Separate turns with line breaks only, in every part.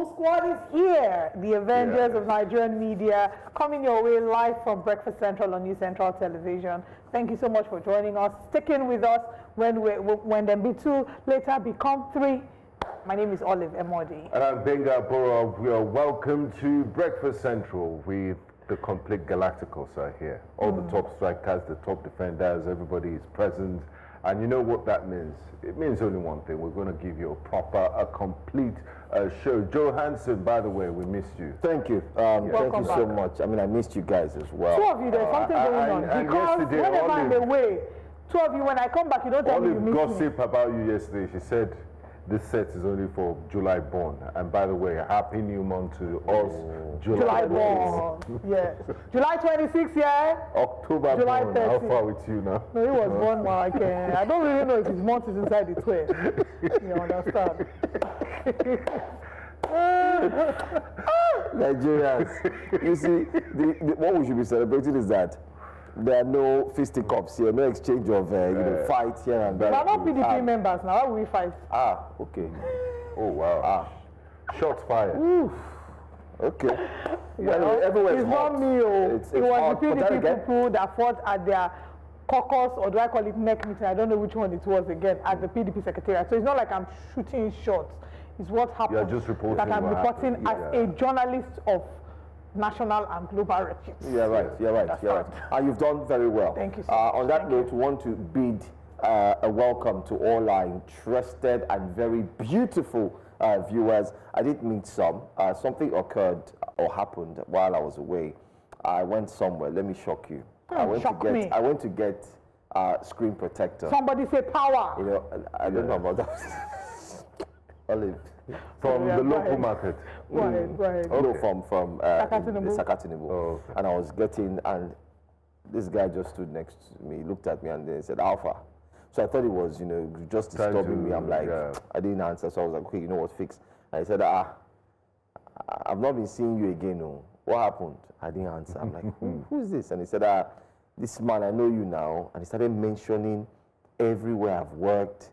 whole squad is here. The Avengers of Nigerian media, coming your way live from Breakfast Central on New Central Television. Thank you so much for joining us, sticking with us when them be two, later become three. My name is Olive Emodi.
And I'm Benga Borough. We are welcome to Breakfast Central with the complete Galacticos are here. All the top strikers, the top defenders, everybody is present. And you know what that means? It means only one thing. We're going to give you a complete show. Joe Hansen, by the way, we missed you.
Thank you. Thank you so much. I mean, I missed you guys as well.
Two of you, there's something going on. Because whenever I'm away, two of you, when I come back, you don't tell me you miss me.
Olive gossip about you yesterday. She said, this set is only for July born. And by the way, happy new month to us
July born. Yes. July 26th, yeah?
October
July
born.
30th.
How far with you now?
No, he was born like, I don't really know if his month is inside the 12. You understand?
Nigerians. You see, what we should be celebrating is that there are no fisticuffs here, no exchange of fights here and there.
We are not PDP members now. Why will we fight?
Okay.
Oh, wow. Shots fired.
Oof. Okay. Well, everywhere
it's not me. It was the PDP people that fought at their caucus, or do I call it neck meeting? I don't know which one it was again, at the PDP secretariat. So it's not like I'm shooting shots. It's what happened.
You're just reporting.
That I'm reporting as a journalist of national and global repute.
You're right. And you've done very well.
Thank you so much.
On that note, we want to bid a welcome to all our interested and very beautiful viewers. I did meet some. Something occurred or happened while I was away. I went somewhere. Let me shock you. I went to get screen protector.
Somebody say power.
You know, I don't know about that. Olive.
From the local market.
Go ahead.
No, from
Sakatinibu.
Sakatinibu.
Oh, okay.
And I was getting, and this guy just stood next to me, looked at me, and then said, Alpha. So I thought it was, just disturbing me. I'm like, I didn't answer. So I was like, okay, you know what, fix. And he said, I've not been seeing you again. No. What happened? I didn't answer. I'm like, who's this? And he said, this man, I know you now. And he started mentioning everywhere I've worked,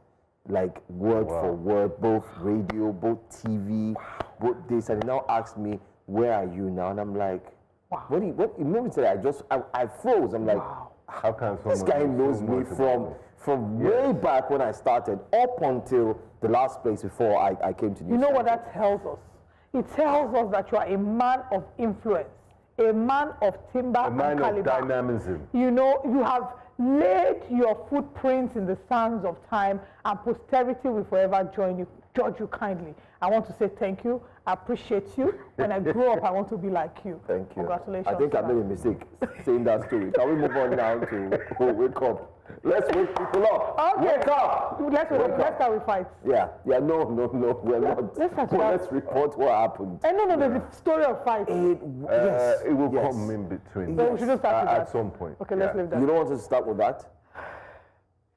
like word for word, both radio, both TV, both this. And he now asked me, where are you now? And I'm like, what immediately I froze. I'm like,
how can
this guy knows me from way back when I started up until the last place before I came to New Zealand.
You know what that tells us? It tells us that you are a man of influence, a man of timber and caliber.
A man of dynamism.
You have laid your footprints in the sands of time, and posterity will forever judge you kindly. I want to say thank you. I appreciate you. When I grow up, I want to be like you.
Thank you.
Congratulations.
I think I made a mistake saying that story. Can we move on now to wake up? Let's wake people up.
Okay.
Wake up.
Let's start with fights.
Yeah. No, we're not. Let's report what happened.
No, the story of fights.
It will come in between.
So we should start with that
at some point.
Okay, let's leave that.
You don't want to start with that?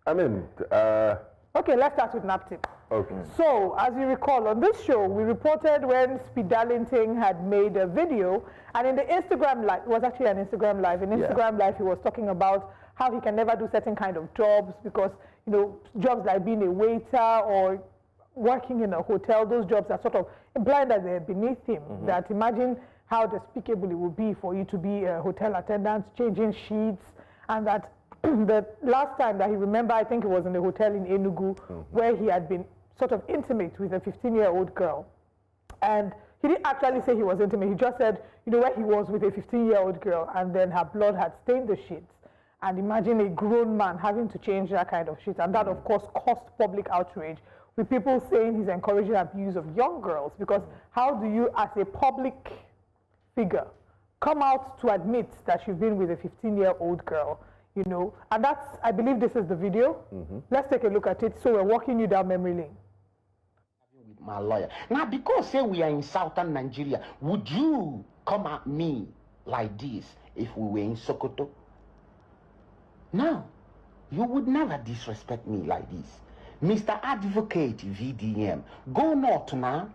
I mean,
okay, let's start with napkin.
Okay.
So, as you recall, on this show, we reported when Speed Darlington had made a video, and in the Instagram Live, it was actually an Instagram Live. In Instagram Live, he was talking about how he can never do certain kind of jobs because, jobs like being a waiter or working in a hotel, those jobs are sort of implying that they're beneath him. That imagine how despicable it would be for you to be a hotel attendant, changing sheets, and that the last time that he remembered, I think it was in a hotel in Enugu, where he had been sort of intimate with a 15-year-old girl. And he didn't actually say he was intimate. He just said, where he was with a 15-year-old girl, and then her blood had stained the sheets. And imagine a grown man having to change that kind of sheets. And that, of course, caused public outrage, with people saying he's encouraging abuse of young girls. Because how do you, as a public figure, come out to admit that you've been with a 15-year-old girl? And that's, I believe this is the video. Let's take a look at it. So we're walking you down memory lane.
With my lawyer. Now, because say we are in southern Nigeria, would you come at me like this if we were in Sokoto? No, you would never disrespect me like this. Mr. Advocate VDM, go north now.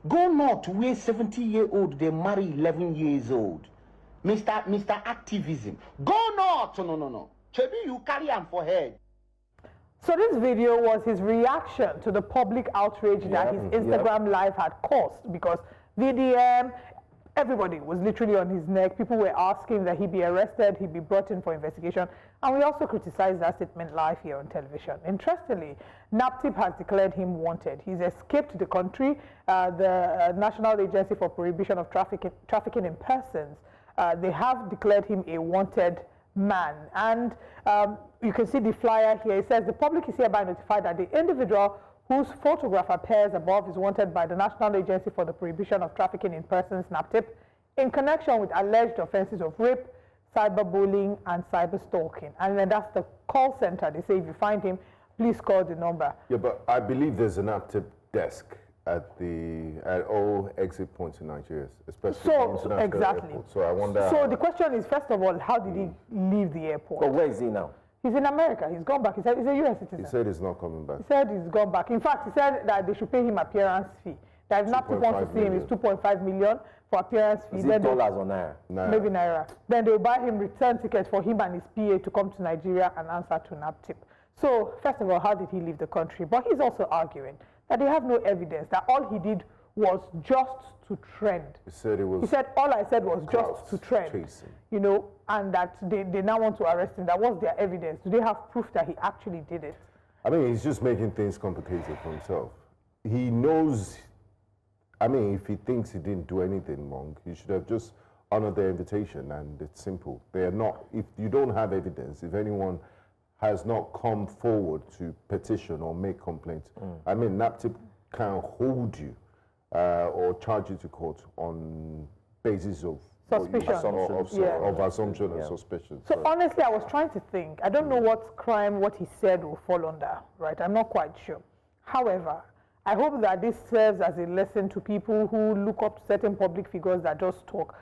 Go north where 70-year-old, they marry 11 years old. Mr. Activism. Go north. No. Chebi, you carry him for head.
So this video was his reaction to the public outrage that his Instagram live had caused, because VDM, everybody was literally on his neck. People were asking that he be arrested, he be brought in for investigation. And we also criticized that statement live here on television. Interestingly, NAPTIP has declared him wanted. He's escaped the country. The National Agency for Prohibition of Trafficking in Persons, they have declared him a wanted man. And you can see the flyer here. It says the public is hereby notified that the individual whose photograph appears above is wanted by the National Agency for the Prohibition of Trafficking in Persons, NAPTIP, in connection with alleged offenses of rape, cyberbullying, and cyberstalking. And then that's the call center. They say if you find him, please call the number.
Yeah, but I believe there's an NAPTIP desk at all exit points in Nigeria, especially the international airport. So I wonder.
So the question is, first of all, how did he leave the airport?
But where is he now?
He's in America. He's gone back. He said he's a U.S. citizen.
He said he's not coming back.
He said he's gone back. In fact, he said that they should pay him appearance fee. That if NAPTIP wants to see him, it's 2.5 million for appearance fee.
Is it dollars or naira?
Maybe naira. Then they'll buy him return tickets for him and his PA to come to Nigeria and answer to NAPTIP. So, first of all, how did he leave the country? But he's also arguing that they have no evidence, that all he did was just to trend.
He said it was.
He said, all I said was just to trend. Chasing. You know, and that they now want to arrest him. That was their evidence. Do they have proof that he actually did it?
I mean, he's just making things complicated for himself. He knows, I mean, if he thinks he didn't do anything wrong, he should have just honored their invitation, and it's simple. They are not, if you don't have evidence, if anyone has not come forward to petition or make complaints, I mean, NAPTIP can hold you or charge you to court on basis of
suspicion,
of assumption and suspicion.
So honestly, I was trying to think. I don't know what crime, what he said will fall under, right? I'm not quite sure. However, I hope that this serves as a lesson to people who look up to certain public figures that just talk.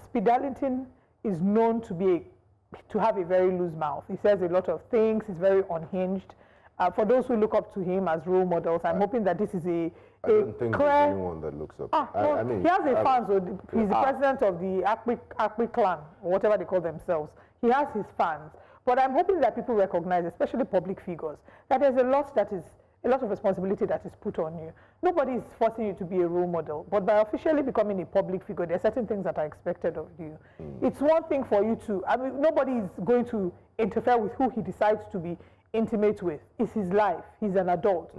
Speed Darlington is known to have a very loose mouth. He says a lot of things. He's very unhinged. For those who look up to him as role models, I'm hoping that this is
I don't think there's anyone that looks up.
I mean, he has a fan, so he's the president of the Akwi clan, or whatever they call themselves. He has his fans. But I'm hoping that people recognize, especially public figures, that there's a lot of responsibility that is put on you. Nobody is forcing you to be a role model, but by officially becoming a public figure, there are certain things that are expected of you. It's one thing for you to, I mean, nobody is going to interfere with who he decides to be intimate with. It's his life. He's an adult.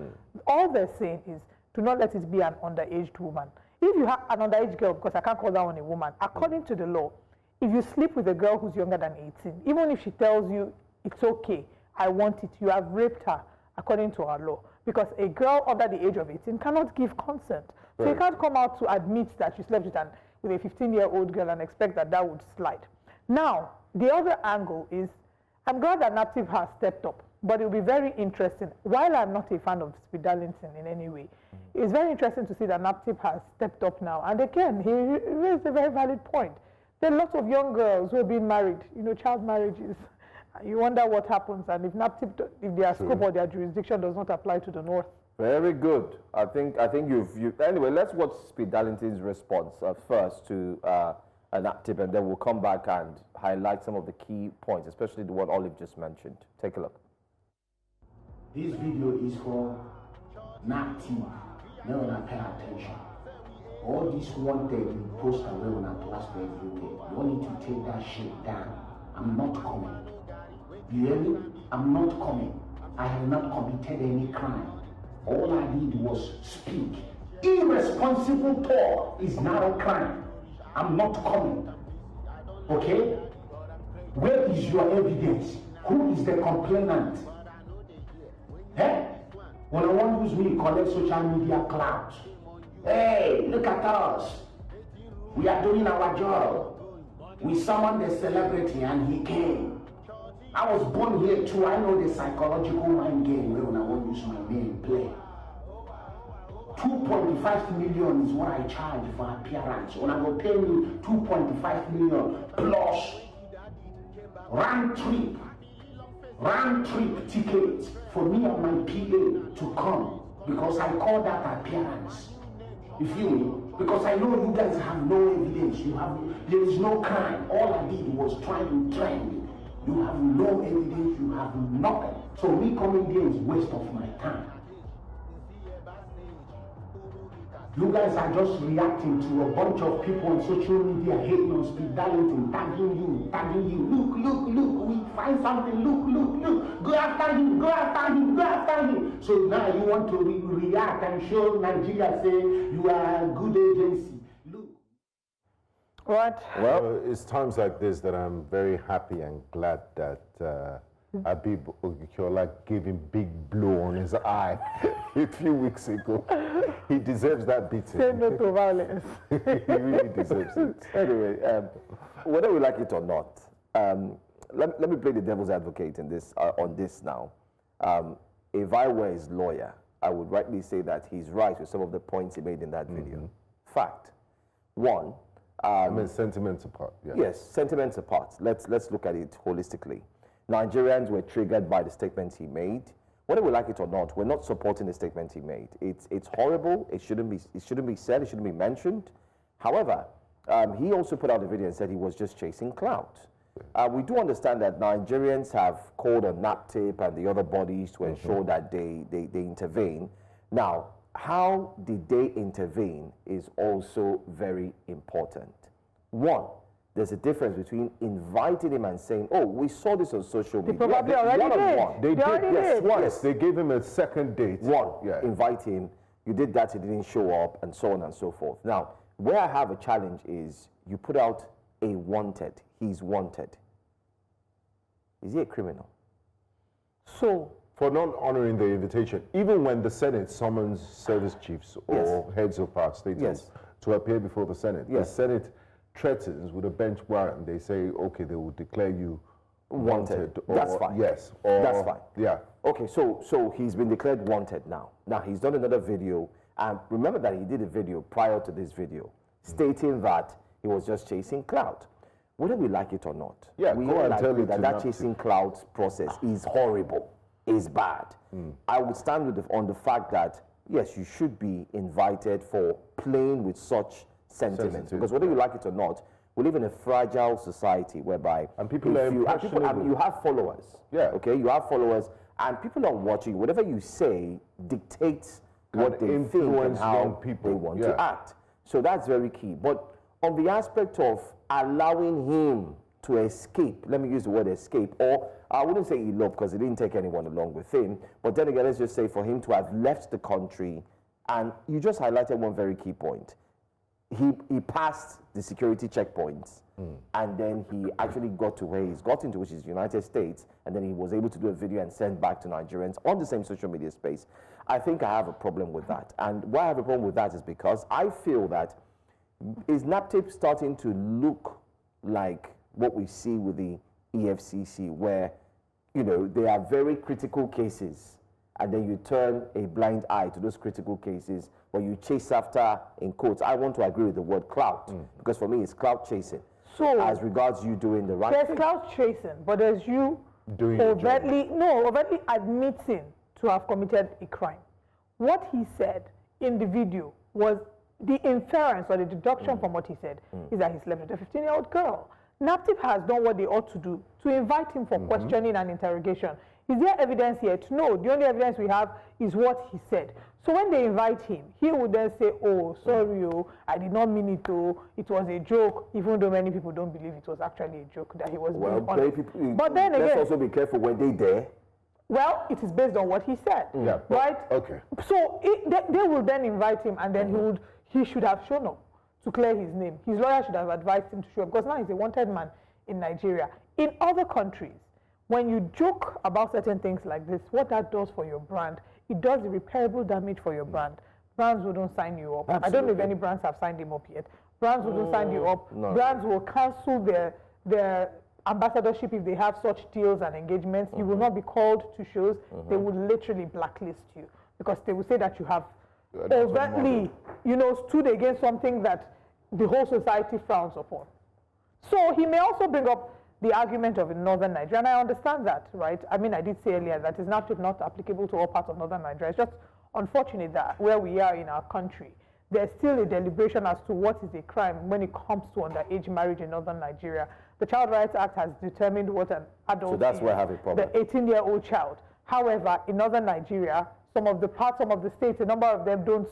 All they're saying is, do not let it be an underage woman. If you have an underage girl, because I can't call that one a woman, according to the law, if you sleep with a girl who's younger than 18, even if she tells you it's okay, I want it, you have raped her, according to our law. Because a girl under the age of 18 cannot give consent. So you can't come out to admit that you slept with a 15-year-old girl and expect that that would slide. Now, the other angle is, I'm glad that NAPTIP has stepped up, but it will be very interesting. While I'm not a fan of Speed Darlington in any way, it's very interesting to see that NAPTIP has stepped up now. And again, he raised a very valid point. There are lots of young girls who are being married, you know, child marriages. You wonder what happens, and if NAPTIP, if their scope or their jurisdiction does not apply to the north.
Very good. I think you've anyway. Let's watch Speed Darlington's response first to NAPTIP, and then we'll come back and highlight some of the key points, especially the one Olive just mentioned. Take a look.
This video is for NAPTIP. Now I pay attention. All this wanted you post away when I post everywhere. You need to take that shit down. I'm not coming. You hear me? I'm not coming. I have not committed any crime. All I did was speak. Irresponsible talk is not a crime. I'm not coming. Okay? Where is your evidence? Who is the complainant? Eh? When I want to use me, collect social media clout. Hey, look at us. We are doing our job. We summoned a celebrity and he came. I was born here too. I know the psychological mind game when I want to use my name play. 2.5 million is what I charge for appearance. When I go pay me 2.5 million plus round trip tickets for me and my PA to come, because I call that appearance. You feel me? Because I know you guys have no evidence. There is no crime. All I did was try to trend. You have no evidence. You have nothing. So me coming there is waste of my time. You guys are just reacting to a bunch of people on social media hating on speed dialing, tagging you. Look, we find something, look, go after him. So now you want to react and show Nigeria, say you are a good agency. Look.
What?
Well, it's times like this that I'm very happy and glad that Habib Ogikiola gave him big blow on his eye a few weeks ago. He deserves that beating.
Say no to violence.
He really deserves it.
Anyway, whether we like it or not, let me play the devil's advocate in this on this now. If I were his lawyer, I would rightly say that he's right with some of the points he made in that video. Fact. One.
I mean, sentiments apart. Yeah.
Yes, sentiments apart. Let's look at it holistically. Nigerians were triggered by the statements he made. Whether we like it or not, we're not supporting the statement he made. It's horrible. It shouldn't be said. It shouldn't be mentioned. However, he also put out a video and said he was just chasing clout. We do understand that Nigerians have called on NAPTIP and the other bodies to ensure that they intervene. Now, how did they intervene is also very important. One, there's a difference between inviting him and saying, oh, we saw this on social media.
They probably already did.
They
already did.
Yes, they gave him a second date.
Invite him. You did that, he didn't show up, and so on and so forth. Now, where I have a challenge is you put out a wanted. He's wanted. Is he a criminal?
So,
for not honoring the invitation, even when the Senate summons service chiefs or heads of power stations to appear before the Senate, the Senate threatens with a bench warrant. They say, okay, they will declare you wanted.
That's fine.
Yes.
That's fine.
Yeah.
Okay, so he's been declared wanted now. Now he's done another video, and remember that he did a video prior to this video stating that he was just chasing clout. Whether we like it or not, we
go and tell
you
it
that chasing clout process is horrible, is bad. I would stand on the fact that yes, you should be invited for playing with such sentiments, because whether you like it or not, we live in a fragile society whereby
people are impressionable.
You have followers. Okay, you have followers, and people are watching. Whatever you say dictates what they think and how they want to act. So that's very key. But on the aspect of allowing him to escape, let me use the word escape, or I wouldn't say elope because he didn't take anyone along with him, but then again, let's just say for him to have left the country, and you just highlighted one very key point. He passed the security checkpoints, and then he actually got to where he's got into, which is the United States, and then he was able to do a video and send back to Nigerians on the same social media space. I think I have a problem with that. And why I have a problem with that is because I feel that is NAPTIP starting to look like what we see with the EFCC, where, you know, there are very critical cases, and then you turn a blind eye to those critical cases where you chase after, in quotes, I want to agree with the word clout, because for me it's clout chasing.
So
as regards you doing the right thing.
There's clout chasing, but there's you overtly admitting to have committed a crime. What he said in the video was the inference or the deduction from what he said is that he slept with a 15-year-old girl. NAPTIP has done what they ought to do to invite him for questioning and interrogation. Is there evidence yet? No, the only evidence we have is what he said. So when they invite him, he would then say, oh, sorry, I did not mean it, it was a joke, even though many people don't believe it was actually a joke, that he was being honest.
But then again, let's also be careful when they dare.
Well, it is based on what he said, right?
Okay.
So they will then invite him, and then he should have shown up to clear his name. His lawyer should have advised him to show up, because now he's a wanted man in Nigeria. In other countries, when you joke about certain things like this, what that does for your brand, it does irreparable damage for your brand. Brands wouldn't sign you up. Absolutely. I don't know if any brands have signed him up yet. Brands wouldn't sign you up. No. Brands will cancel their ambassadorship if they have such deals and engagements. You will not be called to shows. They will literally blacklist you, because they will say that you have overtly, stood against something that the whole society frowns upon. So he may also bring up the argument of northern Nigeria, and I understand that, right? I mean, I did say earlier that it's not applicable to all parts of northern Nigeria. It's just unfortunate that where we are in our country, there's still a deliberation as to what is a crime when it comes to underage marriage in northern Nigeria. The Child Rights Act has determined what an adult
So that's where I have a problem.
The 18-year-old child. However, in northern Nigeria, some of the states, a number of them don't,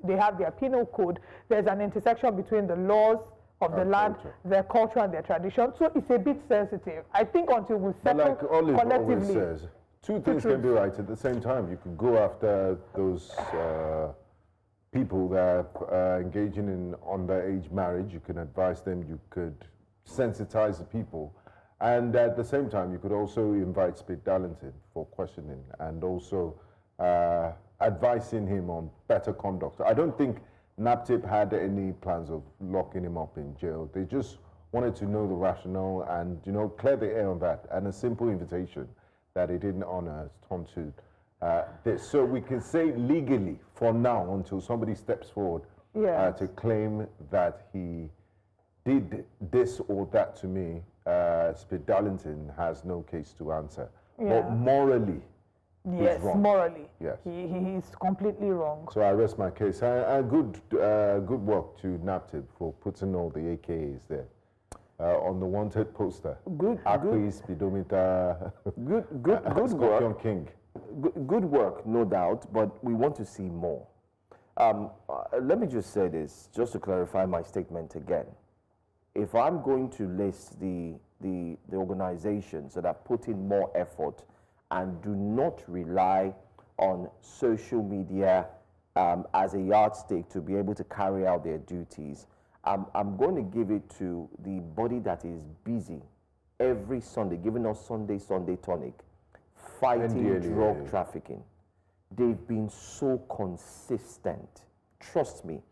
they have their penal code. There's an intersection between the laws of the land, their culture, and their tradition. So it's a bit sensitive. I think until we settle
like Olive
collectively.
always says, two things can be right at the same time. You could go after those people that are engaging in underage marriage. You can advise them. You could sensitize the people. And at the same time, you could also invite Speed Darlington for questioning and also advising him on better conduct. I don't think NAPTIP had any plans of locking him up in jail. They just wanted to know the rationale and, clear the air on that. And a simple invitation that he didn't honor has turned to this. So we can say legally, for now, until somebody steps forward to claim that he did this or that to me, Speed Darlington has no case to answer. But morally,
yes,
he's wrong.
Morally,
yes,
he's completely wrong.
So I rest my case. Good work to NAPTIP for putting all the AKAs there on the wanted poster.
Good
speedometer.
Good
Scorpion
work.
King.
Good work, no doubt, but we want to see more. Let me just say this, just to clarify my statement again. If I'm going to list the organizations that have put in more effort and do not rely on social media as a yardstick to be able to carry out their duties, I'm going to give it to the body that is busy every Sunday, giving us Sunday tonic, fighting drug trafficking. They've been so consistent. Trust me.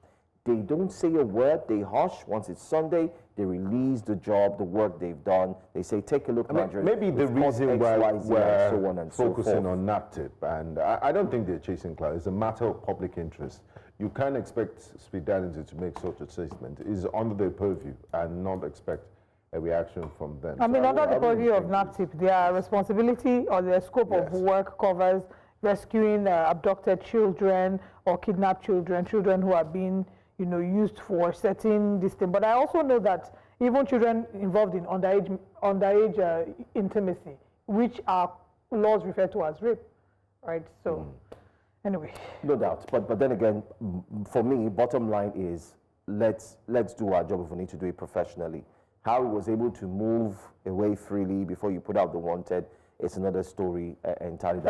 They don't say a word, they hush. Once it's Sunday, they release the job, the work they've done. They say, take a look,
maybe the reason why we're
so on and
focusing on NAPTIP, and I don't think they're chasing clout, it's a matter of public interest. You can't expect Speed Darlington to make such a statement. It's under their purview and not expect a reaction from them.
I mean, under the purview of NAPTIP, their responsibility or their scope of work covers rescuing abducted children or kidnapped children who are being used for certain this thing. But I also know that even children involved in underage intimacy, which our laws refer to as rape, right? So, anyway.
No doubt. But then again, for me, bottom line is let's do our job if we need to do it professionally. How he was able to move away freely before you put out the wanted, it's another story entirely.
It's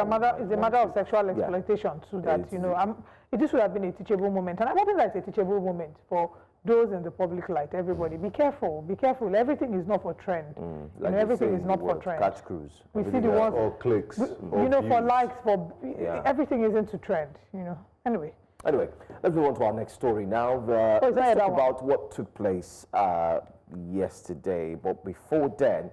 a matter of sexual exploitation, so that it would have been a teachable moment, and I don't think that's a teachable moment for those in the public light. Everybody, be careful, be careful. Everything is not for trend. Everything is not for trend.
Catch cruise.
We see the ones
or clicks,
for likes, everything isn't to trend. Anyway,
let's move on to our next story now. Let's talk about what took place yesterday. But before then,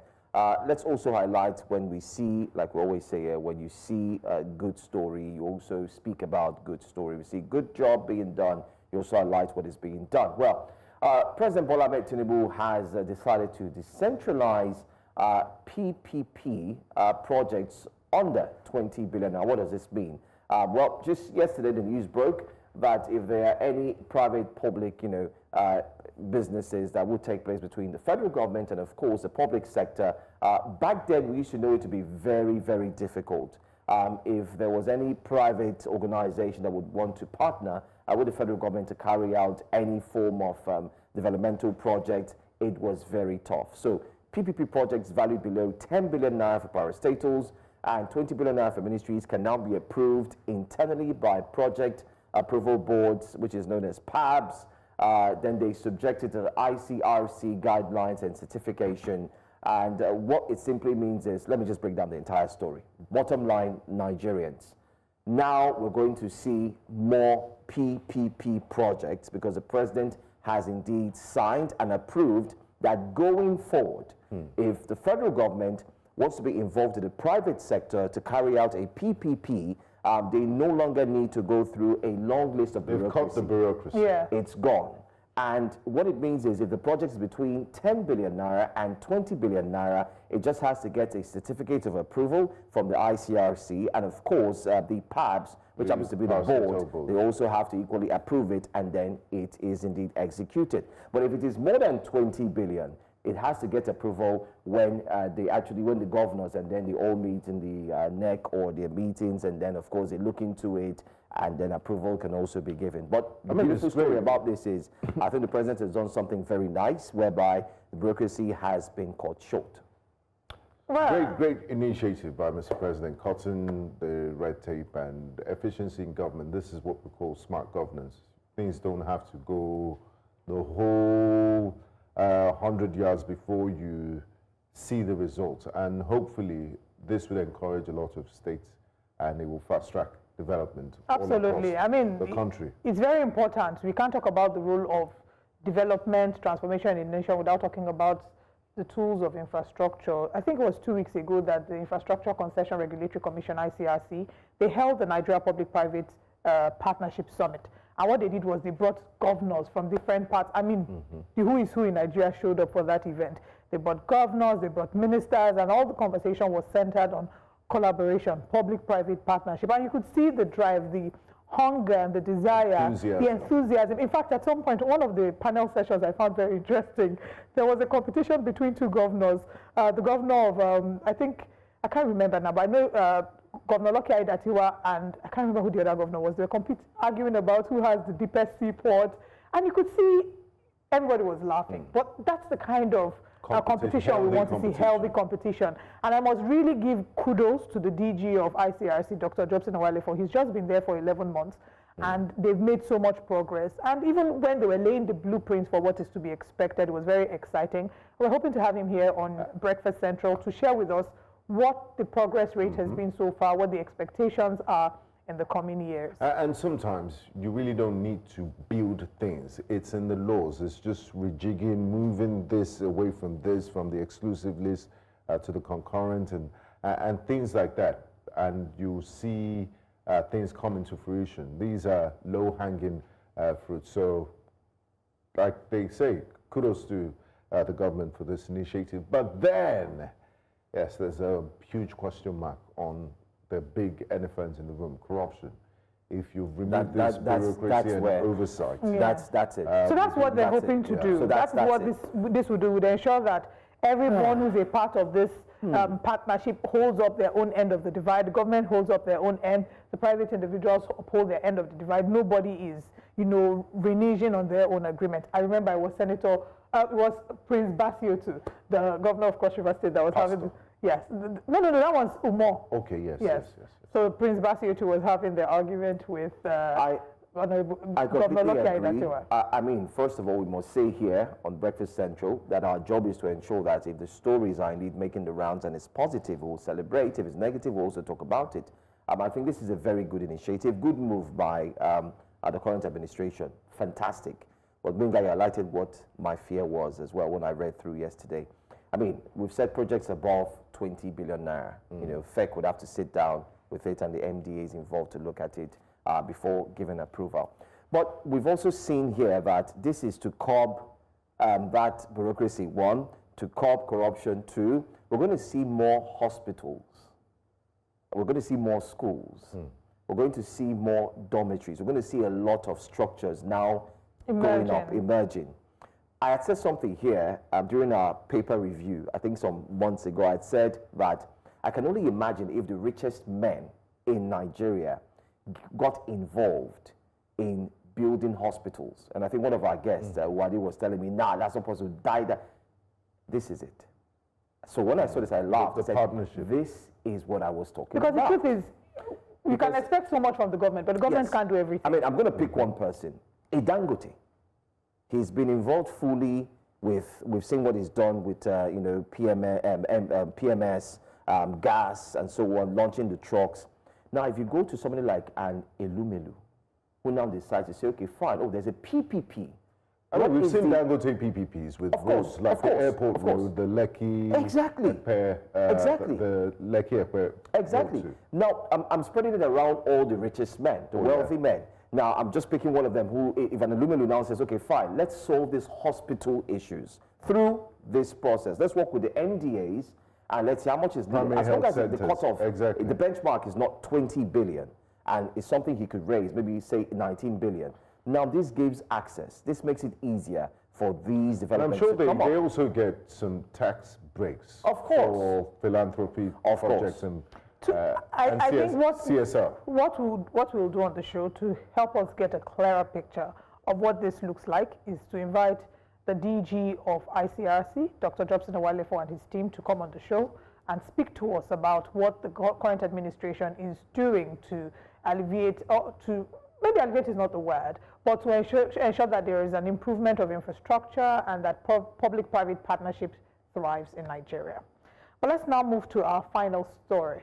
let's also highlight when we see, like we always say, when you see a good story, you also speak about good story. We see good job being done, you also highlight what is being done. Well, President Bola Ahmed Tinubu has decided to decentralize PPP projects under 20 billion. Now, what does this mean? Well, just yesterday the news broke that if there are any private-public, businesses that would take place between the federal government and, of course, the public sector, back then we used to know it to be very, very difficult. If there was any private organization that would want to partner with the federal government to carry out any form of developmental project, it was very tough. So PPP projects valued below 10 billion naira for parastatals and 20 billion naira for ministries can now be approved internally by project approval boards, which is known as PABs. Then they subject it to the ICRC guidelines and certification. And what it simply means is, let me just break down the entire story. Bottom line, Nigerians. Now we're going to see more PPP projects because the president has indeed signed and approved that going forward, if the federal government wants to be involved in the private sector to carry out a PPP, they no longer need to go through a long list of bureaucracy.
They've cut the bureaucracy.
Yeah.
It's gone. And what it means is if the project is between 10 billion naira and 20 billion naira, it just has to get a certificate of approval from the ICRC. And of course, the PABs, which happens to be the board, they also have to equally approve it, and then it is indeed executed. But if it is more than 20 billion, It has to get approval when when the governors and then they all meet in the NEC or their meetings, and then of course they look into it, and then approval can also be given. But the beautiful story about this is, I think the president has done something very nice, whereby the bureaucracy has been cut short.
Well, great initiative by Mr. President, cutting the red tape and efficiency in government. This is what we call smart governance. Things don't have to go the whole 100 yards before you see the results, and hopefully this will encourage a lot of states, and it will fast track development.
Absolutely.
All
I mean,
the country.
It's very important. We can't talk about the role of development, transformation in the nation without talking about the tools of infrastructure. I think it was 2 weeks ago that the Infrastructure Concession Regulatory Commission, ICRC, they held the Nigeria Public-Private Partnership Summit. And what they did was they brought governors from different parts. I mean, the who is who in Nigeria showed up for that event. They brought governors, they brought ministers, and all the conversation was centered on collaboration, public-private partnership. And you could see the drive, the hunger and the desire, the enthusiasm. In fact, at some point, one of the panel sessions I found very interesting, there was a competition between two governors. The governor of, I can't remember now, but I know Governor Lucky Aiyedatiwa and I can't remember who the other governor was. They were arguing about who has the deepest seaport. And you could see everybody was laughing. But that's the kind of competition we want to see, healthy competition. And I must really give kudos to the DG of ICRC, Dr. Jobson Awale, he's just been there for 11 months. And they've made so much progress. And even when they were laying the blueprints for what is to be expected, it was very exciting. We're hoping to have him here on Breakfast Central to share with us what the progress rate has been so far, what the expectations are in the coming years. And
sometimes you really don't need to build things. It's in the laws. It's just rejigging, moving this away from this, from the exclusive list to the concurrent, and things like that. And you see things come into fruition. These are low-hanging fruits. So, like they say, kudos to the government for this initiative. But then, yes, there's a huge question mark on the big elephant in the room, corruption. If you've removed this bureaucracy and oversight.
That's it.
So that's what they're hoping to do. So that's what this would do, would ensure that everyone who's a part of this partnership holds up their own end of the divide. The government holds up their own end. The private individuals uphold their end of the divide. Nobody is, reneging on their own agreement. I remember I was Senator, it was Prince Basio, the governor of Cross River State, that was having. Yes. No, that one's Umo.
Okay, yes.
So Prince Basio was having the argument with Honorable Governor Lucky Aiyedatiwa.
I mean, first of all, we must say here on Breakfast Central that our job is to ensure that if the stories are indeed making the rounds and it's positive, we'll celebrate. If it's negative, we'll also talk about it. I think this is a very good initiative, good move by the current administration. Fantastic. But Benga highlighted what my fear was as well when I read through yesterday. I mean, we've said projects above 20 billion naira. FEC would have to sit down with it and the MDAs involved to look at it before giving approval. But we've also seen here that this is to curb that bureaucracy. One, to curb corruption. Two, we're going to see more hospitals. We're going to see more schools. We're going to see more dormitories. We're going to see a lot of structures now emerging. I had said something here during our paper review, I think some months ago. I had said that I can only imagine if the richest men in Nigeria got involved in building hospitals. And I think one of our guests, Wadi, was telling me, nah, that's not possible. This is it. So when I saw this, I laughed. I said, partnership. This is what I was talking about.
Because the truth is, you can expect so much from the government, but the government can't do everything.
I mean, I'm going to pick one person, Dangote. He's been involved fully with, we've seen what he's done with, PMS, gas, and so on, launching the trucks. Now, if you go to somebody like an Elumelu, who now decides to say, okay, fine, there's a PPP.
I mean, we've seen Dangote PPPs with roads, like the airport road, the Lekki, the Lekki Airport.
Exactly. Now, I'm spreading it around all the richest men, the wealthy men. Now, I'm just picking one of them who, if an Illuminu now says, okay, fine, let's solve these hospital issues through this process. Let's work with the MDAs and let's see how much is needed. As long as the cutoff, the benchmark is not 20 billion and it's something he could raise, maybe say 19 billion. Now this gives access. This makes it easier for these
And
developments
I'm sure
to come up.
they also get some tax breaks.
Of course.
For philanthropy
Of
projects
course.
and,
I think
CSR.
what we'll do on the show to help us get a clearer picture of what this looks like is to invite the DG of ICRC, Dr. Jobson Owalefo, and his team to come on the show and speak to us about what the current administration is doing to alleviate, or to, maybe alleviate is not the word, but to ensure that there is an improvement of infrastructure and that public-private partnership thrives in Nigeria. But let's now move to our final story,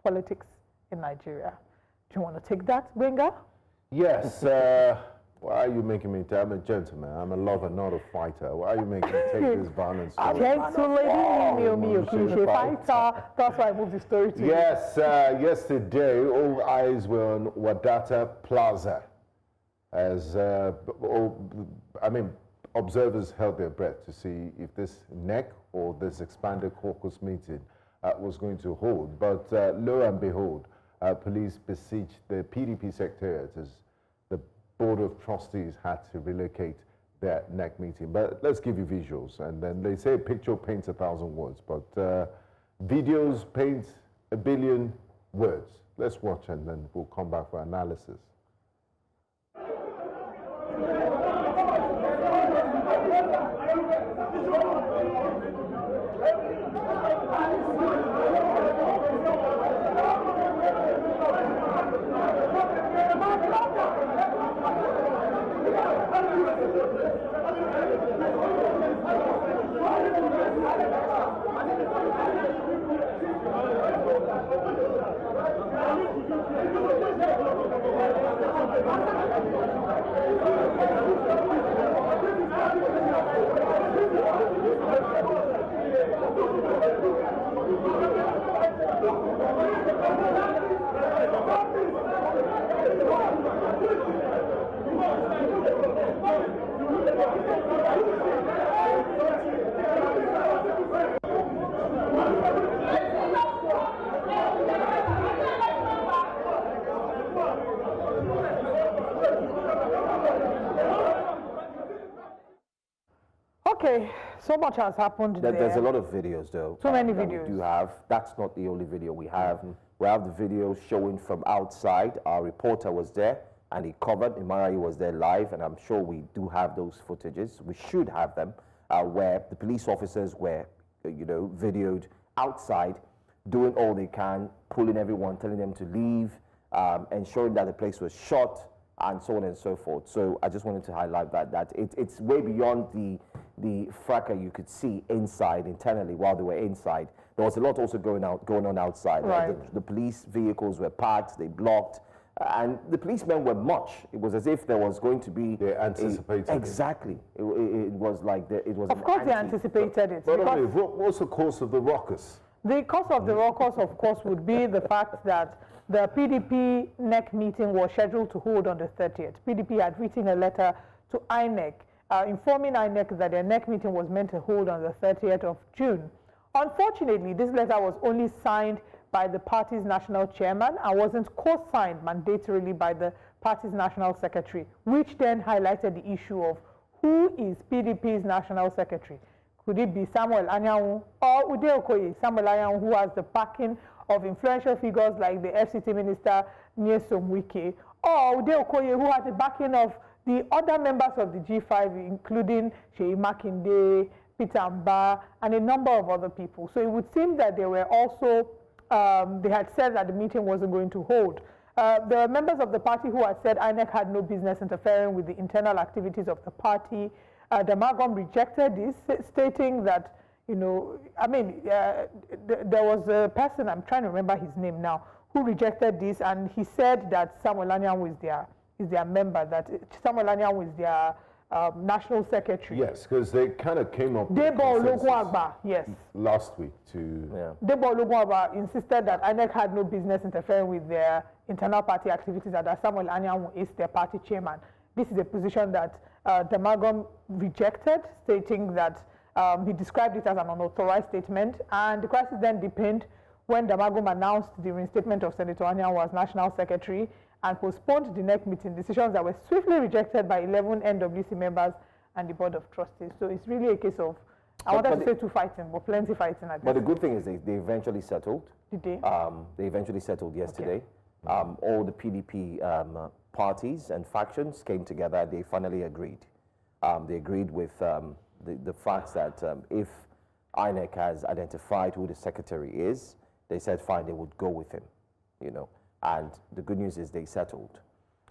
politics in Nigeria. Do you want to take that, Gbenga?
Yes. Why are you making me? I'm a gentleman. I'm a lover, not a fighter. Why are you making me take this violence?
Gentle lady, fighter. That's why I moved the story to you.
Yes, yesterday all eyes were on Wadata Plaza as observers held their breath to see if this NEC or this expanded caucus meeting was going to hold. But lo and behold, police besieged the PDP secretariat as the Board of Trustees had to relocate their NEC meeting. But let's give you visuals. And then they say a picture paints 1,000 words, but videos paint 1 billion words. Let's watch and then we'll come back for analysis.
Okay, so much has happened there.
There's a lot of videos, though.
So many
that
videos.
We do have. That's not the only video we have. We have the video showing from outside. Our reporter was there, and he covered. Imarayi was there live, and I'm sure we do have those footages. We should have them, where the police officers were, videoed outside, doing all they can, pulling everyone, telling them to leave, ensuring that the place was shut, and so on and so forth. So I just wanted to highlight that it's way beyond the fracas you could see inside, internally, while they were inside. There was a lot also going on outside.
Right.
The police vehicles were parked, they blocked, and the policemen were much. It was as if there was going to be...
They anticipated
exactly. It was like... It was
of course they anticipated it.
But what's the cause of the ruckus?
The cause of the ruckus, of course, would be the fact that the PDP NEC meeting was scheduled to hold on the 30th. PDP had written a letter to INEC informing INEC that their NEC meeting was meant to hold on the 30th of June. Unfortunately, this letter was only signed by the party's national chairman and wasn't co-signed mandatorily by the party's national secretary, which then highlighted the issue of who is PDP's national secretary. Could it be Samuel Anyanwu or Ude Okoye? Samuel Anyanwu, who has the backing of influential figures like the FCTA minister Nyesom Wike, or Ude Okoye, who has the backing of the other members of the G5, including Sheyi Makinde, Peter Mba, and a number of other people. So it would seem that they were also, they had said that the meeting wasn't going to hold. There are members of the party who had said INEC had no business interfering with the internal activities of the party. The Magom rejected this, stating that, there was a person, I'm trying to remember his name now, who rejected this, and he said that Samuel Anyanwu is their member, that Samuel Anyanwu is their national secretary.
Yes, because they kind of came up with
Debo Ologunagba, yes.
last week to...
Yeah. Debo Ologunagba insisted that INEC had no business interfering with their internal party activities and that Samuel Anyanwu is their party chairman. This is a position that Damagom rejected, stating that he described it as an unauthorized statement, and the crisis then deepened when Damagom announced the reinstatement of Senator Anyanwu as national secretary, and postponed the next meeting, decisions that were swiftly rejected by 11 NWC members and the Board of Trustees. So it's really a case of, I wanted to say two fighting, but plenty fighting at this.
But the good thing is they eventually settled.
Did they?
They eventually settled yesterday. Okay. All the PDP parties and factions came together. They finally agreed. They agreed with the fact that if INEC has identified who the secretary is, they said fine, they would go with him, you know. And the good news is they settled.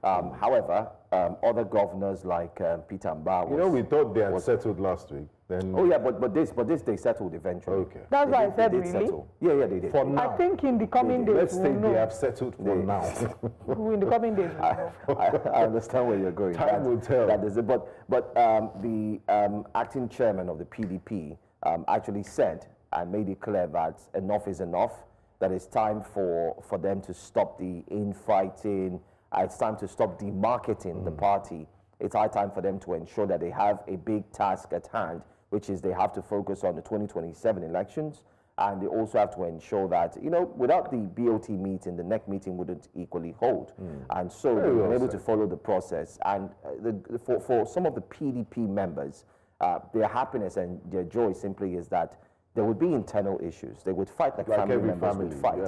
However, other governors like Peter Mba,
you know, we thought they had settled last week. Then
oh yeah, but this they settled eventually.
Okay.
That's why I said really.
Settle. Yeah, they did.
For now.
I think in the coming days,
let's think they have settled for now.
In the coming days,
I understand where you're going.
Time will tell.
That is it. But the acting chairman of the PDP actually said and made it clear that enough is enough. That it's time for them to stop the infighting. It's time to stop demarketing the party. It's high time for them to ensure that they have a big task at hand, which is they have to focus on the 2027 elections, and they also have to ensure that, you know, without the BOT meeting, the NEC meeting wouldn't equally hold. And so they've been able to follow the process. And for some of the PDP members, their happiness and their joy simply is that there would be internal issues. They would fight like family members would fight.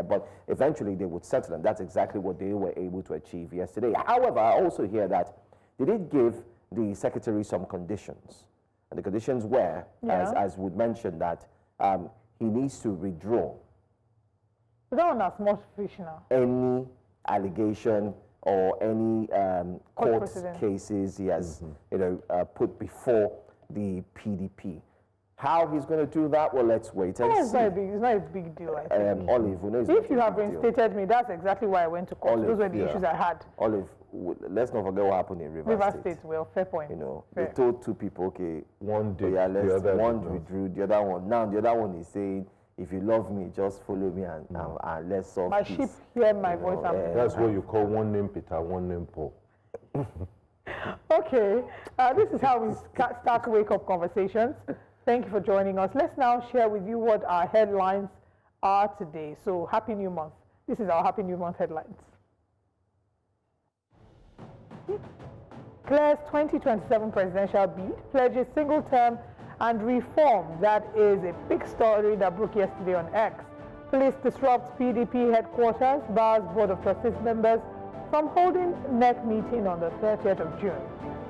But eventually they would settle, and that's exactly what they were able to achieve yesterday. However, I also hear that they did give the secretary some conditions. And the conditions were, as would mention, that he needs to withdraw
that one is more fish now.
any allegation or any court
precedent
cases he has put before the PDP. How he's going to do that, well, let's wait and see.
It's not a big deal, I think.
Olive, we know
if you have reinstated me, that's exactly why I went to court.
Olive,
those were the issues I had.
Olive, let's not forget what happened in Rivers
State. Well, fair point.
You know,
fair.
they told two people, okay,
one did,
the other one withdrew, the other one. Now the other one is saying, if you love me, just follow me and let's solve
my
peace.
sheep hear my voice.
That's what you call one name Peter, one name Paul.
Okay, this is how we start to wake up conversations. Thank you for joining us. Let's now share with you what our headlines are today. So, Happy New Month. This is our Happy New Month headlines. Claire's 2027 presidential bid pledges single term and reform. That is a big story that broke yesterday on X. Police disrupt PDP headquarters, bars Board of Trustees members from holding NEC meeting on the 30th of June.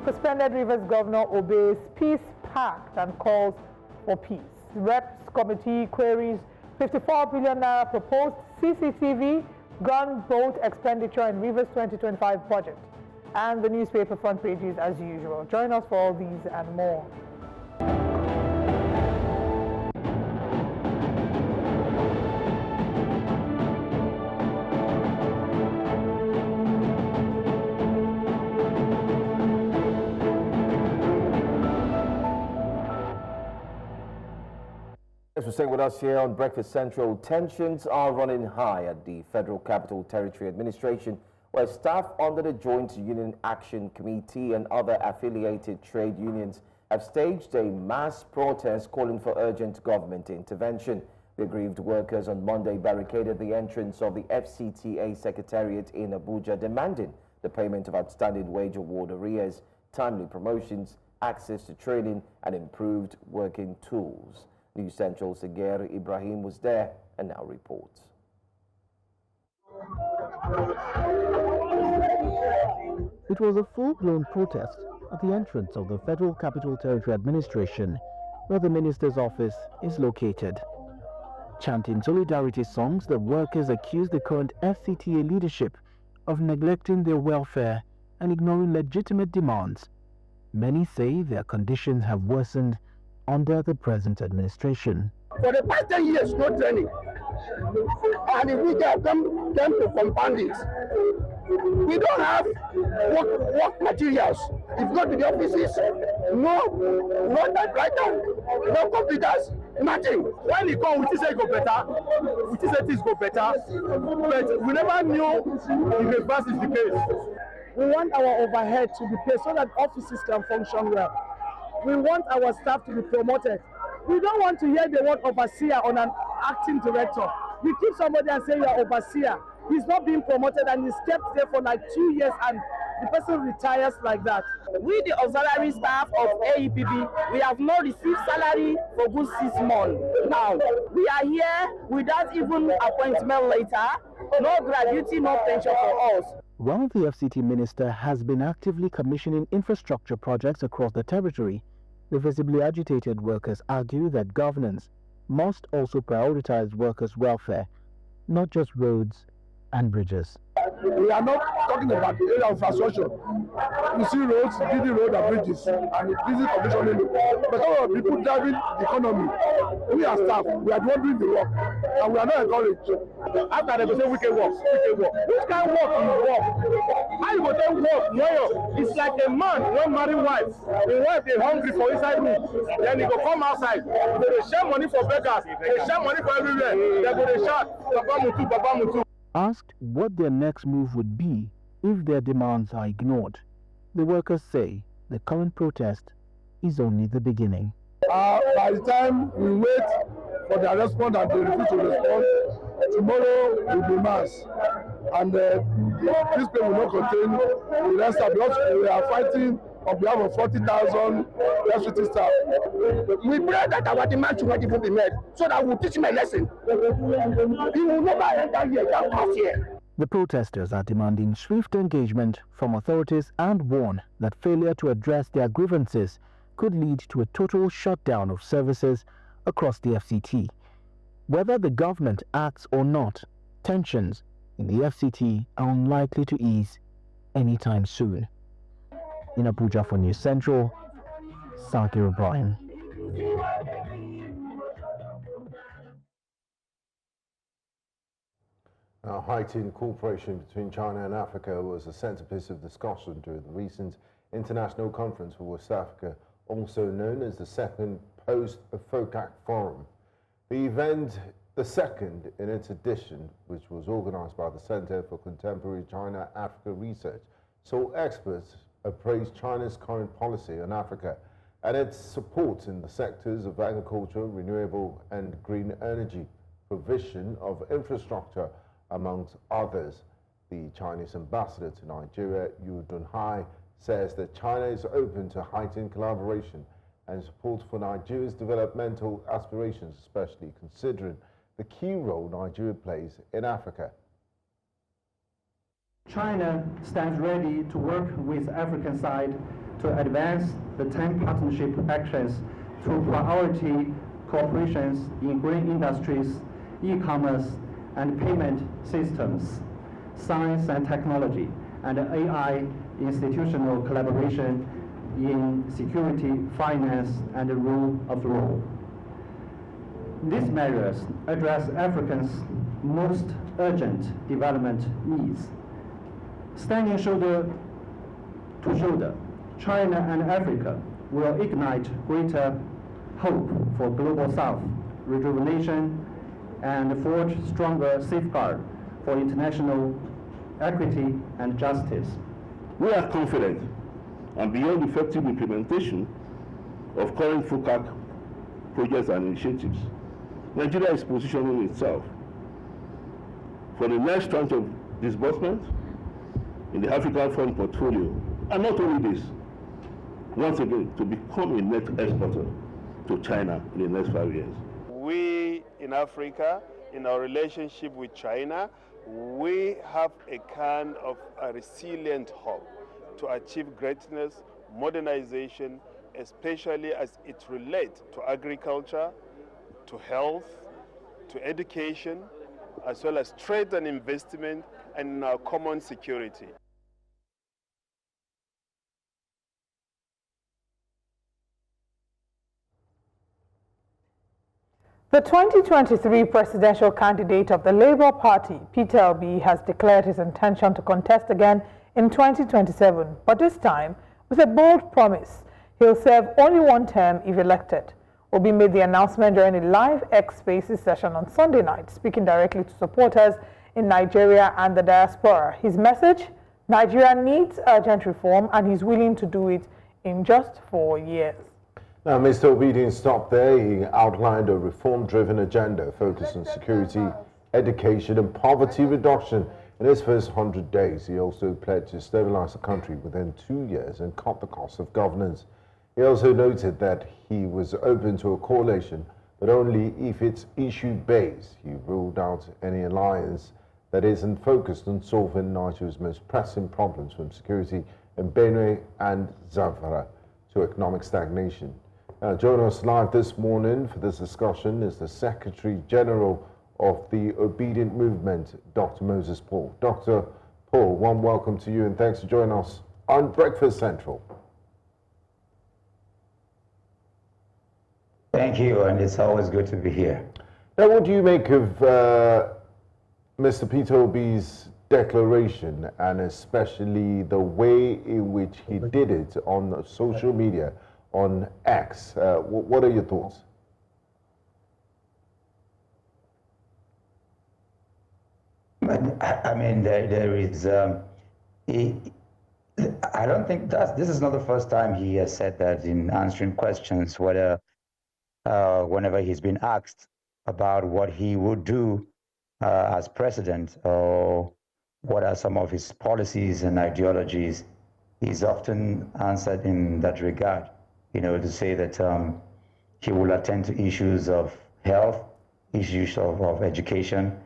Suspended Rivers Governor obeys Peace Pact and calls for peace. Reps Committee queries 54 billion naira proposed CCTV gun boat expenditure in Rivers 2025 budget. And the newspaper front pages as usual. Join us for all these and more.
Thanks for staying with us here on Breakfast Central. Tensions are running high at the Federal Capital Territory Administration, where staff under the Joint Union Action Committee and other affiliated trade unions have staged a mass protest calling for urgent government intervention. The aggrieved workers on Monday barricaded the entrance of the FCTA Secretariat in Abuja, demanding the payment of outstanding wage award arrears, timely promotions, access to training, and improved working tools. News Central Seger Ibrahim was there and now reports.
It was a full-blown protest at the entrance of the Federal Capital Territory Administration, where the minister's office is located. Chanting solidarity songs, the workers accused the current FCTA leadership of neglecting their welfare and ignoring legitimate demands. Many say their conditions have worsened under the present administration.
For the past 10 years, no training. And if we have come to compound it, we don't have work materials. If you go to the offices, no typewriter, no computers, nothing. When it comes, we say go better, we say things go better, but we never knew in the past is the case.
We want our overhead to be paid so that offices can function well. We want our staff to be promoted. We don't want to hear the word overseer on an acting director. You keep somebody and say you are overseer. he's not being promoted and he's kept there for like 2 years and the person retires like that.
We, the auxiliary staff of AEPB, we have not received salary for good 6 months. Now, we are here without even appointment letter, no gratuity, no pension for us.
While the FCT minister has been actively commissioning infrastructure projects across the territory, the visibly agitated workers argue that governance must also prioritize workers' welfare, not just roads and bridges.
We are not talking about the area of infrastructure. You see roads, building roads and bridges, and busy conditioning. But all of people driving the economy, we are staff, we are doing the work, and we are not encouraged. After they go say we can work. Which kind of work is work? How you go tell work? No, it's like a man one marry wife. The wife is hungry for inside room, then he go come outside. They share money for beggars, they share money for everywhere. They go they shout, Papa Mutu, Papa Mutu.
Asked what their next move would be if their demands are ignored, the workers say the current protest is only the beginning.
By the time we wait for their response and they refuse to respond, tomorrow will be mass. And this place will not contain the rest of because we are fighting on behalf of 40,000 FCT staff. We pray that our demand should not even be met so that we'll teach him a lesson. He will never enter here, that pass here.
The protesters are demanding swift engagement from authorities and warn that failure to address their grievances could lead to a total shutdown of services across the FCT. Whether the government acts or not, tensions in the FCT are unlikely to ease anytime soon. In Abuja for News Central, Sakir O'Brien.
Heightened cooperation between China and Africa was a centerpiece of discussion during the recent International Conference for West Africa, also known as the Second Post-FOCAC Forum. The event, the second in its edition, which was organized by the Center for Contemporary China-Africa Research, saw experts appraise China's current policy on Africa and its support in the sectors of agriculture, renewable and green energy, provision of infrastructure, amongst others. The Chinese ambassador to Nigeria, Yu Dunhai, says that China is open to heightened collaboration and support for Nigeria's developmental aspirations, especially considering the key role Nigeria plays in Africa.
China stands ready to work with the African side to advance the 10 partnership actions through priority cooperations in green industries, e-commerce and payment systems, science and technology, and AI institutional collaboration in security, finance, and the rule of law. These measures address Africans' most urgent development needs. Standing shoulder to shoulder, China and Africa will ignite greater hope for Global South rejuvenation and forge stronger safeguard for international equity and justice.
We are confident and beyond effective implementation of current FOCAC projects and initiatives, Nigeria is positioning itself for the next tranche of disbursement in the African Fund portfolio, and not only this, once again, to become a net exporter to China in the next 5 years.
We in Africa, in our relationship with China, we have a kind of a resilient hope to achieve greatness, modernization, especially as it relates to agriculture, to health, to education, as well as trade and investment, and our common security.
The 2023 presidential candidate of the Labour Party, Peter Obi, has declared his intention to contest again in 2027, but this time with a bold promise. He'll serve only one term if elected. Obi made the announcement during a live X Spaces session on Sunday night, speaking directly to supporters in Nigeria and the diaspora. His message: Nigeria needs urgent reform and he's willing to do it in just 4 years.
Now, Mr. Obi didn't stop there. He outlined a reform-driven agenda focused on security, education and poverty reduction In his first 100 days, he also pledged to stabilize the country within 2 years and cut the cost of governance. He also noted that he was open to a coalition, but only if it's issue-based. He ruled out any alliance that isn't focused on solving Nigeria's most pressing problems, from security in Benue and Zamfara to economic stagnation. Joining us live this morning for this discussion is the Secretary General of the Obedient Movement, Dr. Moses Paul. Dr. Paul, warm welcome to you and thanks for joining us on Breakfast Central.
Thank you, and it's always good to be here.
Now, what do you make of Mr. Peter Obi's declaration, and especially the way in which he did it on social media, on X? What are your thoughts?
I mean, there is, I don't think this is not the first time he has said that in answering questions, whenever he's been asked about what he would do as president or what are some of his policies and ideologies, he's often answered in that regard, to say that he will attend to issues of health, issues of education,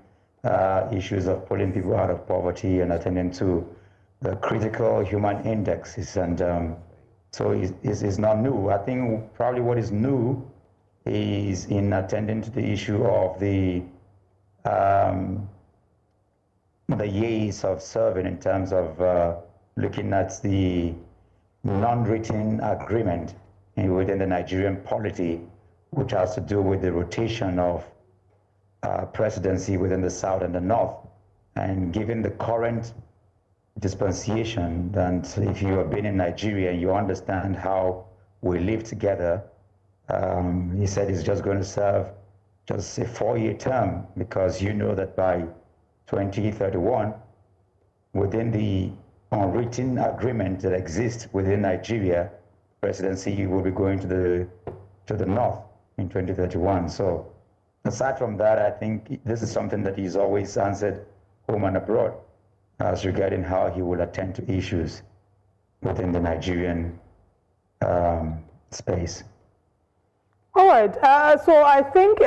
issues of pulling people out of poverty and attending to the critical human indexes. And so it's not new. I think probably what is new is in attending to the issue of the years of serving, in terms of looking at the non-written agreement within the Nigerian polity, which has to do with the rotation of presidency within the South and the North. And given the current dispensation, and if you have been in Nigeria, you understand how we live together. He said he's just going to serve just a 4-year term, because you know that by 2031, within the unwritten agreement that exists within Nigeria, presidency will be going to the North in 2031. So aside from that, I think this is something that he's always answered home and abroad as regarding how he will attend to issues within the Nigerian space.
All right. So I think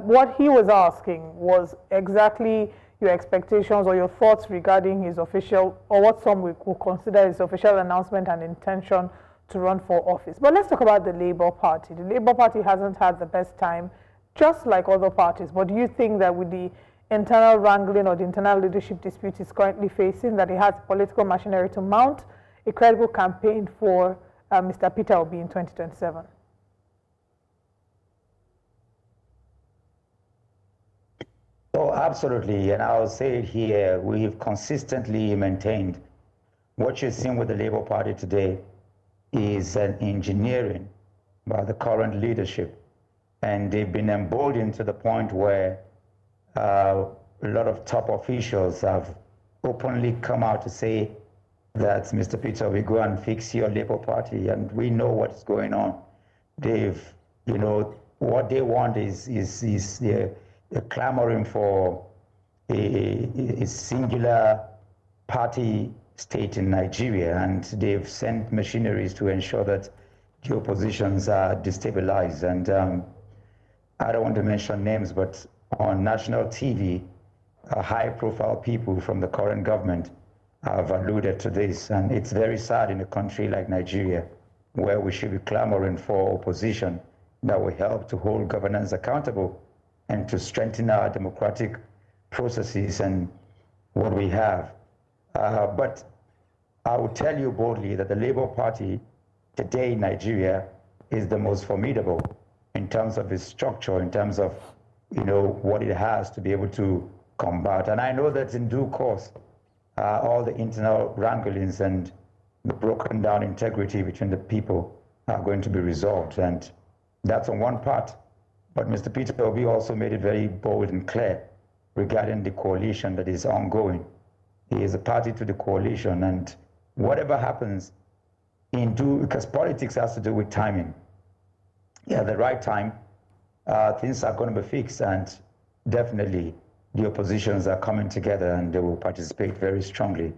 what he was asking was exactly your expectations or your thoughts regarding his official, or what some would consider his official announcement and intention to run for office. But let's talk about the Labour Party. The Labour Party hasn't had the best time, just like other parties. But do you think that with the internal wrangling or the internal leadership dispute it's currently facing, that it has political machinery to mount a credible campaign for Mr. Peter Obi in 2027?
Oh, absolutely. And I'll say it here, we've consistently maintained what you're seeing with the Labour Party today is an engineering by the current leadership. And they've been emboldened to the point where a lot of top officials have openly come out to say that Mr. Peter, we go and fix your Labour Party, and we know what's going on. They've, what they want is they're clamoring for a singular party state in Nigeria, and they've sent machineries to ensure that the oppositions are destabilized. And I don't want to mention names, but on national TV, high-profile people from the current government have alluded to this, and it's very sad in a country like Nigeria, where we should be clamoring for opposition that will help to hold governance accountable and to strengthen our democratic processes and what we have. But I will tell you boldly that the Labour Party today in Nigeria is the most formidable in terms of its structure, in terms of what it has to be able to combat. And I know that in due course, all the internal wranglings and the broken down integrity between the people are going to be resolved. And that's on one part. But Mr. Peter Obi also made it very bold and clear regarding the coalition that is ongoing. He is a party to the coalition, and whatever happens because politics has to do with timing. At the right time, things are going to be fixed, and definitely the oppositions are coming together and they will participate very strongly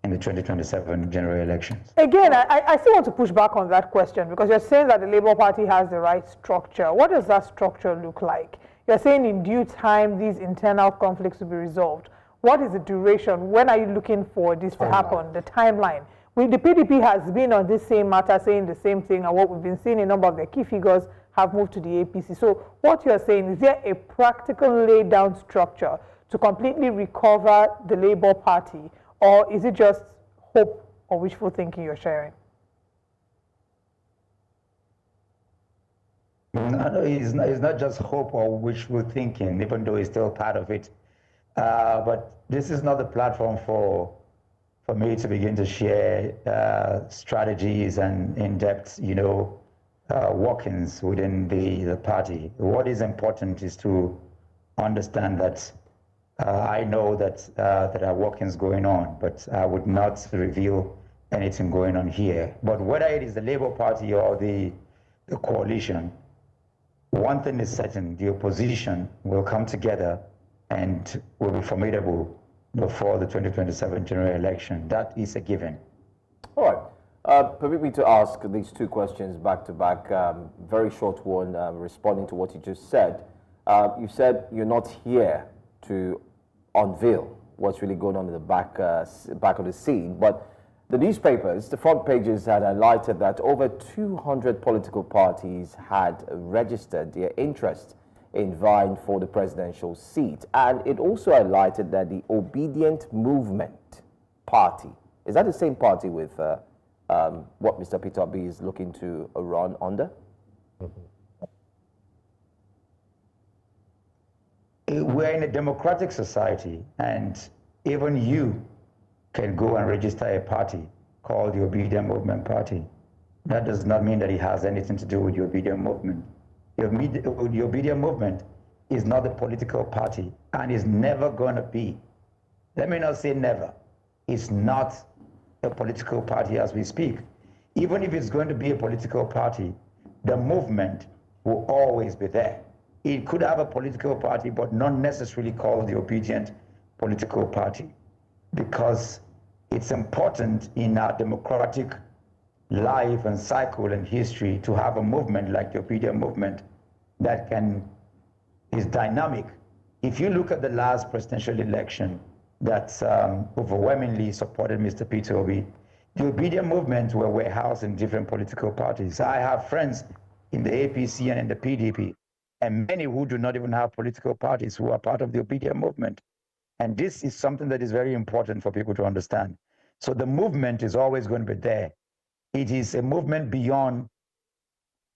in the 2027 general elections.
Again, I still want to push back on that question, because you're saying that the Labour Party has the right structure. What does that structure look like? You're saying in due time these internal conflicts will be resolved. What is the duration? When are you looking for this to happen? The timeline. The PDP has been on this same matter saying the same thing, and what we've been seeing, a number of their key figures have moved to the APC. So what you're saying, is there a practical laid down structure to completely recover the Labour Party, or is it just hope or wishful thinking you're sharing?
No, it's not just hope or wishful thinking, even though it's still part of it. But this is not the platform for me to begin to share strategies and in-depth, workings within the party. What is important is to understand that I know that there are workings going on, but I would not reveal anything going on here. But whether it is the Labour Party or the coalition, one thing is certain: the opposition will come together and will be formidable before the 2027 general election. That is a given.
All right. Permit me to ask these two questions back to back. Very short one, responding to what you just said. You said you're not here to unveil what's really going on in the back of the scene, but the newspapers, the front pages had highlighted that over 200 political parties had registered their interest in vying for the presidential seat. And it also highlighted that the Obedient Movement Party, is that the same party with what Mr. Peter Obi is looking to run under?
We're in a democratic society, and even you can go and register a party called the Obedient Movement Party. That does not mean that it has anything to do with the Obedient Movement. The Obedient Movement is not a political party and is never going to be. Let me not say never. It's not a political party as we speak. Even if it's going to be a political party, the movement will always be there. It could have a political party, but not necessarily called the Obedient Political Party, because it's important in our democratic life and cycle and history to have a movement like the Obedient Movement that is dynamic. If you look at the last presidential election that overwhelmingly supported Mr. Peter Obi, the Obedient Movement were warehoused in different political parties. I have friends in the APC and in the PDP, and many who do not even have political parties who are part of the Obedient Movement. And this is something that is very important for people to understand. So the movement is always going to be there. It is a movement beyond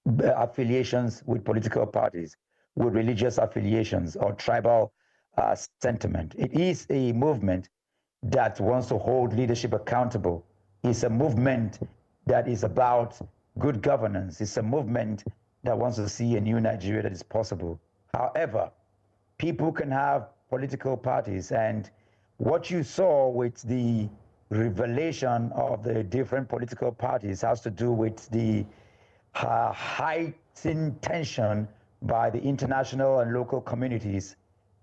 affiliations with political parties, with religious affiliations or tribal sentiment. It is a movement that wants to hold leadership accountable. It's a movement that is about good governance. It's a movement that wants to see a new Nigeria that is possible. However, people can have political parties, and what you saw with the revelation of the different political parties has to do with the heightened tension by the international and local communities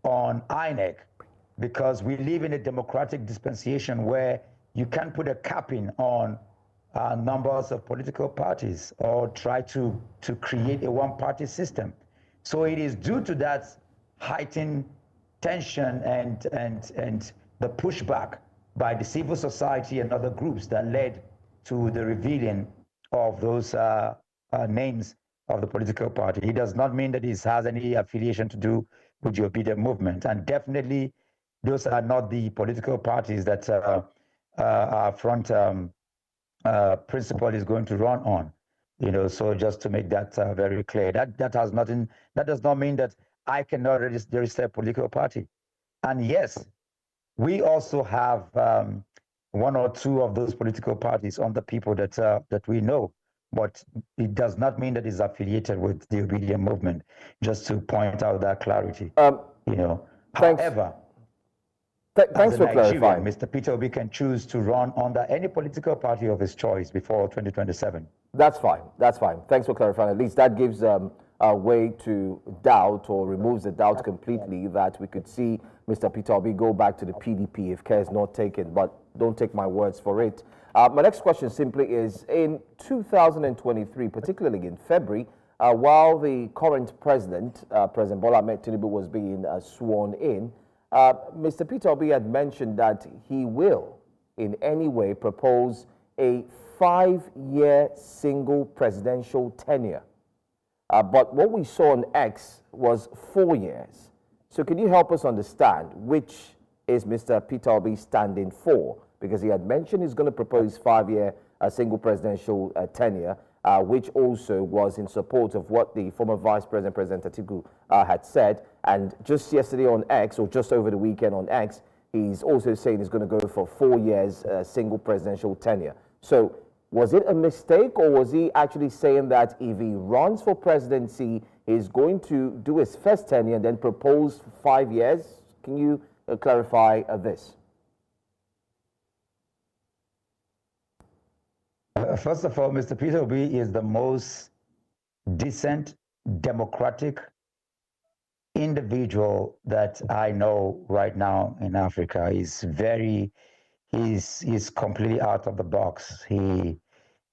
on INEC, because we live in a democratic dispensation where you can't put a capping on numbers of political parties or try to create a one-party system. So it is due to that heightened tension and the pushback by the civil society and other groups that led to the revealing of those names of the political party. It does not mean that it has any affiliation to do with the Obedient Movement, and definitely those are not the political parties that our front principal is going to run on. So just to make that very clear, that does not mean that I cannot register a political party. And yes, we also have one or two of those political parties on the people that we know, but it does not mean that it's affiliated with the Obedient Movement, just to point out that clarity. However,
thanks for clarifying.
Mr. Peter Obi can choose to run under any political party of his choice before 2027.
That's fine. That's fine. Thanks for clarifying. At least that gives way to doubt or removes the doubt completely that we could see Mr. Peter Obi go back to the PDP if care is not taken, but don't take my words for it. My next question simply is, in 2023, particularly in February, while the current president, President Bola Ahmed Tinubu, was being sworn in, Mr. Peter Obi had mentioned that he will in any way propose a 5-year single presidential tenure. But what we saw on X was 4 years. So can you help us understand which is Mr. Peter Obi standing for? Because he had mentioned he's going to propose 5-year single presidential tenure, which also was in support of what the former Vice President, President Atiku, had said. And just yesterday on X, or just over the weekend on X, he's also saying he's going to go for 4 years single presidential tenure. So was it a mistake, or was he actually saying that if he runs for presidency, he's going to do his first tenure and then propose 5 years? Can you clarify this?
First of all, Mr. Peter Obi is the most decent, democratic individual that I know right now in Africa. He's completely out of the box. He,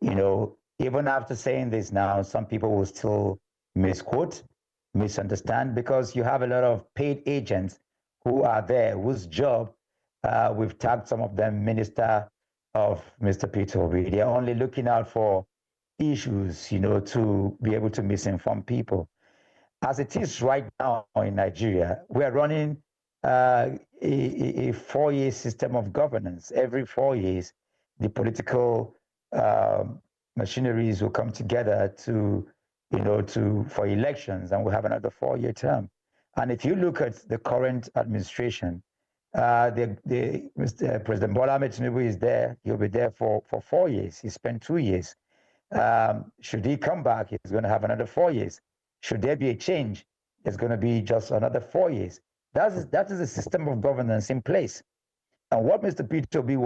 even after saying this now, some people will still misquote, misunderstand, because you have a lot of paid agents who are there, whose job, we've tagged some of them Minister of Mr. Peter Obi. They're only looking out for issues, to be able to misinform people. As it is right now in Nigeria, we are running a 4-year system of governance. Every 4 years, the political machineries will come together for elections, and we'll have another 4-year term. And if you look at the current administration, Mr. President Bola Ahmed Tinubu is there. He'll be there for 4 years. He spent 2 years. Should he come back, he's going to have another 4 years. Should there be a change, it's going to be just another 4 years. That is a system of governance in place. And what Mr. Peter Obi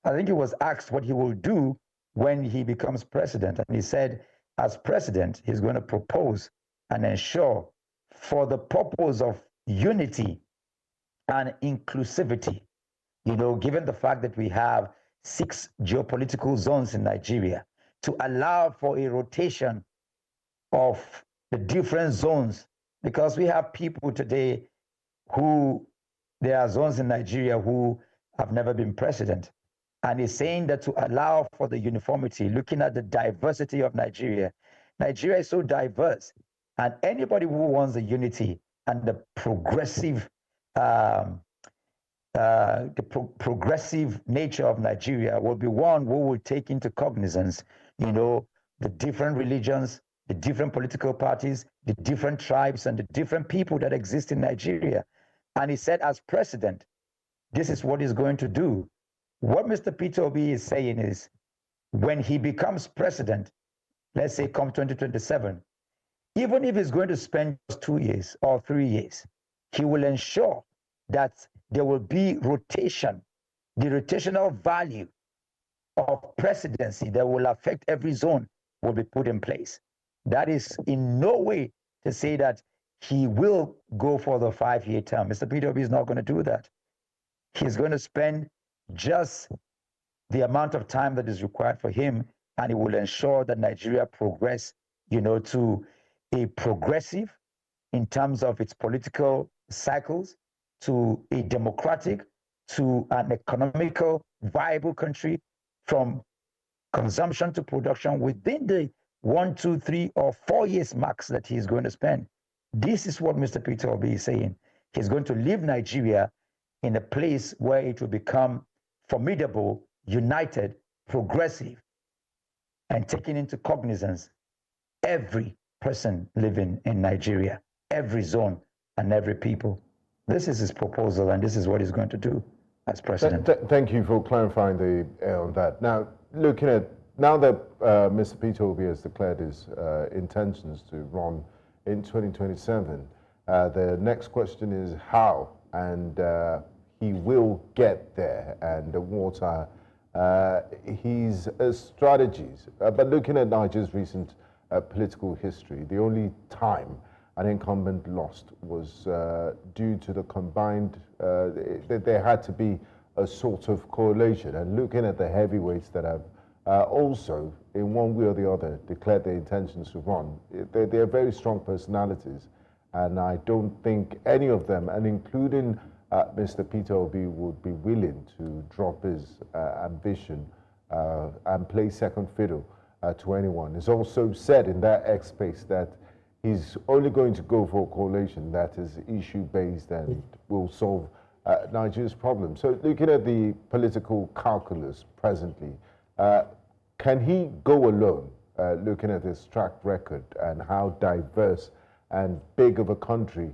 I think he was asked what he will do when he becomes president. And he said, as president, he's going to propose and ensure, for the purpose of unity and inclusivity, given the fact that we have 6 geopolitical zones in Nigeria, to allow for a rotation of the different zones, because we have people today there are zones in Nigeria who have never been president. And he's saying that to allow for the uniformity, looking at the diversity of Nigeria. Nigeria is so diverse, and anybody who wants the unity and the progressive progressive nature of Nigeria will be one who will take into cognizance, the different religions, the different political parties, the different tribes, and the different people that exist in Nigeria. And he said, as president, this is what he's going to do. What Mr. Peter Obi is saying is, when he becomes president, let's say come 2027, even if he's going to spend just 2 years or 3 years, he will ensure that there will be rotation, the rotational value of presidency that will affect every zone will be put in place. That is in no way to say that he will go for the 5-year term. Mr. Peter Obi is not going to do that. He's going to spend just the amount of time that is required for him, and he will ensure that Nigeria progress, to a progressive in terms of its political cycles, to a democratic, to an economical, viable country, from consumption to production within the 1, 2, 3, or 4 years max that he's going to spend. This is what Mr. Peter Obi is saying. He's going to leave Nigeria in a place where it will become formidable, united, progressive, and taking into cognizance every person living in Nigeria, every zone and every people. This is his proposal, and this is what he's going to do as president.
Thank you for clarifying on that. Now, looking at, now that Mr. Peter Obi has declared his intentions to run in 2027, the next question is how, and he will get there, and what are his strategies. But looking at Nigeria's recent political history. The only time an incumbent lost was due to the combined, there had to be a sort of correlation. And looking at the heavyweights that have also, in one way or the other, declared their intentions to run, they're very strong personalities. And I don't think any of them, and including Mr. Peter Obi, would be willing to drop his ambition and play second fiddle to anyone. It's also said in that X space that he's only going to go for a coalition that is issue-based and will solve Nigeria's problem. So looking at the political calculus presently, can he go alone, looking at his track record and how diverse and big of a country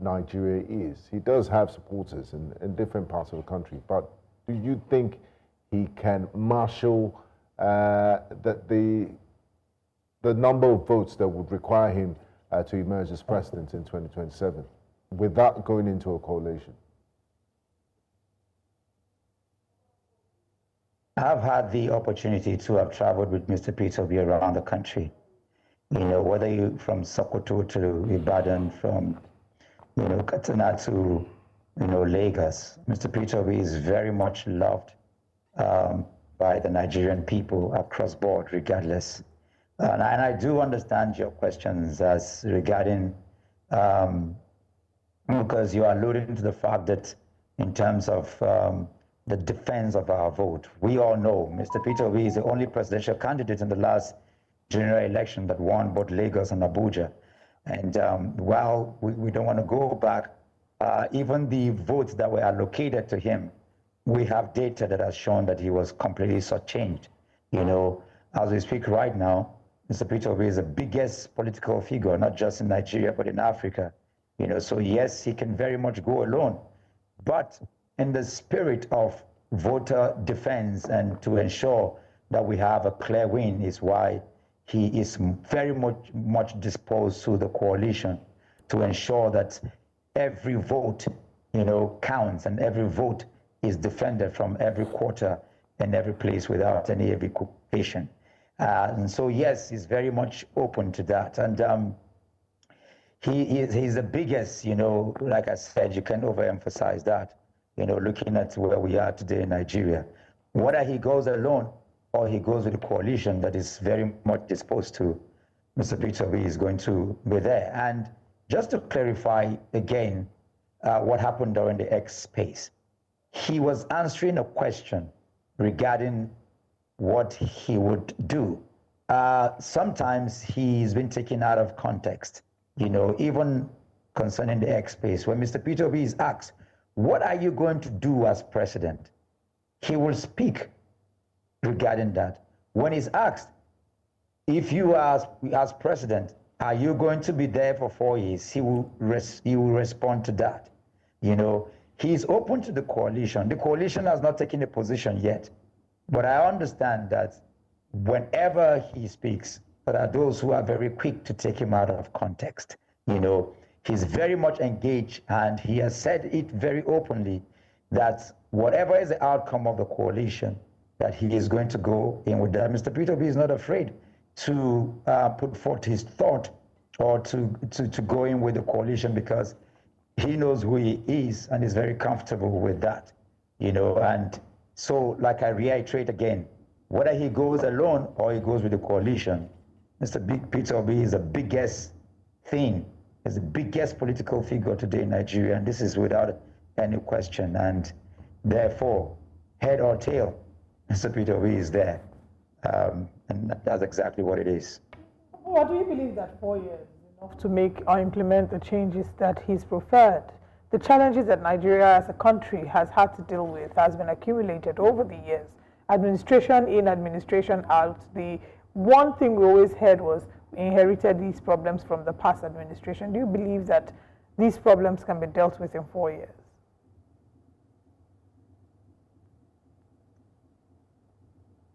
Nigeria is? He does have supporters in different parts of the country, but do you think he can marshal the number of votes that would require him to emerge as president in 2027 without going into a coalition?
I've had the opportunity to have traveled with Mr. Peter Obi around the country. You know, whether you from Sokoto to Ibadan, from, you know, Katana to, you know, Lagos. Mr. Peter Obi is very much loved by the Nigerian people across board, regardless. And I do understand your questions as regarding, because you are alluding to the fact that in terms of the defense of our vote, we all know Mr. Peter Obi is the only presidential candidate in the last general election that won both Lagos and Abuja. And while we don't want to go back, even the votes that were allocated to him, we have data that has shown that he was completely shortchanged. You know, as we speak right now, Mr. Peter Obi is the biggest political figure, not just in Nigeria, but in Africa. You know, so yes, he can very much go alone. But in the spirit of voter defense and to ensure that we have a clear win is why he is very much disposed to the coalition to ensure that every vote, you know, counts and every vote is defended from every quarter and every place without any equivocation. And so, yes, he's very much open to that. And he's the biggest, you know, like I said, you can't overemphasize that, you know, looking at where we are today in Nigeria. Whether he goes alone or he goes with a coalition that is very much disposed to, Mr. Peter Obi is going to be there. And just to clarify again what happened during the X space, he was answering a question regarding what he would do. Sometimes he's been taken out of context, you know, even concerning the X space. When Mr. Peter Obi is asked, what are you going to do as president? He will speak regarding that. When he's asked, if you are as president, are you going to be there for 4 years? He will respond to that. You know, he's open to the coalition. The coalition has not taken a position yet. But I understand that whenever he speaks, there are those who are very quick to take him out of context. You know, he's very much engaged, and he has said it very openly that whatever is the outcome of the coalition, that he is going to go in with that. Mr. Peter Obi is not afraid to put forth his thought or to go in with the coalition because he knows who he is and is very comfortable with that, you know. And so, like I reiterate again, whether he goes alone or he goes with the coalition, Mr. Peter Obi is the biggest thing, is the biggest political figure today in Nigeria, and this is without any question. And therefore, head or tail, Mr. Peter Obi is there. And that's exactly what it is.
Or do you believe that 4 years is enough to make or implement the changes that he's preferred? The challenges that Nigeria as a country has had to deal with has been accumulated over the years. Administration in, administration out. The one thing we always heard was we inherited these problems from the past administration. Do you believe that these problems can be dealt with in 4 years?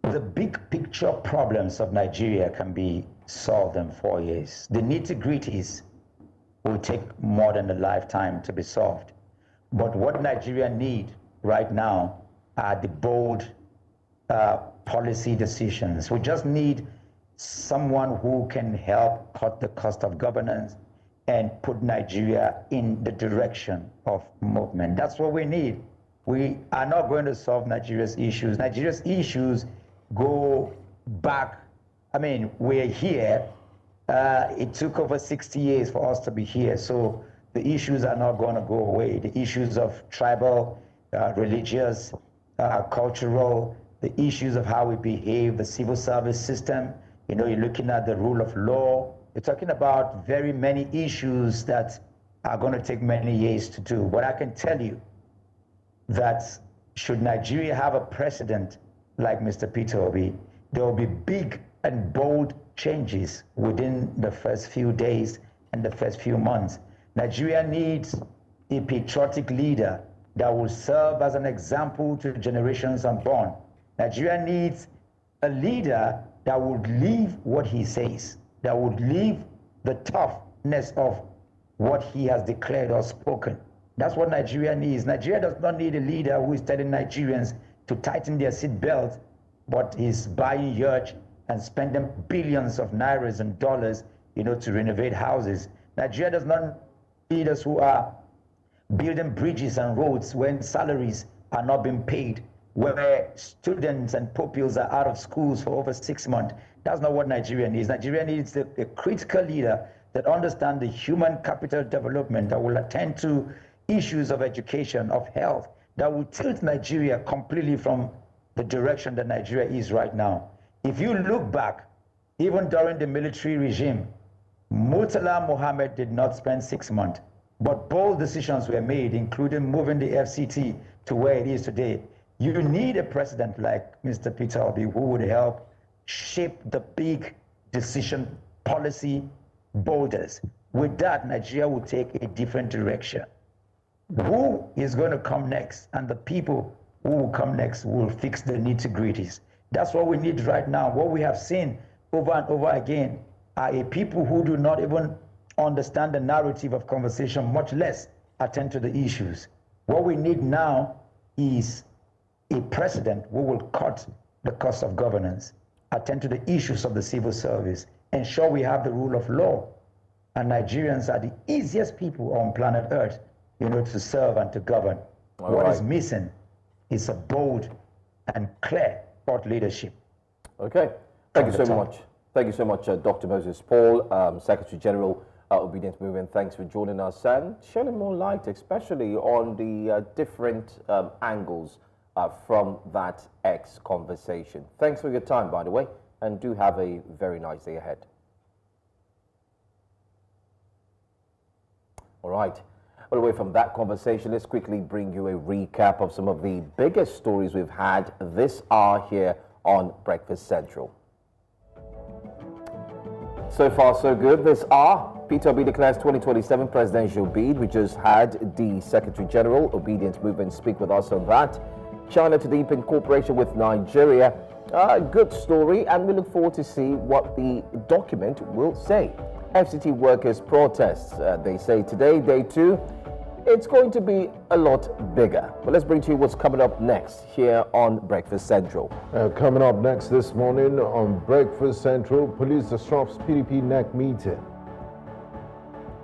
The big picture problems of Nigeria can be solved in 4 years. The nitty-gritties will take more than a lifetime to be solved. But what Nigeria needs right now are the bold policy decisions. We just need someone who can help cut the cost of governance and put Nigeria in the direction of movement. That's what we need. We are not going to solve Nigeria's issues. Nigeria's issues go back. I mean, we're here. It took over 60 years for us to be here. So the issues are not going to go away. The issues of tribal, religious, cultural, the issues of how we behave, the civil service system. You know, you're looking at the rule of law. You're talking about very many issues that are going to take many years to do. But I can tell you that should Nigeria have a president like Mr. Peter Obi, there will be big and bold changes within the first few days and the first few months. Nigeria needs a patriotic leader that will serve as an example to generations unborn. Nigeria needs a leader that would live what he says, that would live the toughness of what he has declared or spoken. That's what Nigeria needs. Nigeria does not need a leader who is telling Nigerians to tighten their seatbelt, but is buying yachts and spending billions of nairas and dollars, you know, to renovate houses. Nigeria does not need leaders who are building bridges and roads when salaries are not being paid, where students and pupils are out of schools for over 6 months. That's not what Nigeria needs. Nigeria needs a critical leader that understands the human capital development, that will attend to issues of education, of health, that will tilt Nigeria completely from the direction that Nigeria is right now. If you look back, even during the military regime, Murtala Mohammed did not spend 6 months, but bold decisions were made, including moving the FCT to where it is today. You need a president like Mr. Peter Obi who would help shape the big decision policy boulders. With that, Nigeria will take a different direction. Who is going to come next? And the people who will come next will fix the nitty-gritties. That's what we need right now. What we have seen over and over again are a people who do not even understand the narrative of conversation, much less attend to the issues. What we need now is a president who will cut the cost of governance, attend to the issues of the civil service, ensure we have the rule of law. And Nigerians are the easiest people on planet Earth, you know, to serve and to govern. What is missing is a bold and clear thought leadership.
Okay, thank you so much. Thank you so much, Dr. Moses Paul, Secretary General, Obedient Movement. Thanks for joining us and shedding more light, especially on the different angles from that X conversation. Thanks for your time, by the way, and do have a very nice day ahead. All right. Well, away from that conversation, let's quickly bring you a recap of some of the biggest stories we've had this hour here on Breakfast Central. So far, so good. This hour, Peter Obi declares 2027 presidential bid. We just had the Secretary General, Obedient Movement, speak with us on that. China to deepen cooperation with Nigeria. Good story, and we look forward to see what the document will say. FCT workers protests, they say today, day 2. It's going to be a lot bigger. But let's bring to you what's coming up next here on Breakfast Central.
Coming up next this morning on Breakfast Central, police disrupts PDP NEC meeting.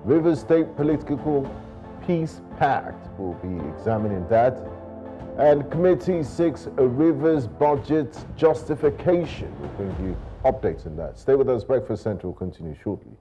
Rivers State Political Peace Pact will be examining that. And committee seeks a Rivers budget justification. We'll bring you updates on that. Stay with us. Breakfast Central will continue shortly.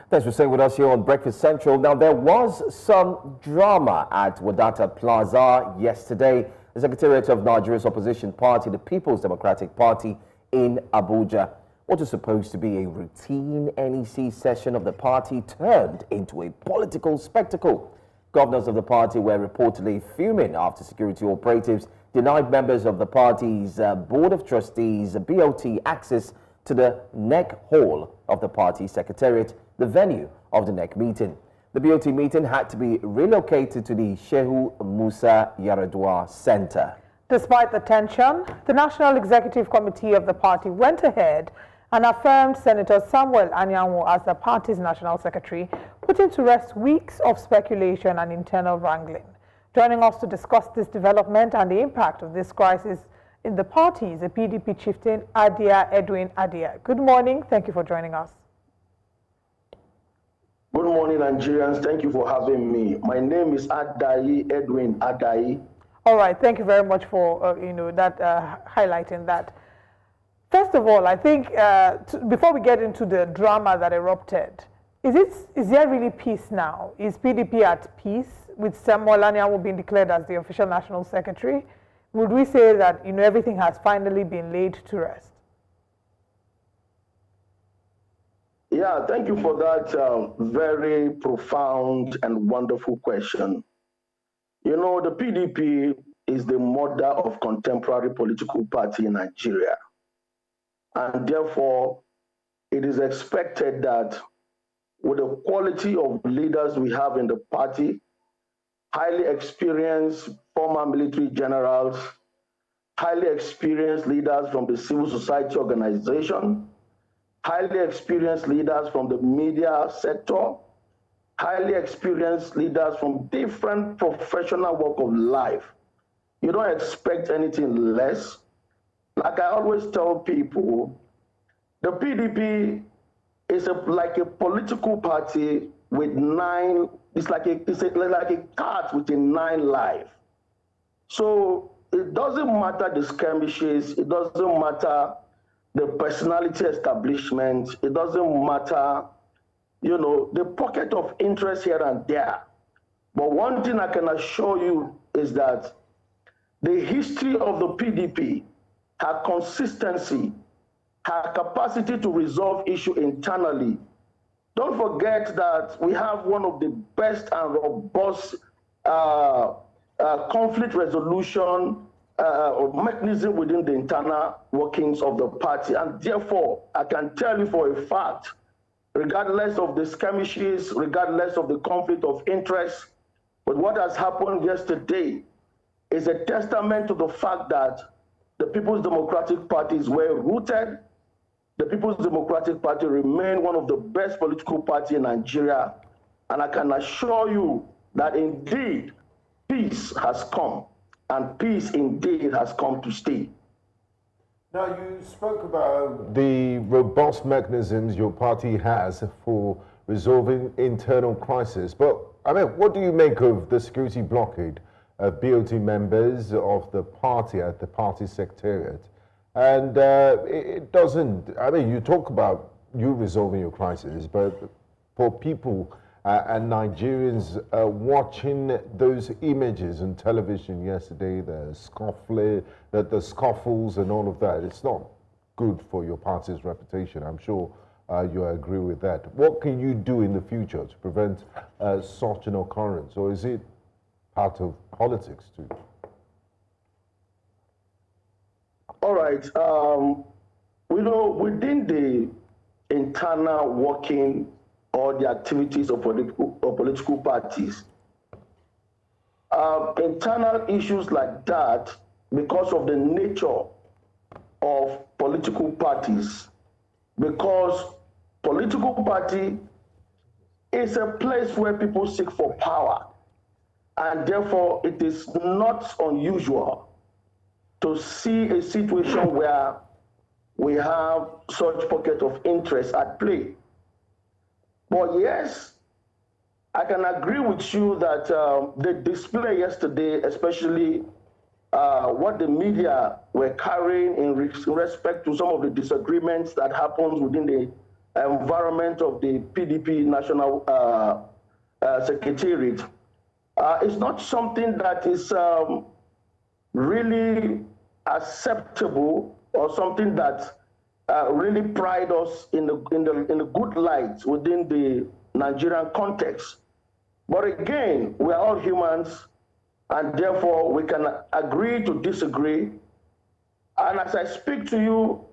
Thanks for staying with us here on Breakfast Central. Now, there was some drama at Wadata Plaza yesterday. The Secretariat of Nigeria's opposition party, the People's Democratic Party in Abuja. What was supposed to be a routine NEC session of the party turned into a political spectacle. Governors of the party were reportedly fuming after security operatives denied members of the party's Board of Trustees, BOT, access to the NEC Hall of the party secretariat, the venue of the NEC meeting. The BOT meeting had to be relocated to the Shehu Musa Yaradua Center.
Despite the tension, the National Executive Committee of the party went ahead and affirmed Senator Samuel Anyanwu as the party's national secretary, putting to rest weeks of speculation and internal wrangling. Joining us to discuss this development and the impact of this crisis in the party is a PDP chieftain, Edwin Adia. Good morning. Thank you for joining us.
Good morning, Nigerians. Thank you for having me. My name is Edwin Adai.
All right. Thank you very much for highlighting that. First of all, I think before we get into the drama that erupted, is there really peace now? Is PDP at peace with Samuel Anyanwu being declared as the official national secretary? Would we say that everything has finally been laid to rest?
Yeah, thank you for that very profound and wonderful question. The PDP is the mother of contemporary political party in Nigeria. And therefore, it is expected that with the quality of leaders we have in the party, highly experienced former military generals, highly experienced leaders from the civil society organization, highly experienced leaders from the media sector, highly experienced leaders from different professional walk of life. You don't expect anything less. Like I always tell people, the PDP is like a political party with it's like a cat with 9 lives. So it doesn't matter the skirmishes, it doesn't matter the personality establishment, it doesn't matter, the pocket of interest here and there. But one thing I can assure you is that the history of the PDP, her consistency, her capacity to resolve issues internally. Don't forget that we have one of the best and robust conflict resolution mechanism within the internal workings of the party. And therefore, I can tell you for a fact, regardless of the skirmishes, regardless of the conflict of interest, but what has happened yesterday is a testament to the fact that the People's Democratic Party is well rooted. The People's Democratic Party remain one of the best political parties in Nigeria. And I can assure you that indeed peace has come, and peace indeed has come to stay.
Now, you spoke about the robust mechanisms your party has for resolving internal crisis. But, what do you make of the security blockade of BOT members of the party at the party secretariat? And it doesn't, you talk about you resolving your crisis, but for people and Nigerians watching those images on television yesterday, the scuffles and all of that, it's not good for your party's reputation. I'm sure you agree with that. What can you do in the future to prevent such an occurrence, or is it part of politics too?
All right. Within the internal working or the activities of political parties, internal issues like that, because of the nature of political parties, because political party is a place where people seek for power, and therefore it is not unusual to see a situation where we have such pocket of interest at play. But yes, I can agree with you that the display yesterday, especially what the media were carrying in respect to some of the disagreements that happened within the environment of the PDP National Secretariat, is not something that is really acceptable, or something that really pride us in the good light within the Nigerian context. But again, we are all humans, and therefore we can agree to disagree. And as I speak to you,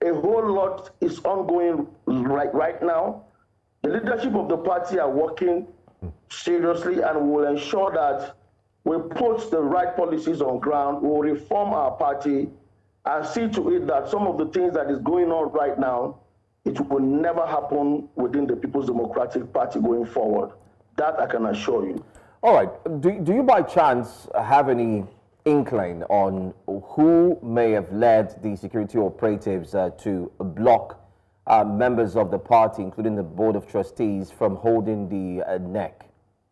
a whole lot is ongoing right now. The leadership of the party are working seriously, and will ensure that we put the right policies on ground, we will reform our party, and see to it that some of the things that is going on right now it will never happen within the People's Democratic Party going forward. That I can assure you.
All right. Do you by chance have any inkling on who may have led the security operatives to block members of the party, including the Board of Trustees, from holding the neck?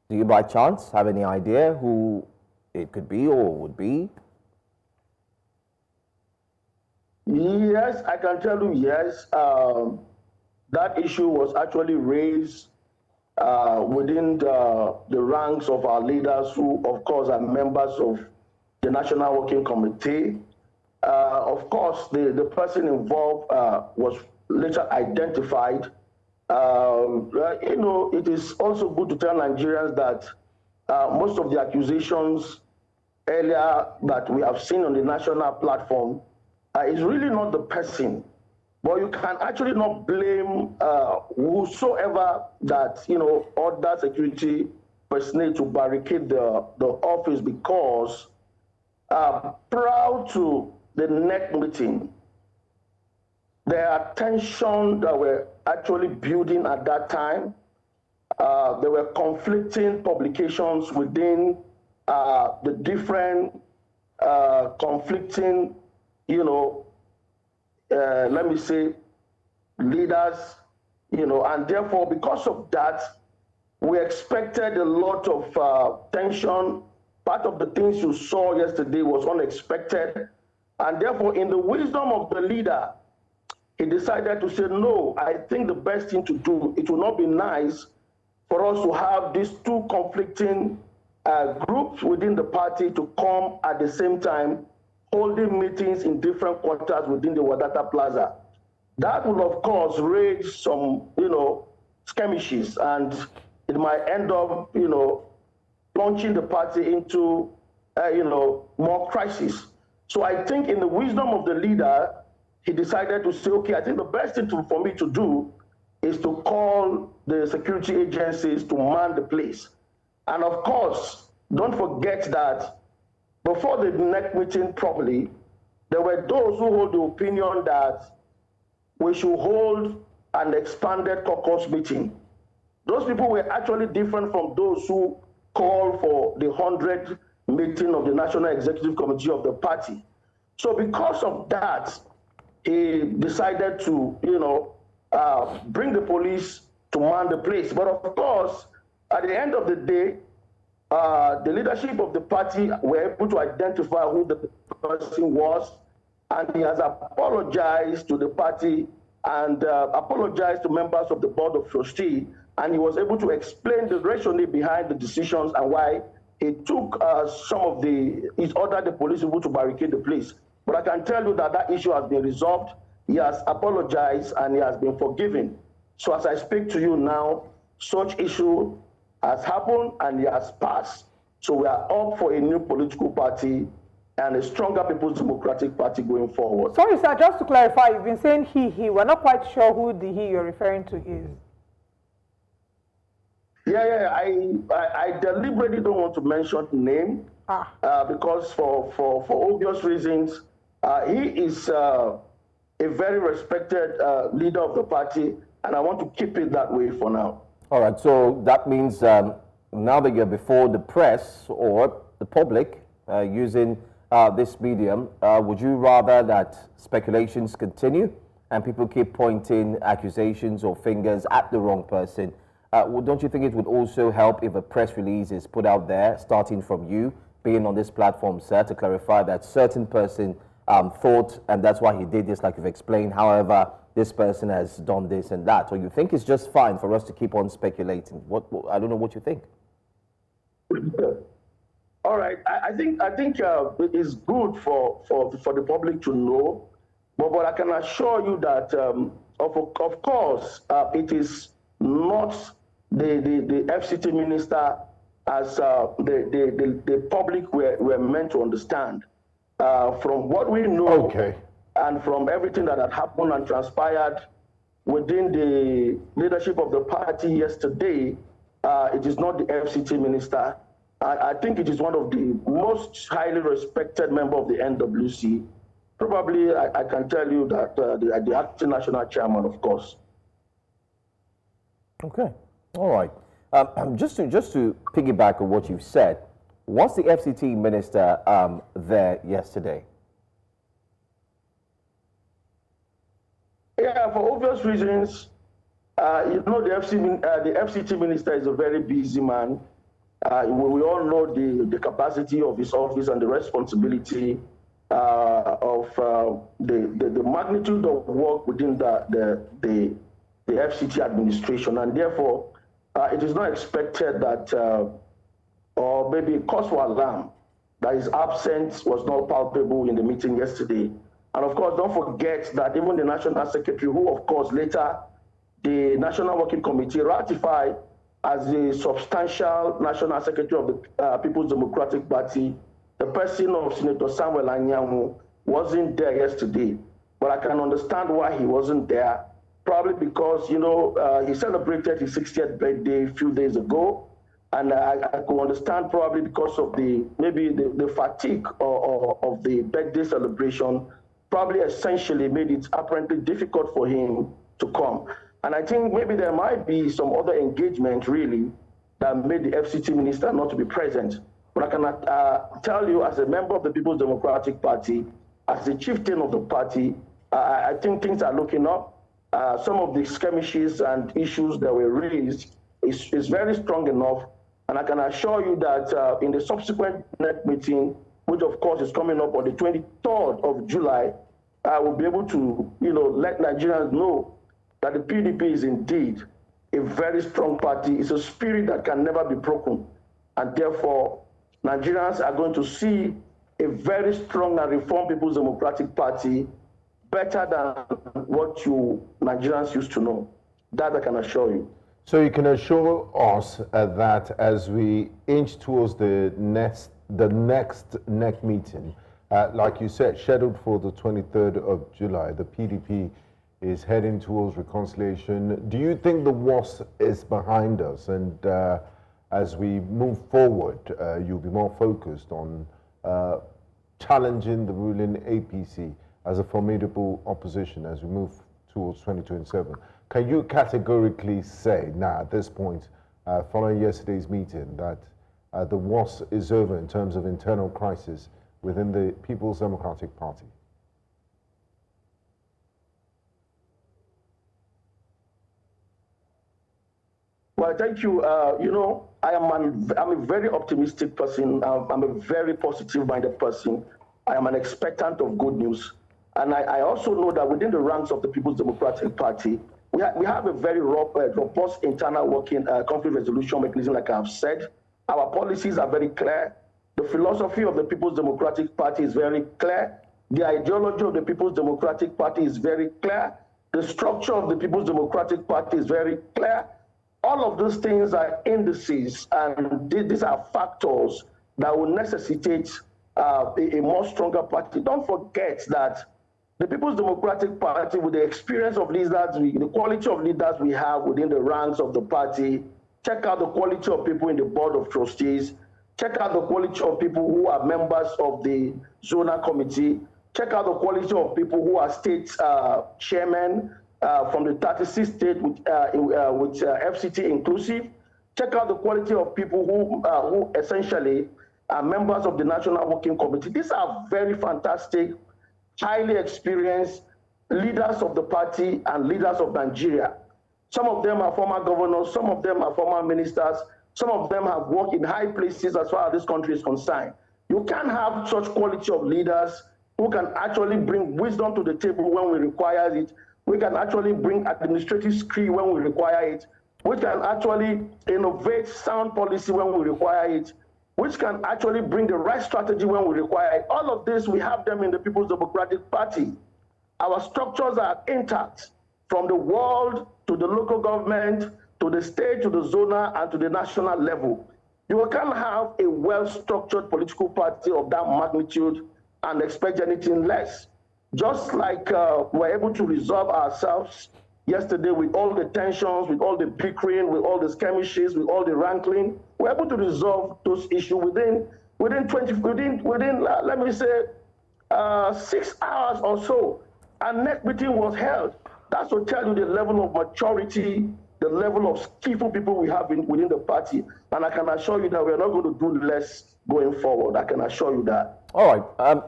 Do you by chance have any idea who it could be or would be?
Yes, I can tell you yes. That issue was actually raised within the ranks of our leaders who, of course, are members of the National Working Committee. Of course, the person involved was later identified. You know, it is also good to tell Nigerians that most of the accusations earlier that we have seen on the national platform is really not the person. But you can actually not blame whosoever that, you know, ordered security personnel to barricade the office, because prior to the neck meeting, there are tensions that were actually building at that time. There were conflicting publications within the different conflicting, you know, let me say, leaders, you know, and therefore, because of that, we expected a lot of tension. Part of the things you saw yesterday was unexpected. And therefore, in the wisdom of the leader, he decided to say, no, I think the best thing to do, it will not be nice for us to have these two conflicting groups within the party to come at the same time, holding meetings in different quarters within the Wadata Plaza. That will, of course, raise some, you know, skirmishes, and it might end up, you know, launching the party into, you know, more crisis. So I think in the wisdom of the leader, he decided to say, okay, I think the best thing for me to do is to call the security agencies to man the place. And of course, don't forget that before the next meeting properly, there were those who hold the opinion that we should hold an expanded caucus meeting. Those people were actually different from those who called for the 100th meeting of the National Executive Committee of the party. So because of that, he decided to, you know, bring the police to man the place. But of course, at the end of the day, the leadership of the party were able to identify who the person was, and he has apologized to the party and apologized to members of the Board of Trustees, and he was able to explain the rationale behind the decisions and why he took some of he's ordered the police people to barricade the place. But I can tell you that that issue has been resolved. He has apologized and he has been forgiven. So as I speak to you now, such issue has happened and it has passed. So we are up for a new political party and a stronger People's Democratic Party going forward.
Sorry, sir, just to clarify, you've been saying he. We're not quite sure who the he you're referring to is.
Yeah, I deliberately don't want to mention the name because for obvious reasons, he is a very respected leader of the party, and I want to keep it that way for now.
All right, so that means now that you're before the press or the public using this medium, would you rather that speculations continue and people keep pointing accusations or fingers at the wrong person? Don't you think it would also help if a press release is put out there, starting from you, being on this platform, sir, to clarify that certain person thought, and that's why he did this, like you've explained, however, this person has done this and that, or you think it's just fine for us to keep on speculating? I don't know what you think.
All right, I think it is good for the public to know, but I can assure you that, of course, it is not the FCT minister as the public were meant to understand. From what we know, and from everything that had happened and transpired within the leadership of the party yesterday, it is not the FCT minister. I think it is one of the most highly respected member of the NWC. Probably, I can tell you that the acting national chairman, of course.
Okay, all right. Just to piggyback on what you've said, was the FCT minister there yesterday?
Yeah, for obvious reasons. You know, the FCT minister is a very busy man. We all know the capacity of his office and the responsibility of the magnitude of work within the FCT administration, and therefore it is not expected that, or maybe a cause for alarm, that his absence was not palpable in the meeting yesterday. And of course, don't forget that even the National Secretary, who of course later the National Working Committee ratified as the substantial National Secretary of the People's Democratic Party, the person of Senator Samuel Anyanwu wasn't there yesterday. But I can understand why he wasn't there. Probably because, you know, he celebrated his 60th birthday a few days ago. And I could understand probably because of maybe the fatigue of the birthday celebration probably essentially made it apparently difficult for him to come. And I think maybe there might be some other engagement really that made the FCT minister not to be present. But I cannot tell you, as a member of the People's Democratic Party, as the chieftain of the party, I think things are looking up. Some of the skirmishes and issues that were raised is very strong enough. And I can assure you that in the subsequent NEC meeting, which of course is coming up on the 23rd of July, I will be able to, you know, let Nigerians know that the PDP is indeed a very strong party. It's a spirit that can never be broken. And therefore, Nigerians are going to see a very strong and reformed People's Democratic Party better than what Nigerians used to know. That I can assure you.
So you can assure us that as we inch towards the next NEC meeting, like you said, scheduled for the 23rd of July, the PDP is heading towards reconciliation. Do you think the worst is behind us, and as we move forward, you'll be more focused on challenging the ruling APC as a formidable opposition as we move towards 2027? Can you categorically say now at this point, following yesterday's meeting, that the worst is over in terms of internal crisis within the People's Democratic Party?
Well, thank you. You know, I'm a very optimistic person. I'm a very positive-minded person. I am an expectant of good news. And I also know that within the ranks of the People's Democratic Party, we have a very robust internal working conflict resolution mechanism, like I've said. Our policies are very clear. The philosophy of the People's Democratic Party is very clear. The ideology of the People's Democratic Party is very clear. The structure of the People's Democratic Party is very clear. All of those things are indices, and these are factors that will necessitate a more stronger party. Don't forget that the People's Democratic Party, with the experience of leaders, the quality of leaders we have within the ranks of the party, check out the quality of people in the board of trustees, check out the quality of people who are members of the zonal committee, check out the quality of people who are state chairmen from the 36 states with FCT inclusive, check out the quality of people who essentially are members of the National Working Committee. These are very fantastic, highly experienced leaders of the party and leaders of Nigeria. Some of them are former governors, some of them are former ministers, some of them have worked in high places as far as this country is concerned. You can't have such quality of leaders who can actually bring wisdom to the table when we require it. We can actually bring administrative skill when we require it. We can actually innovate sound policy when we require it, which can actually bring the right strategy when we require it. All of this, we have them in the People's Democratic Party. Our structures are intact, from the world to the local government, to the state, to the zonal, and to the national level. You can't have a well-structured political party of that magnitude and expect anything less. Just like we're able to resolve ourselves yesterday with all the tensions, with all the bickering, with all the skirmishes, with all the rankling, we're able to resolve those issues within let me say 6 hours or so. And next meeting was held. That's to tell you the level of maturity the level of skillful people we have within the party. And I can assure you that we're not going to do less going forward. I can assure you that.
All right.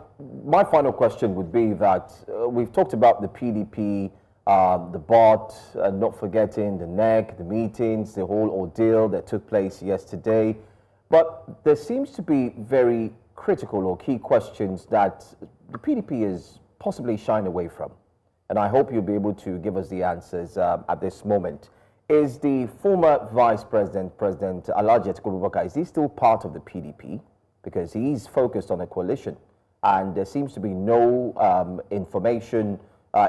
My final question would be that we've talked about the PDP, the bot, not forgetting the NEC, the meetings, the whole ordeal that took place yesterday. But there seems to be very critical or key questions that the PDP is possibly shying away from. And I hope you'll be able to give us the answers at this moment. Is the former Vice President, President Alhaji Atiku Abubakar, is he still part of the PDP? Because he's focused on a coalition. And there seems to be no information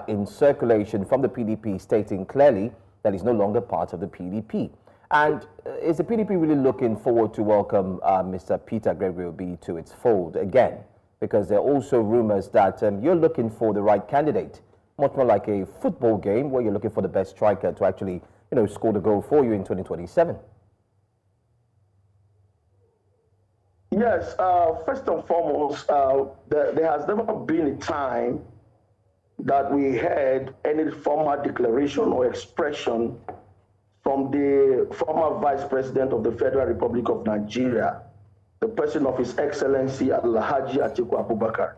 in circulation from the PDP stating clearly that he's no longer part of the PDP. And is the PDP really looking forward to welcome Mr. Peter Gregory Obi to its fold again? Because there are also rumors that you're looking for the right candidate, much more like a football game where you're looking for the best striker to actually, score the goal for you in 2027.
Yes, first and foremost, there has never been a time that we had any formal declaration or expression from the former Vice President of the Federal Republic of Nigeria, the person of His Excellency Alhaji Atiku Abubakar.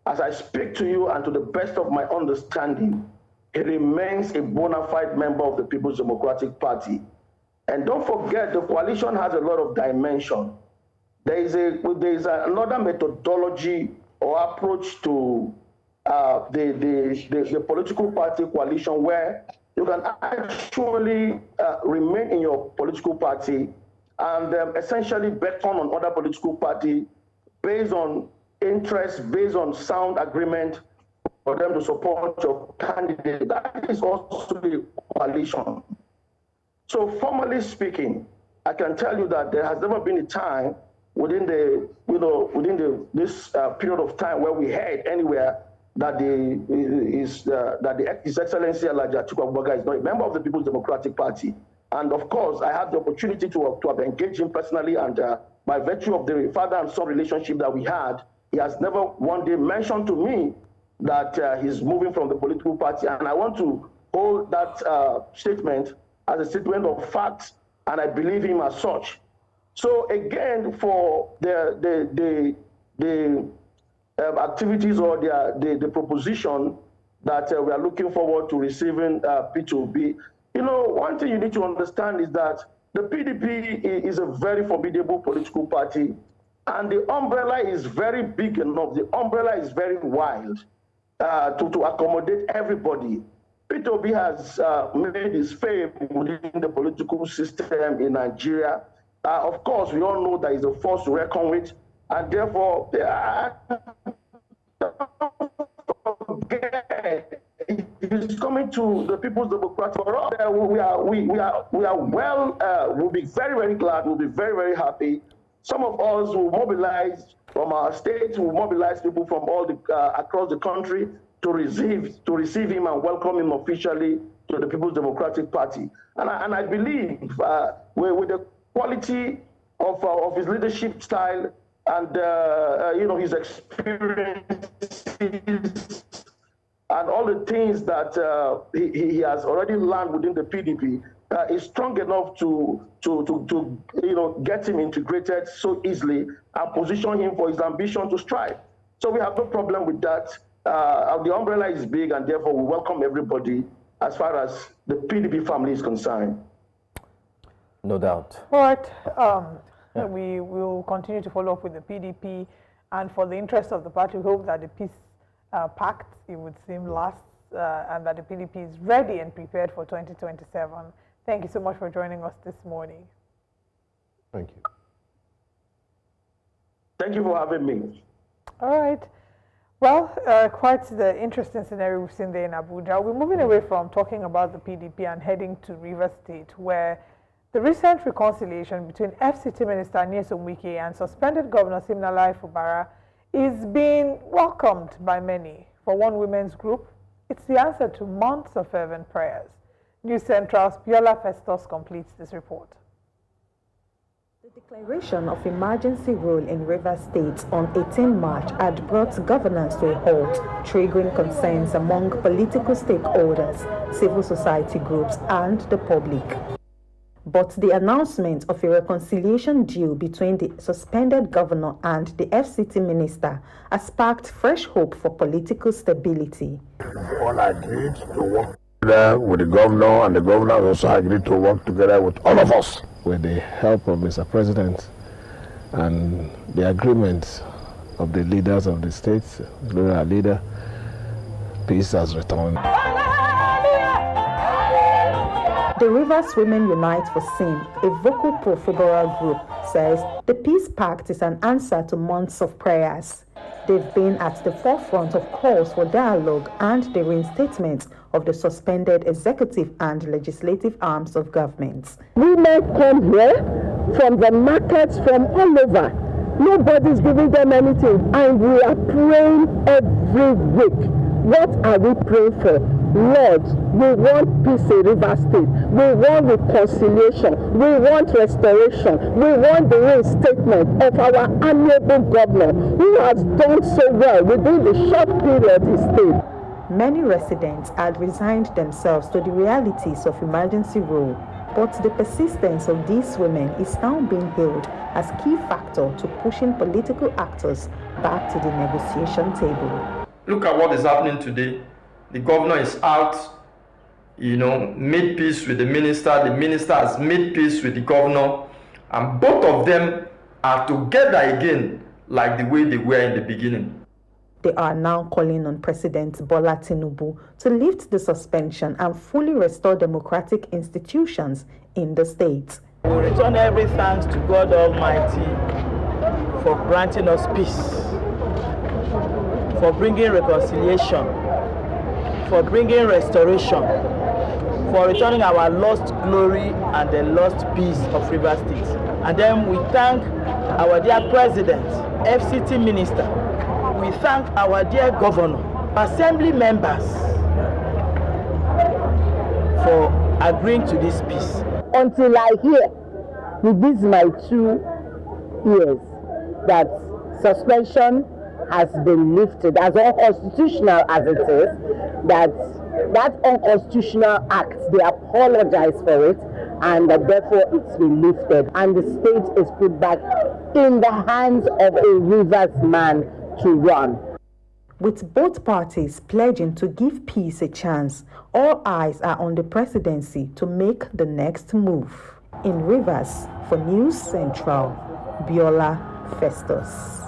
As I speak to you, and to the best of my understanding, he remains a bona fide member of the People's Democratic Party. And don't forget, the coalition has a lot of dimension. There is another methodology or approach to the political party coalition where you can actually remain in your political party and essentially beckon on other political party based on interest, based on sound agreement for them to support your candidate. That is also the coalition. So formally speaking, I can tell you that there has never been a time within this period of time where we heard anywhere that His Excellency Alhaji Atiku Abubakar is not a member of the People's Democratic Party. And of course, I had the opportunity to have engaged him personally, and by virtue of the father and son relationship that we had, he has never one day mentioned to me that he's moving from the political party. And I want to hold that statement as a statement of facts, and I believe him as such. So again, for the activities or the proposition that we are looking forward to receiving P2B, one thing you need to understand is that the PDP is a very formidable political party, and the umbrella is very big enough. The umbrella is very wide to accommodate everybody. P2B has made his fame within the political system in Nigeria. Of course, we all know that he's a force to reckon with, and therefore, he's coming to the People's Democratic. We'll be very, very glad. We'll be very, very happy. Some of us will mobilize from our states. Will mobilize people from all across the country to receive him and welcome him officially to the People's Democratic Party. And I believe with the quality of his leadership style and his experience and all the things that he has already learned within the PDP, is strong enough to get him integrated so easily and position him for his ambition to strive. So we have no problem with that. The umbrella is big, and therefore we welcome everybody as far as the PDP family is concerned.
No doubt.
All right. We will continue to follow up with the PDP, and for the interest of the party, we hope that the peace pact, it would seem, lasts, and that the PDP is ready and prepared for 2027. Thank you so much for joining us this morning.
Thank you.
Thank you for having me.
All right. Well, quite the interesting scenario we've seen there in Abuja. We're moving away from talking about the PDP and heading to Rivers State, where the recent reconciliation between FCTA Minister Nyesom Wike and suspended Governor Siminalayi Fubara is being welcomed by many. For one women's group, it's the answer to months of fervent prayers. News Central's Biola Festus completes this report.
The Declaration of emergency rule in Rivers State on 18 March had brought governance to a halt, triggering concerns among political stakeholders, civil society groups, and the public. But the announcement of a reconciliation deal between the suspended governor and the FCT minister has sparked fresh hope for political stability.
All agreed to work together with the governor, and the governor also agreed to work together with all of us.
With the help of Mr. President and the agreement of the leaders of the states, rural leader, peace has returned.
The Rivers Women Unite for SIM, a vocal pro-Fubara group, says the Peace Pact is an answer to months of prayers. They've been at the forefront of calls for dialogue and the reinstatement of the suspended executive and legislative arms of government.
Women come here from the markets from all over. Nobody's giving them anything, and we are praying every week. What are we praying for? Lord, we want peace in Rivers State. We want reconciliation. We want restoration. We want the reinstatement of our amiable governor who has done so well within the short period he stayed.
Many residents had resigned themselves to the realities of emergency rule, but the persistence of these women is now being hailed as key factor to pushing political actors back to the negotiation table.
Look at what is happening today. The governor is out, made peace with the minister has made peace with the governor, and both of them are together again like the way they were in the beginning.
They are now calling on President Bola Tinubu to lift the suspension and fully restore democratic institutions in the state.
We return every thanks to God Almighty for granting us peace, for bringing reconciliation, for bringing restoration, for returning our lost glory and the lost peace of Rivers State. And then we thank our dear President, FCT Minister. We thank our dear Governor, Assembly members for agreeing to this peace.
Until I hear with these my 2 years that suspension has been lifted, as unconstitutional as it is, that unconstitutional act, they apologize for it, and therefore it's been lifted, and the state is put back in the hands of a Rivers man to run.
With both parties pledging to give peace a chance, all eyes are on the presidency to make the next move. In Rivers, for News Central, Biola Festus.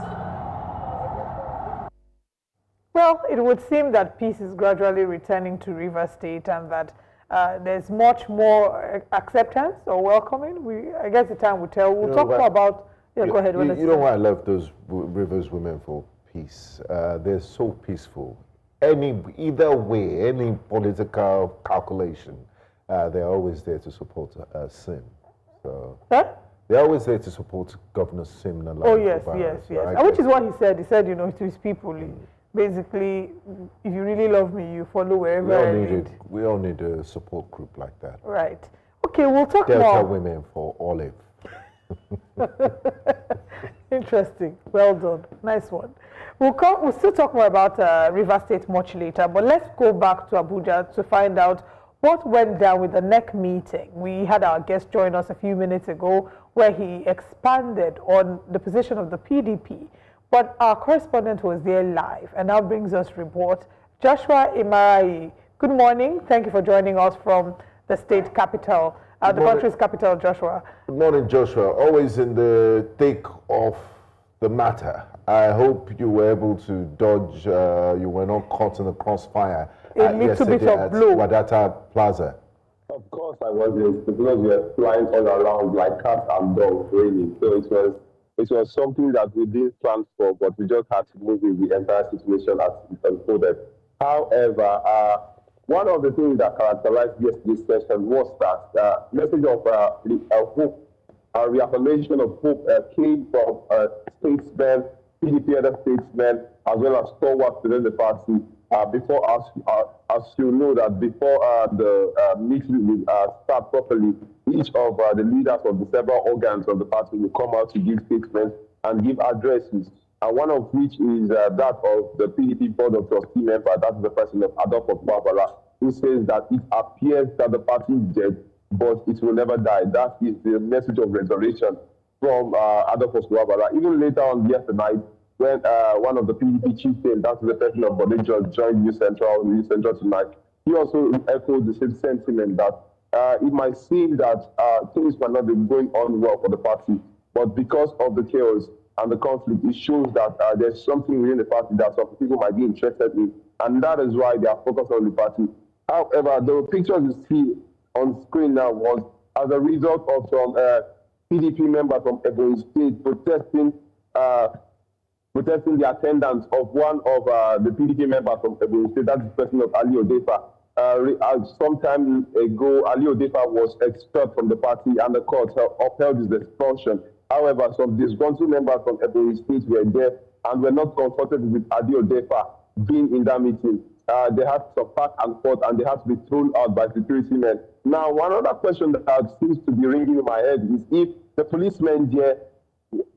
Well, it would seem that peace is gradually returning to Rivers State, and that there's much more acceptance or welcoming. I guess the time will tell. We'll talk more about. Yeah, go ahead.
You know why I love those Rivers women for peace? They're so peaceful. Either way, any political calculation, they're always there to support Sim. So they're always there to support Governor Sim.
Oh yes, yes, yes. Which is what he said. He said, to his people. Basically, if you really love me, you follow wherever I lead.
We all need a support group like that.
Right. Okay, we'll talk more.
Delta Women for Olive.
Interesting. Well done. Nice one. We'll still talk more about Rivers State much later, but let's go back to Abuja to find out what went down with the NEC meeting. We had our guest join us a few minutes ago where he expanded on the position of the PDP. But our correspondent was there live and now brings us report. Joshua Imarai, good morning. Thank you for joining us from the state capital, the country's capital, Joshua.
Good morning, Joshua. Always in the thick of the matter. I hope you were able to dodge, you were not caught in the crossfire yesterday at Wadata Plaza.
Of course I wasn't, because we were flying all around like cats and dogs, really. So it was something that we didn't plan for, but we just had to move with the entire situation as it unfolded. However, one of the things that characterized yesterday's session was that the message of hope, a reaffirmation of hope came from statesmen, PDP other statesmen, as well as stalwarts within the party. as you know, that before the meeting will start properly, each of the leaders of the several organs of the party will come out to give statements and give addresses. One of which is that of the PDP Board of Trustee member, that's the person of Fubara, who says that it appears that the party is dead, but it will never die. That is the message of resurrection from Fubara. Even later on yesterday night, when one of the PDP chieftains, that's the person of Bodejo, joined Youth Central tonight, he also echoed the same sentiment that it might seem that things might not be going on well for the party, but because of the chaos and the conflict, it shows that there's something within the party that some people might be interested in, and that is why they are focused on the party. However, the pictures you see on screen now was as a result of some PDP members from Ebonyi State protesting the attendance of one of the PDP members from Ebonyi State, that's the person of Ali Odefa. Some time ago, Ali Odefa was expelled from the party and the court upheld his expulsion. However, some disgruntled members from Ebonyi State were there and were not comfortable with Ali Odefa being in that meeting. They had some back and forth and they had to be thrown out by security men. Now, one other question that seems to be ringing in my head is if the policemen there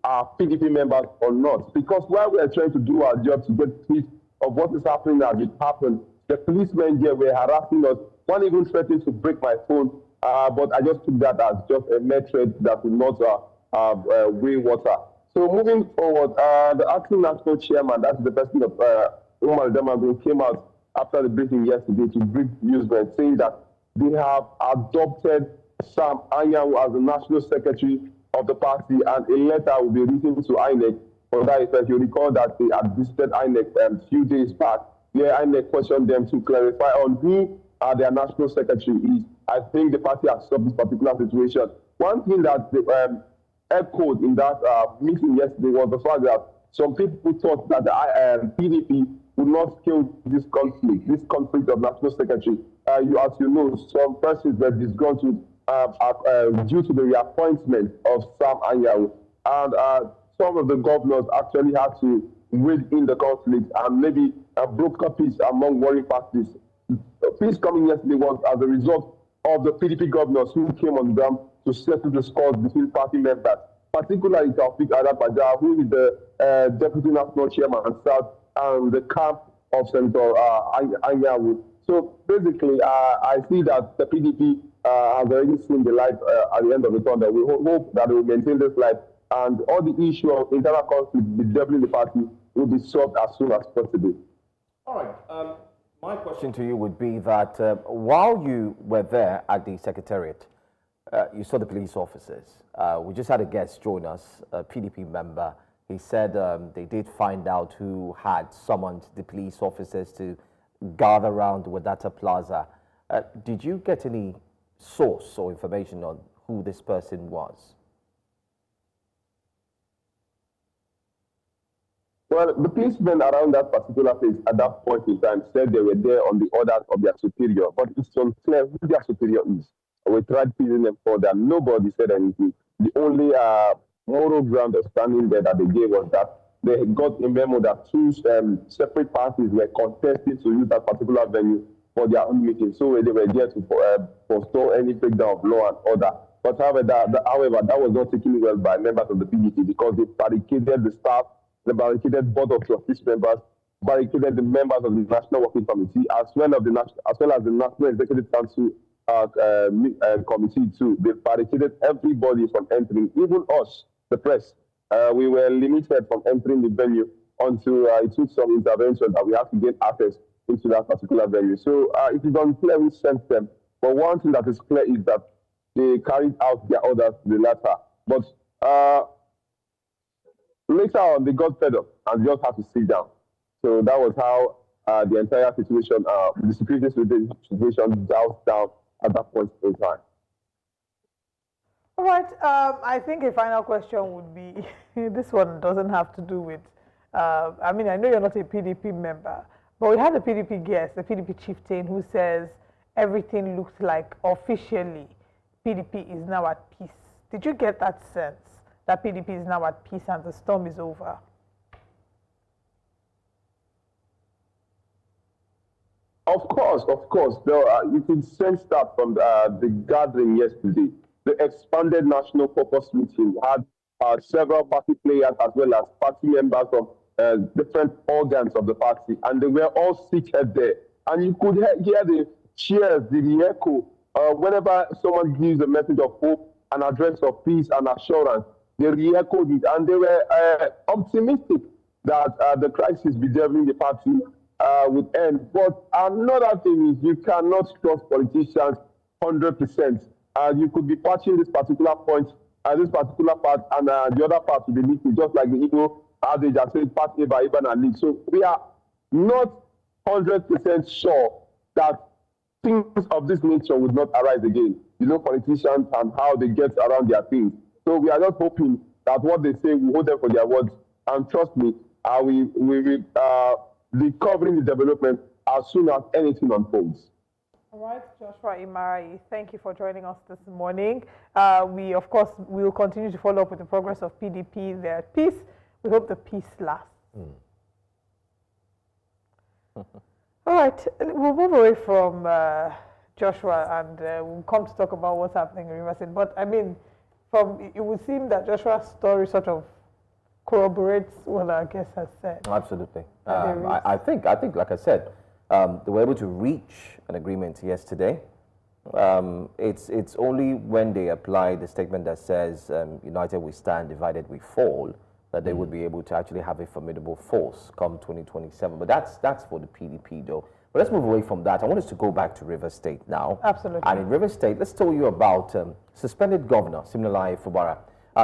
are PDP members or not. Because while we are trying to do our job to get peace of what is happening as it happened, the policemen there were harassing us. One even threatened to break my phone, but I just took that as just a mere threat that will not weigh water. So moving forward, the acting national chairman, that's the person of Umar Damago, came out after the briefing yesterday to brief newsmen, saying that they have adopted Sam Anyanwu as the national secretary of the party, and a letter will be written to INEC for that effect. You recall that they had visited INEC a few days back, where INEC questioned them to clarify on who their national secretary is. I think the party has solved this particular situation. One thing that they echoed in that meeting yesterday was the fact that some people thought that the PDP would not scale this conflict of national secretary. As you know, some persons were disgruntled due to the reappointment of Sam Anyanwu, and some of the governors actually had to wade in the conflict and maybe broke peace among warring parties. Peace coming yesterday was as a result of the PDP governors who came on ground to settle the scores between party members, particularly Taufik Adapaja, who is the deputy national chairman and South, and the camp of Senator Anyanwu. So basically, I see that the PDP has already seen the light at the end of the tunnel. We hope that they will maintain this light, and all the issue of internal conflict bedeviling the party will be solved as soon as possible.
All right. My question to you would be that while you were there at the Secretariat, you saw the police officers. We just had a guest join us, a PDP member. He said they did find out who had summoned the police officers to gather around Wadata Plaza. Did you get any source or information on who this person was?
Well, the policemen around that particular place at that point in time said they were there on the orders of their superior, but it's unclear who their superior is. We tried teasing them for that. Nobody said anything. The only moral ground of standing there that they gave was that they got a memo that two separate parties were contesting to use that particular venue for their own meeting. So they were there to forestall any breakdown of law and order. But however, that was not taken well by members of the PDP because they barricaded the staff, they barricaded Board of Trustees members, barricaded the members of the National Working Committee, as well as the National Executive Council committee too. They barricaded everybody from entering, even us, the press. We were limited from entering the venue until it took some intervention that we have to get access into that particular venue. So it is unclear who sent them. But one thing that is clear is that they carried out their orders to the letter. But later on, they got fed up and just had to sit down. So that was how the entire situation, the security situation, doused down at that point in time.
All right. I think a final question would be, this one doesn't have to do with, I mean, I know you're not a PDP member, but we had a PDP guest, a PDP chieftain, who says everything looks like officially PDP is now at peace. Did you get that sense that PDP is now at peace and the storm is over?
course. You can sense that from the gathering yesterday. The expanded national caucus meeting had several party players as well as party members of different organs of the party, and they were all seated there. And you could hear the cheers, the echo, whenever someone gives a message of hope, an address of peace and assurance, they re-echoed it, and they were optimistic that the crisis bedeviling the party would end. But another thing is you cannot trust politicians 100%. You could be patching this particular point, this particular part, and the other part will be leaking, just like the Igbo adage that says, "Part Eba, Iban and leak." So we are not 100% sure that things of this nature would not arise again. You know, politicians and how they get around their things. So we are just hoping that what they say, we hold them for their words. And trust me, we will be covering the development as soon as anything unfolds.
All right, Joshua Imarayi, thank you for joining us this morning. We, of course, will continue to follow up with the progress of PDP, their peace. We hope the peace lasts. All right, we'll move away from Joshua and we'll come to talk about what's happening in Rivers State. But I mean, it would seem that Joshua's story sort of corroborates what our guest has said.
Absolutely. I think, like I said, they were able to reach an agreement yesterday. It's only when they apply the statement that says, united we stand, divided we fall, that they would be able to actually have a formidable force come 2027. But that's for the PDP, though. But let's move away from that. I want us to go back to Rivers State now.
Absolutely.
And in Rivers State, let's tell you about suspended Governor Siminalayi Fubara.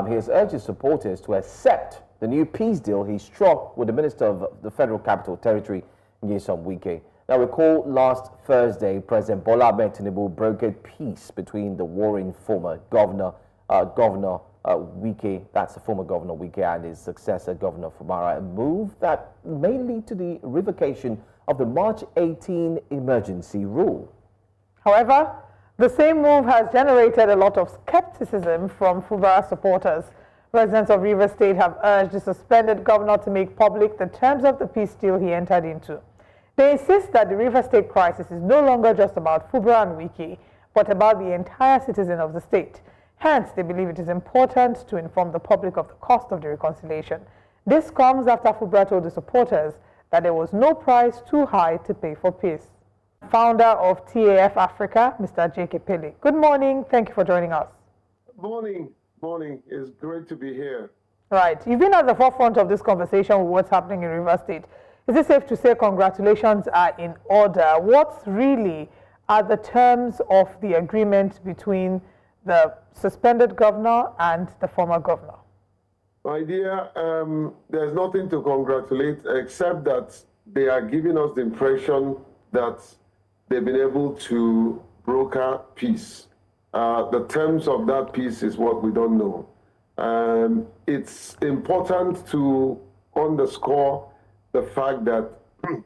He has urged his supporters to accept the new peace deal he struck with the Minister of the Federal Capital Territory, Wike. Now, recall last Thursday, President Bola Ahmed Tinubu brokered peace between the warring former Governor Wike, that's the former Governor Wike, and his successor, Governor Fubara, a move that may lead to the revocation of the March 18 emergency rule.
However, the same move has generated a lot of skepticism from Fubara supporters. Residents of Rivers State have urged the suspended governor to make public the terms of the peace deal he entered into. They insist that the Rivers State crisis is no longer just about Fubara and Wike, but about the entire citizen of the state. Hence, they believe it is important to inform the public of the cost of the reconciliation. This comes after Fubara told the supporters that there was no price too high to pay for peace. Founder of TAF Africa, Mr. J.K. Pele. Good morning. Thank you for joining us.
Morning. It's great to be here.
Right. You've been at the forefront of this conversation with what's happening in Rivers State. Is it safe to say congratulations are in order? What really are the terms of the agreement between the suspended governor and the former governor?
My dear, there's nothing to congratulate except that they are giving us the impression that they've been able to broker peace. The terms of that peace is what we don't know. It's important to underscore the fact that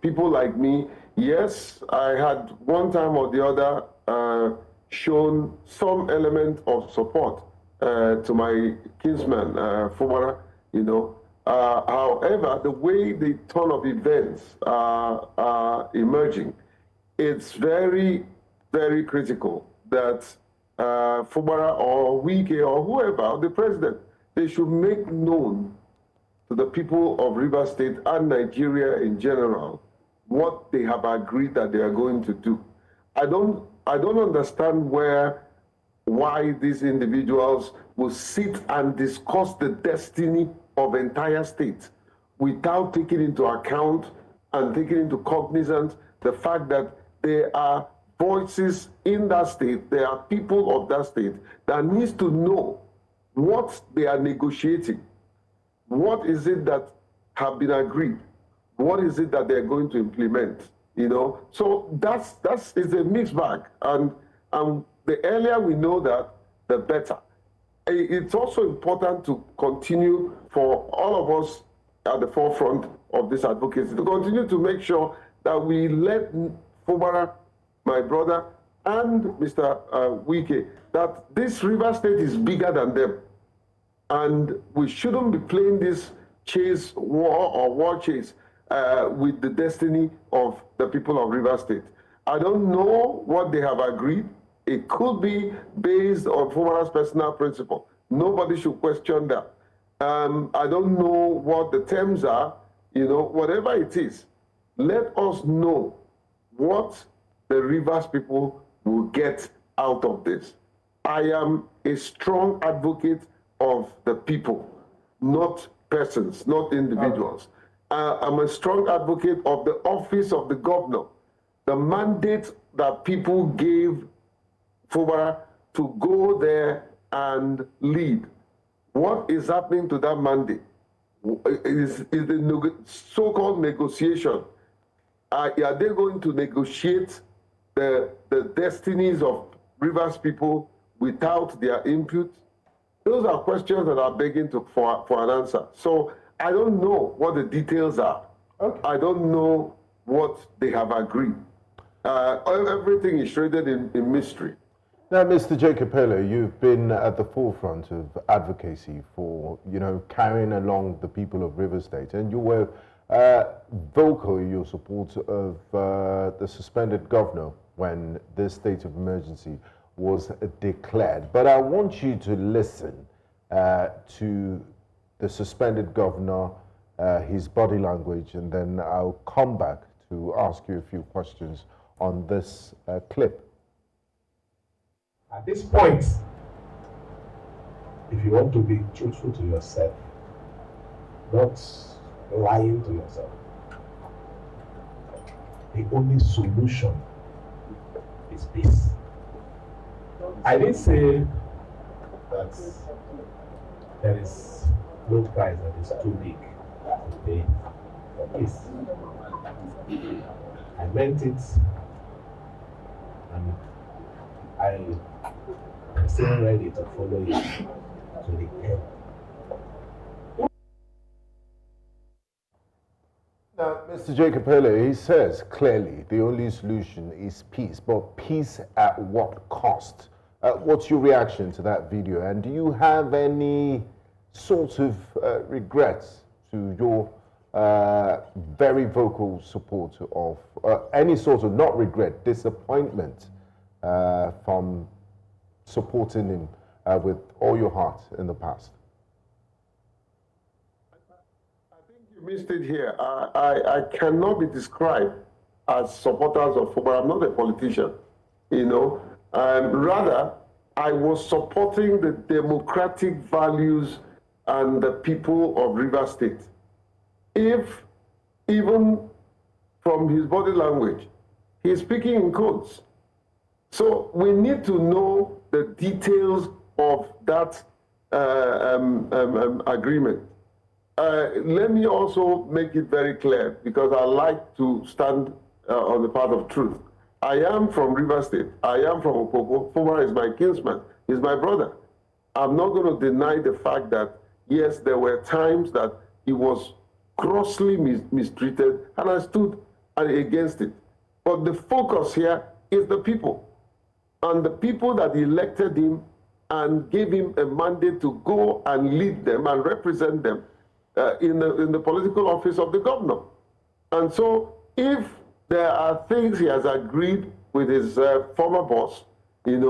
people like me, yes, I had one time or the other shown some element of support to my kinsman, Fubara, however, the way the turn of events are emerging, it's very, very critical that Fubara or Wike or whoever, the president, they should make known to the people of Rivers State and Nigeria in general what they have agreed that they are going to do. I don't understand why these individuals will sit and discuss the destiny of entire states without taking into account and taking into cognizance the fact that there are voices in that state, there are people of that state that needs to know what they are negotiating. What is it that have been agreed? What is it that they're going to implement? So that's is a mixed bag, and the earlier we know that, the better. It's also important to continue for all of us at the forefront of this advocacy to continue to make sure that we let Fubara, my brother, and Mr. Wike, that this River State is bigger than them. And we shouldn't be playing this chase war or war chase with the destiny of the people of Rivers State. I don't know what they have agreed. It could be based on Fubara's personal principle. Nobody should question that. I don't know what the terms are, whatever it is. Let us know what the Rivers people will get out of this. I am a strong advocate of the people, not persons, not individuals. I'm a strong advocate of the office of the governor, the mandate that people gave Fubara to go there and lead. What is happening to that mandate? Is the so-called negotiation. Are they going to negotiate the destinies of Rivers people without their input? Those are questions that are begging for an answer. So I don't know what the details are. Okay. I don't know what they have agreed. Everything is shrouded in mystery.
Now, Mr. Jacob Pele, you've been at the forefront of advocacy for, carrying along the people of Rivers State, and you were vocal in your support of the suspended governor when this state of emergency was declared. But I want you to listen to the suspended governor, his body language, and then I'll come back to ask you a few questions on this clip.
At this point, if you want to be truthful to yourself, not lying to yourself, the only solution is peace. I didn't say that there is no price that is too big to pay for peace. I meant it, and I am still ready to follow you to the end.
Now, Mr. Jacob Pele, he says clearly the only solution is peace, but peace at what cost? What's your reaction to that video? And do you have any sort of regrets to your very vocal support of any sort of, not regret, disappointment from supporting him with all your heart in the past?
You missed it here. I cannot be described as supporters of Fubara. I'm not a politician, rather, I was supporting the democratic values and the people of Rivers State. If, even from his body language, he's speaking in codes. So we need to know the details of that agreement. Let me also make it very clear, because I like to stand on the path of truth. I am from Rivers State. I am from Okoko. Fubara is my kinsman. He's my brother. I'm not going to deny the fact that, yes, there were times that he was grossly mistreated, and I stood against it. But the focus here is the people, and the people that elected him and gave him a mandate to go and lead them and represent them in the political office of the governor. And so if there are things he has agreed with his former boss, and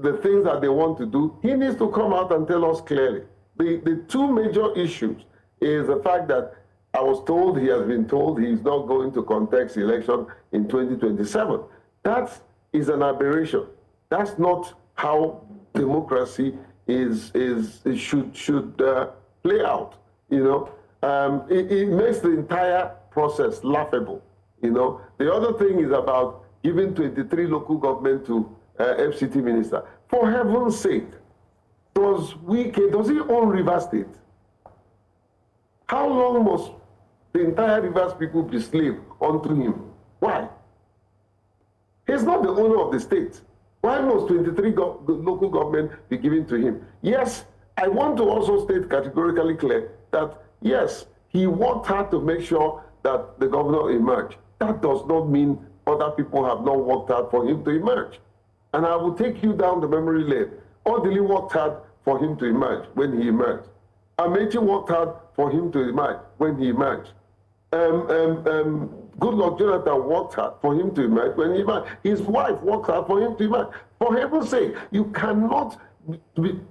the things that they want to do, he needs to come out and tell us clearly. The two major issues is the fact that I was told, he has been told he's not going to contest election in 2027. That is an aberration. That's not how democracy should play out. It makes the entire process laughable. The other thing is about giving 23 local government to FCT minister. For heaven's sake, does he own Rivers State? How long must the entire Rivers people be slave unto him? Why? He's not the owner of the state. Why must 23 local government be given to him? Yes, I want to also state categorically clear that, yes, he worked hard to make sure that the governor emerged. That does not mean other people have not worked hard for him to emerge. And I will take you down the memory lane. Odili worked hard for him to emerge when he emerged. Amechi worked hard for him to emerge when he emerged. Goodluck Jonathan worked hard for him to emerge. When his wife worked hard for him to emerge. For heaven's sake, you cannot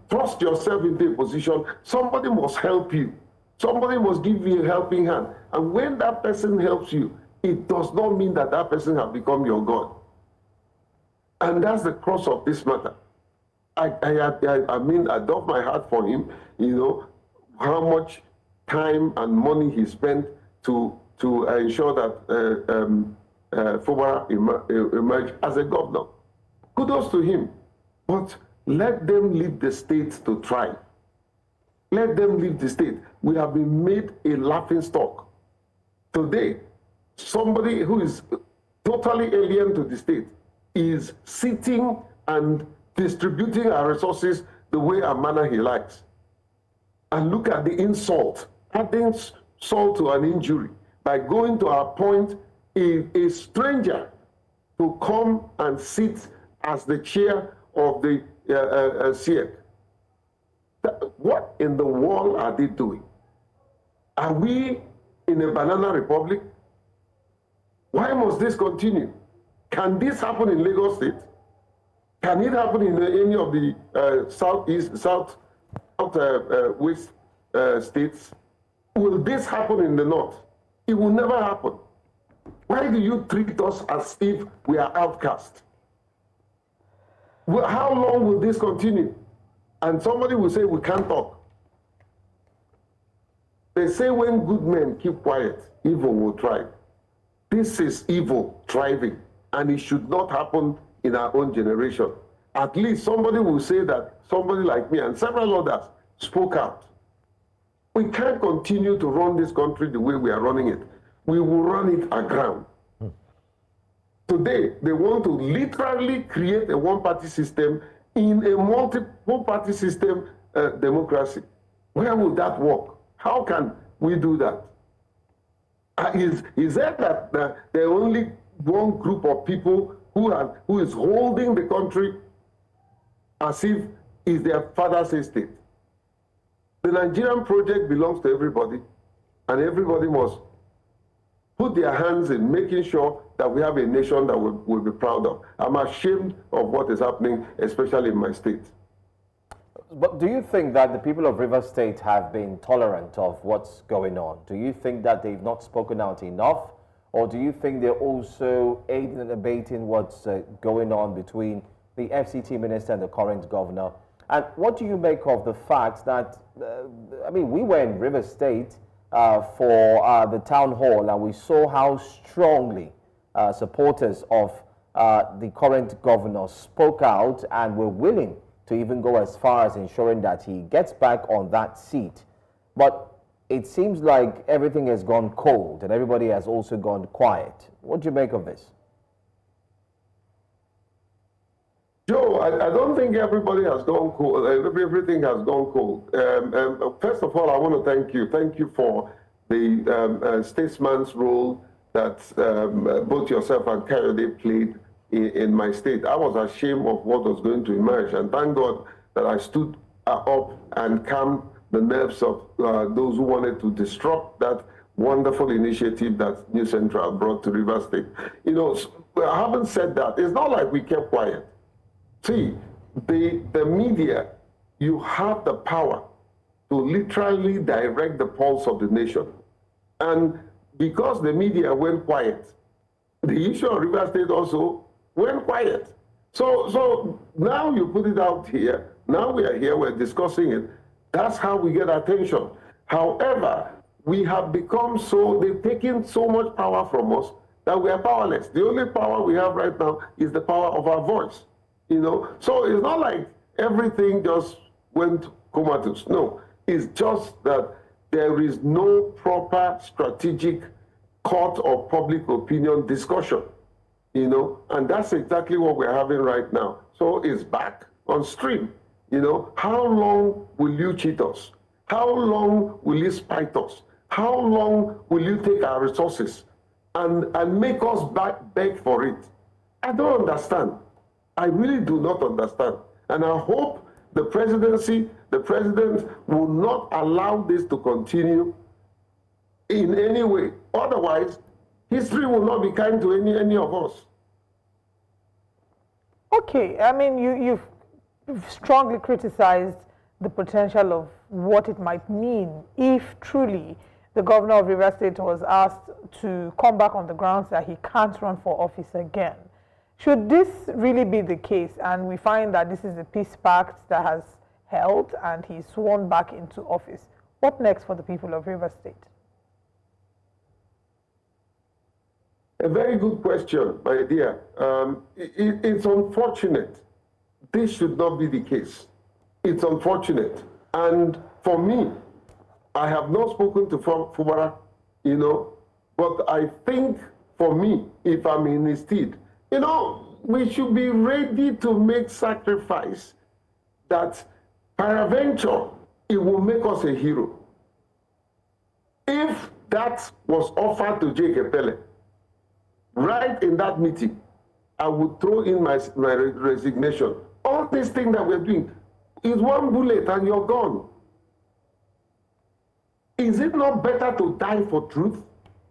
thrust yourself into a position. Somebody must help you. Somebody must give you a helping hand. And when that person helps you, it does not mean that that person has become your God. And that's the crux of this matter. I mean, I doff my heart for him, you know, how much time and money he spent to ensure that Fubara emerged as a governor. Kudos to him. But let them leave the state to thrive. Let them leave the state. We have been made a laughingstock. Today, somebody who is totally alien to the state is sitting and distributing our resources the way and manner he likes. And look at the insult, adding salt to an injury by going to appoint a stranger to come and sit as the chair of the CIEC. What in the world are they doing? Are we in a banana republic? Why must this continue? Can this happen in Lagos State? Can it happen in any of the southwest states? Will this happen in the north? It will never happen. Why do you treat us as if we are outcast? Well, how long will this continue? And somebody will say we can't talk. They say when good men keep quiet, evil will thrive. This is evil thriving, and it should not happen in our own generation. At least somebody will say that somebody like me and several others spoke out. We can't continue to run this country the way we are running it. We will run it aground. Today, they want to literally create a one-party system in a multiple-party system democracy. Where will that work? How can we do that? Is that there are only one group of people who is holding the country as if it's their father's estate? The Nigerian project belongs to everybody, and everybody must put their hands in making sure that we have a nation that we'll be proud of. I'm ashamed of what is happening, especially in my state.
But do you think that the people of Rivers State have been tolerant of what's going on? Do you think that they've not spoken out enough? Or do you think they're also aiding and abetting what's going on between the FCTA minister and the current governor? And what do you make of the fact that, I mean, we were in Rivers State for the town hall, and we saw how strongly supporters of the current governor spoke out and were willing to even go as far as ensuring that he gets back on that seat. But it seems like everything has gone cold and everybody has also gone quiet. What do you make of this?
Joe, I don't think everybody has gone cold. Everything has gone cold. First of all, I want to thank you. Thank you for the statesman's role that both yourself and Kayode played in my state. I was ashamed of what was going to emerge, and thank God that I stood up and calmed the nerves of those who wanted to disrupt that wonderful initiative that New Central brought to Rivers State. You know, I haven't said that. It's not like we kept quiet. See, the media, you have the power to literally direct the pulse of the nation. And because the media went quiet, the issue of Rivers State also went quiet. So now you put it out here. Now we are here, we're discussing it. That's how we get attention. However, we have become they've taken so much power from us that we are powerless. The only power we have right now is the power of our voice. You know, so it's not like everything just went comatose. No, it's just that there is no proper strategic court of public opinion discussion, you know, and that's exactly what we're having right now. So it's back on stream. You know, how long will you cheat us? How long will you spite us? How long will you take our resources and make us beg for it? I don't understand. I really do not understand. And I hope the presidency, the president will not allow this to continue in any way. Otherwise, history will not be kind to any of us.
Okay, I mean, you've strongly criticized the potential of what it might mean if truly the governor of Rivers State was asked to come back on the grounds that he can't run for office again. Should this really be the case, and we find that this is a peace pact that has held and he's sworn back into office, what next for the people of Rivers State?
A very good question, my dear. It's unfortunate. This should not be the case. It's unfortunate. And for me, I have not spoken to Fubara, you know, but I think for me, if I'm in his stead, you know, we should be ready to make sacrifice that peradventure it will make us a hero. If that was offered to Jake Pele, right in that meeting, I would throw in my resignation. All these things that we're doing is one bullet and you're gone. Is it not better to die for truth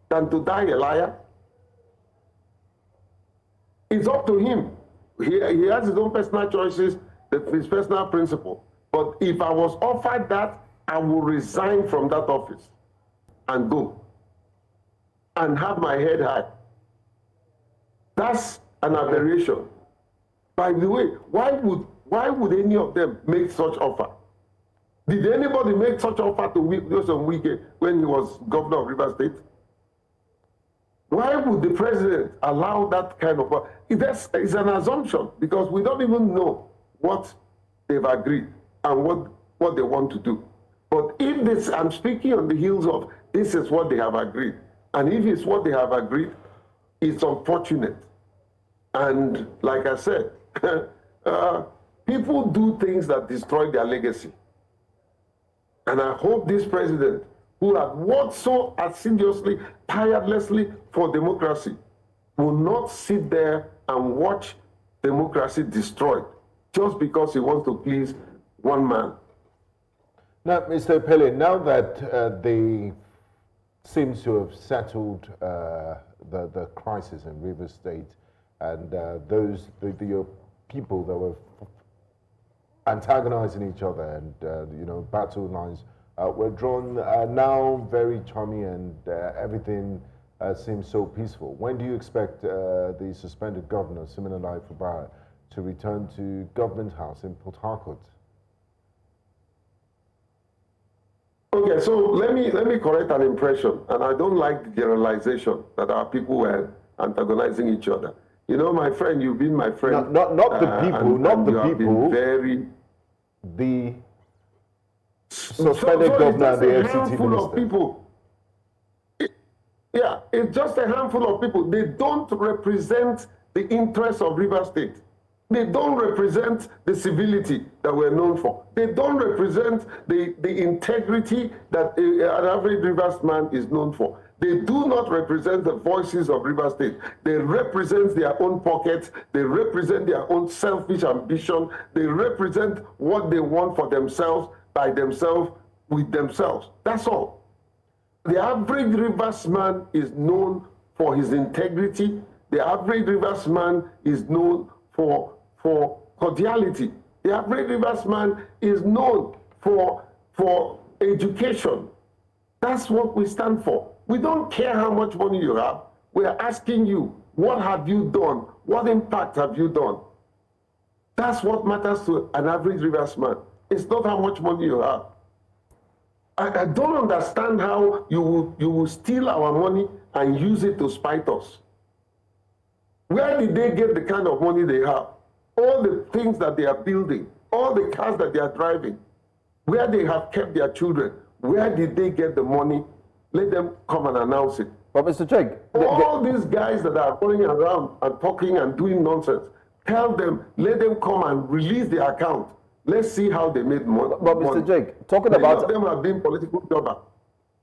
than to die a liar? It's up to him. He has his own personal choices, his personal principle. But if I was offered that, I will resign from that office and go and have my head high. That's an aberration. By the way, why would any of them make such offer? Did anybody make such offer to Wike when he was governor of Rivers State? Why would the president allow that kind of offer? It's an assumption because we don't even know what they've agreed and what they want to do. But if this, I'm speaking on the heels of this is what they have agreed. And if it's what they have agreed, it's unfortunate. And like I said, people do things that destroy their legacy. And I hope this president, who has worked so assiduously, tirelessly for democracy, will not sit there and watch democracy destroyed just because he wants to please one man.
Now, Mr. Pele, now that they seem to have settled the crisis in Rivers State, and the people that were antagonizing each other and you know, battle lines were drawn, now very chummy, and everything seems so peaceful. When do you expect the suspended governor, Siminalayi Fubara, to return to Government House in Port Harcourt?
Okay, so let me correct an impression, and I don't like the generalization that our people were antagonizing each other. You know, my friend, you've been my friend.
Not the people, not the people.
Very.
The suspended governor and the FCTA minister.
People. Yeah, it's just a handful of people. They don't represent the interests of Rivers State. They don't represent the civility that we're known for. They don't represent the integrity that an average Rivers man is known for. They do not represent the voices of Rivers State. They represent their own pockets. They represent their own selfish ambition. They represent what they want for themselves, by themselves, with themselves. That's all. The average Rivers man is known for his integrity. The average Rivers man is known for cordiality. The average Rivers man is known for education. That's what we stand for. We don't care how much money you have. We are asking you, what have you done? What impact have you done? That's what matters to an average Rivers man. It's not how much money you have. I don't understand how you will steal our money and use it to spite us. Where did they get the kind of money they have? All the things that they are building, all the cars that they are driving, where they have kept their children, where did they get the money? Let them come and announce it.
But Mr. Cheg,
all these guys that are running around and talking and doing nonsense, tell them, let them come and release their account. Let's see how they made money.
But Mr. Jake, talking about...
Many of them have been political jobber.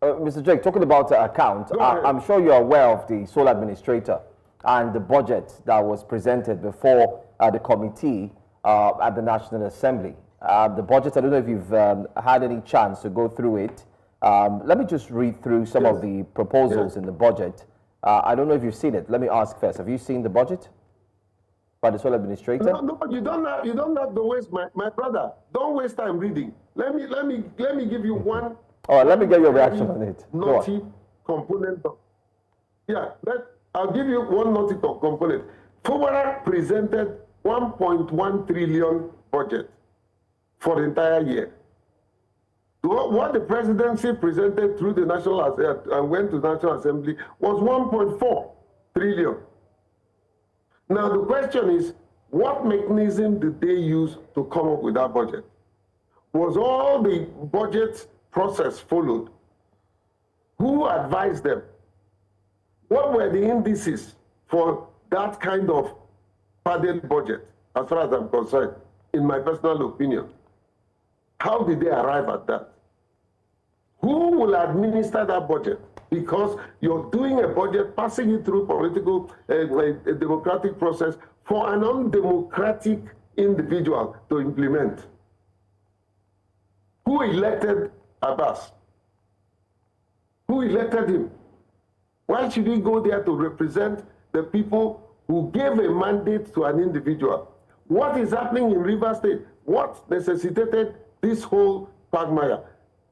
Mr. Jake, talking about the account, I'm sure you're aware of the sole administrator and the budget that was presented before the committee at the National Assembly. The budget, I don't know if you've had any chance to go through it. Let me just read through some of the proposals in the budget. I don't know if you've seen it. Let me ask first. Have you seen the budget by the sole administrator?
No, you don't have to waste my brother. Don't waste time reading. Let me give you one.
All right, let me get your reaction on it.
Naughty component. I'll give you one naughty component. Fubara presented 1.1 trillion budget for the entire year. What the presidency presented through the National Assembly and went to the National Assembly was 1.4 trillion. Now the question is, what mechanism did they use to come up with that budget? Was all the budget process followed? Who advised them? What were the indices for that kind of padded budget, as far as I'm concerned, in my personal opinion? How did they arrive at that? Who will administer that budget? Because you're doing a budget, passing it through political, a democratic process for an undemocratic individual to implement. Who elected Abbas? Who elected him? Why should he go there to represent the people who gave a mandate to an individual? What is happening in Rivers State? What necessitated this whole quagmire?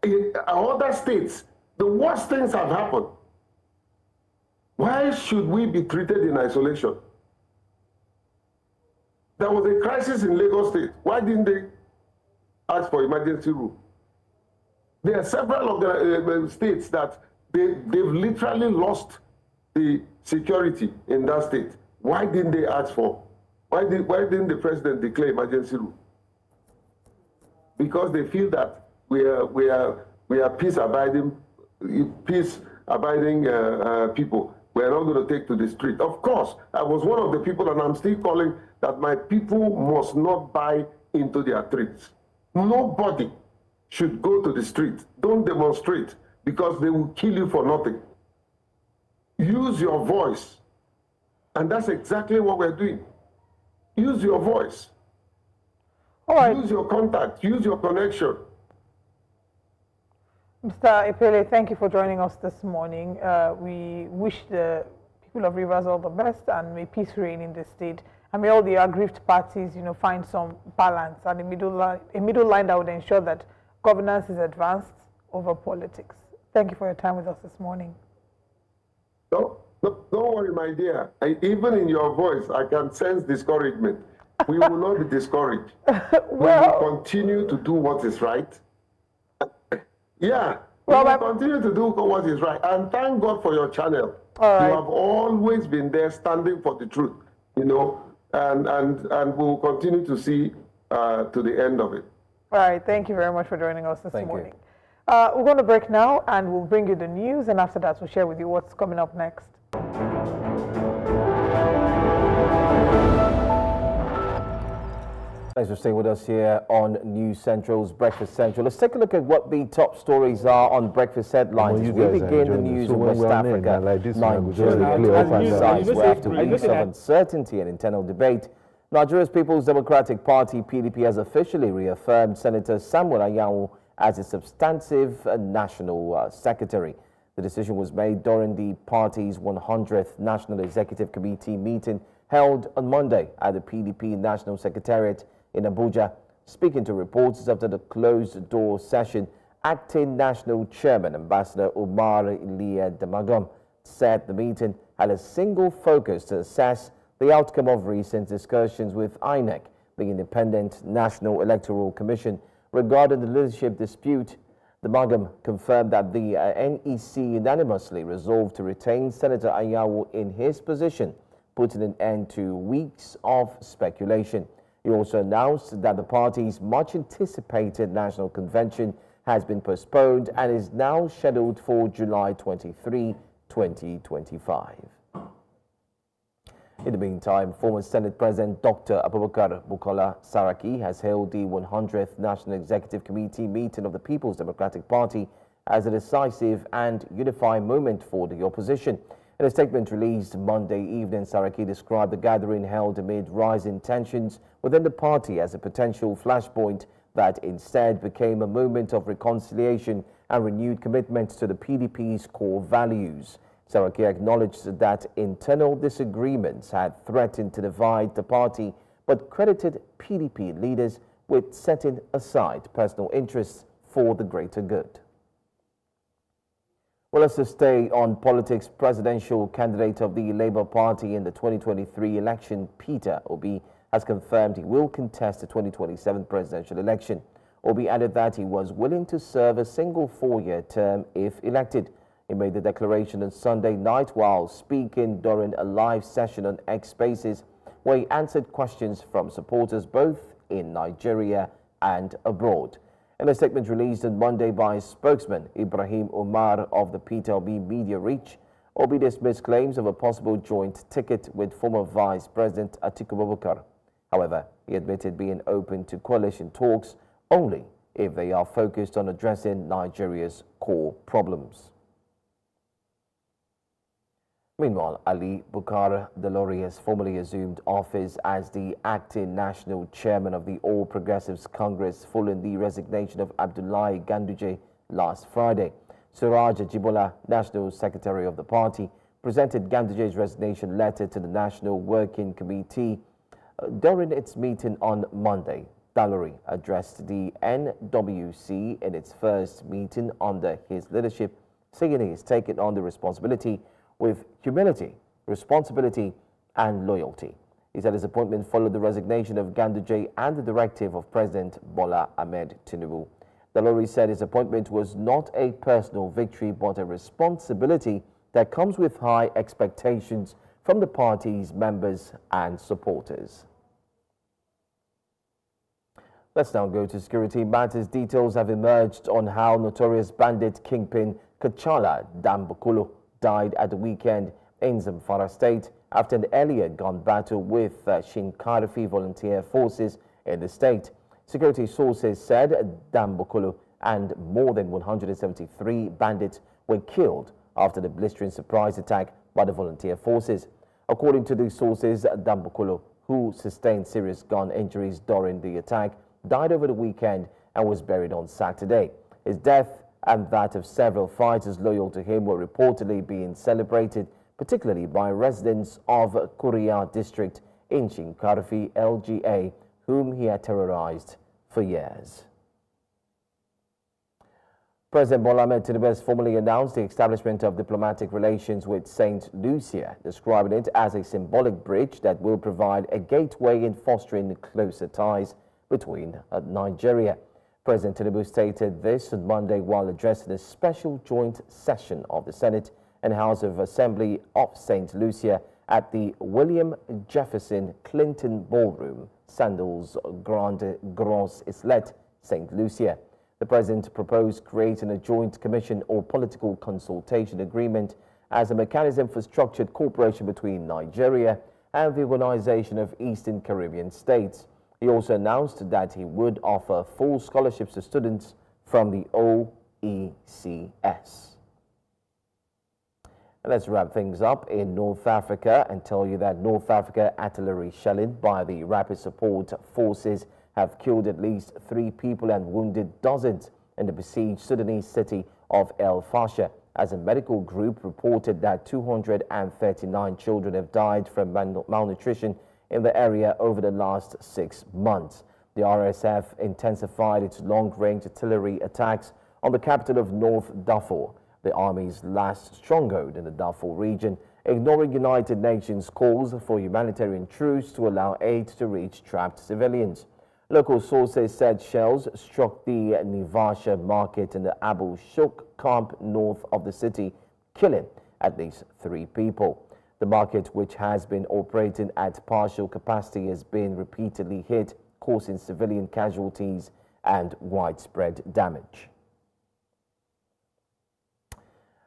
In other states, the worst things have happened. Why should we be treated in isolation? There was a crisis in Lagos State. Why didn't they ask for emergency rule? There are several of the states that they've literally lost the security in that state. Why didn't they ask for? Why didn't the president declare emergency rule? Because they feel that we are peace-abiding people. We are not going to take to the street. Of course, I was one of the people, and I'm still calling that my people must not buy into their threats. Nobody should go to the street. Don't demonstrate, because they will kill you for nothing. Use your voice. And that's exactly what we're doing. Use your voice.
All right.
Use your contact. Use your connection.
Mr. Epele, thank you for joining us this morning. We wish the people of Rivers all the best, and may peace reign in the state. And may all the aggrieved parties, find some balance and a middle line that would ensure that governance is advanced over politics. Thank you for your time with us this morning.
Don't worry, my dear. Even in your voice, I can sense discouragement. We will not be discouraged. We will continue to do what is right. Yeah, we will continue to do what is right. And thank God for your channel.
All right.
You have always been there standing for the truth, and we will continue to see to the end of it.
All right, thank you very much for joining us this morning. We're going to break now, and we'll bring you the news, and after that we'll share with you what's coming up next.
Thanks for staying with us here on News Central's Breakfast Central. Let's take a look at what the top stories are on breakfast headlines. We begin the news in West Africa, Nigeria, sides where after weeks of uncertainty and internal debate, Nigeria's People's Democratic Party, PDP, has officially reaffirmed Senator Samuel Anyanwu as its substantive national secretary. The decision was made during the party's 100th National Executive Committee meeting held on Monday at the PDP National Secretariat in Abuja. Speaking to reporters after the closed-door session, Acting National Chairman Ambassador Umar Iliya Damagum said the meeting had a single focus to assess the outcome of recent discussions with INEC, the Independent National Electoral Commission, regarding the leadership dispute. Damagum confirmed that the NEC unanimously resolved to retain Senator Anyanwu in his position, putting an end to weeks of speculation. He also announced that the party's much-anticipated national convention has been postponed and is now scheduled for July 23, 2025. In the meantime, former Senate President Dr. Abubakar Bukola Saraki has hailed the 100th National Executive Committee meeting of the People's Democratic Party as a decisive and unifying moment for the opposition. In a statement released Monday evening, Saraki described the gathering held amid rising tensions within the party as a potential flashpoint that instead became a moment of reconciliation and renewed commitment to the PDP's core values. Saraki acknowledged that internal disagreements had threatened to divide the party, but credited PDP leaders with setting aside personal interests for the greater good. Well, let's just stay on politics. Presidential candidate of the Labour Party in the 2023 election, Peter Obi, has confirmed he will contest the 2027 presidential election. Obi added that he was willing to serve a single 4-year term if elected. He made the declaration on Sunday night while speaking during a live session on X Spaces, where he answered questions from supporters both in Nigeria and abroad. In a statement released on Monday by spokesman Ibrahim Omar of the Peter Obi Media Reach, Obi dismissed claims of a possible joint ticket with former Vice President Atiku Abubakar. However, he admitted being open to coalition talks only if they are focused on addressing Nigeria's core problems. Meanwhile, Ali Bukar Delori has formally assumed office as the acting national chairman of the All Progressives Congress following the resignation of Abdullahi Ganduje last Friday. Suraj Ajibola, national secretary of the party, presented Ganduje's resignation letter to the National Working Committee during its meeting on Monday. Delori addressed the NWC in its first meeting under his leadership, saying he has taken on the responsibility with humility, responsibility and loyalty. He said his appointment followed the resignation of Ganduje and the directive of President Bola Ahmed Tinubu. Delori said his appointment was not a personal victory but a responsibility that comes with high expectations from the party's members and supporters. Let's now go to security matters. Details have emerged on how notorious bandit kingpin Kachala Dambukulu died at the weekend in Zamfara State after an earlier gun battle with Shinkarfi volunteer forces in the state. Security sources said Dambukulu and more than 173 bandits were killed after the blistering surprise attack by the volunteer forces. According to the sources, Dambukulu, who sustained serious gun injuries during the attack, died over the weekend and was buried on Saturday. His death and that of several fighters loyal to him were reportedly being celebrated, particularly by residents of Kuriya district in Shinkarfi LGA, whom he had terrorized for years. President Bola Ahmed Tinubu has formally announced the establishment of diplomatic relations with St. Lucia, describing it as a symbolic bridge that will provide a gateway in fostering closer ties between Nigeria. President Tinubu stated this on Monday while addressing a special joint session of the Senate and House of Assembly of St. Lucia at the William Jefferson Clinton Ballroom, Sandals Grande Gros Islet, St. Lucia. The president proposed creating a joint commission or political consultation agreement as a mechanism for structured cooperation between Nigeria and the Organization of Eastern Caribbean States. He also announced that he would offer full scholarships to students from the OECS. And let's wrap things up in North Africa and tell you that North Africa artillery shelling by the Rapid Support Forces have killed at least 3 people and wounded dozens in the besieged Sudanese city of El Fasher, as a medical group reported that 239 children have died from malnutrition in the area over the last 6 months. The RSF intensified its long-range artillery attacks on the capital of North Darfur, the army's last stronghold in the Darfur region, ignoring United Nations calls for humanitarian truce to allow aid to reach trapped civilians. Local sources said shells struck the Nivasha market in the Abu Shuk camp north of the city, killing at least 3 people. The market, which has been operating at partial capacity, has been repeatedly hit, causing civilian casualties and widespread damage.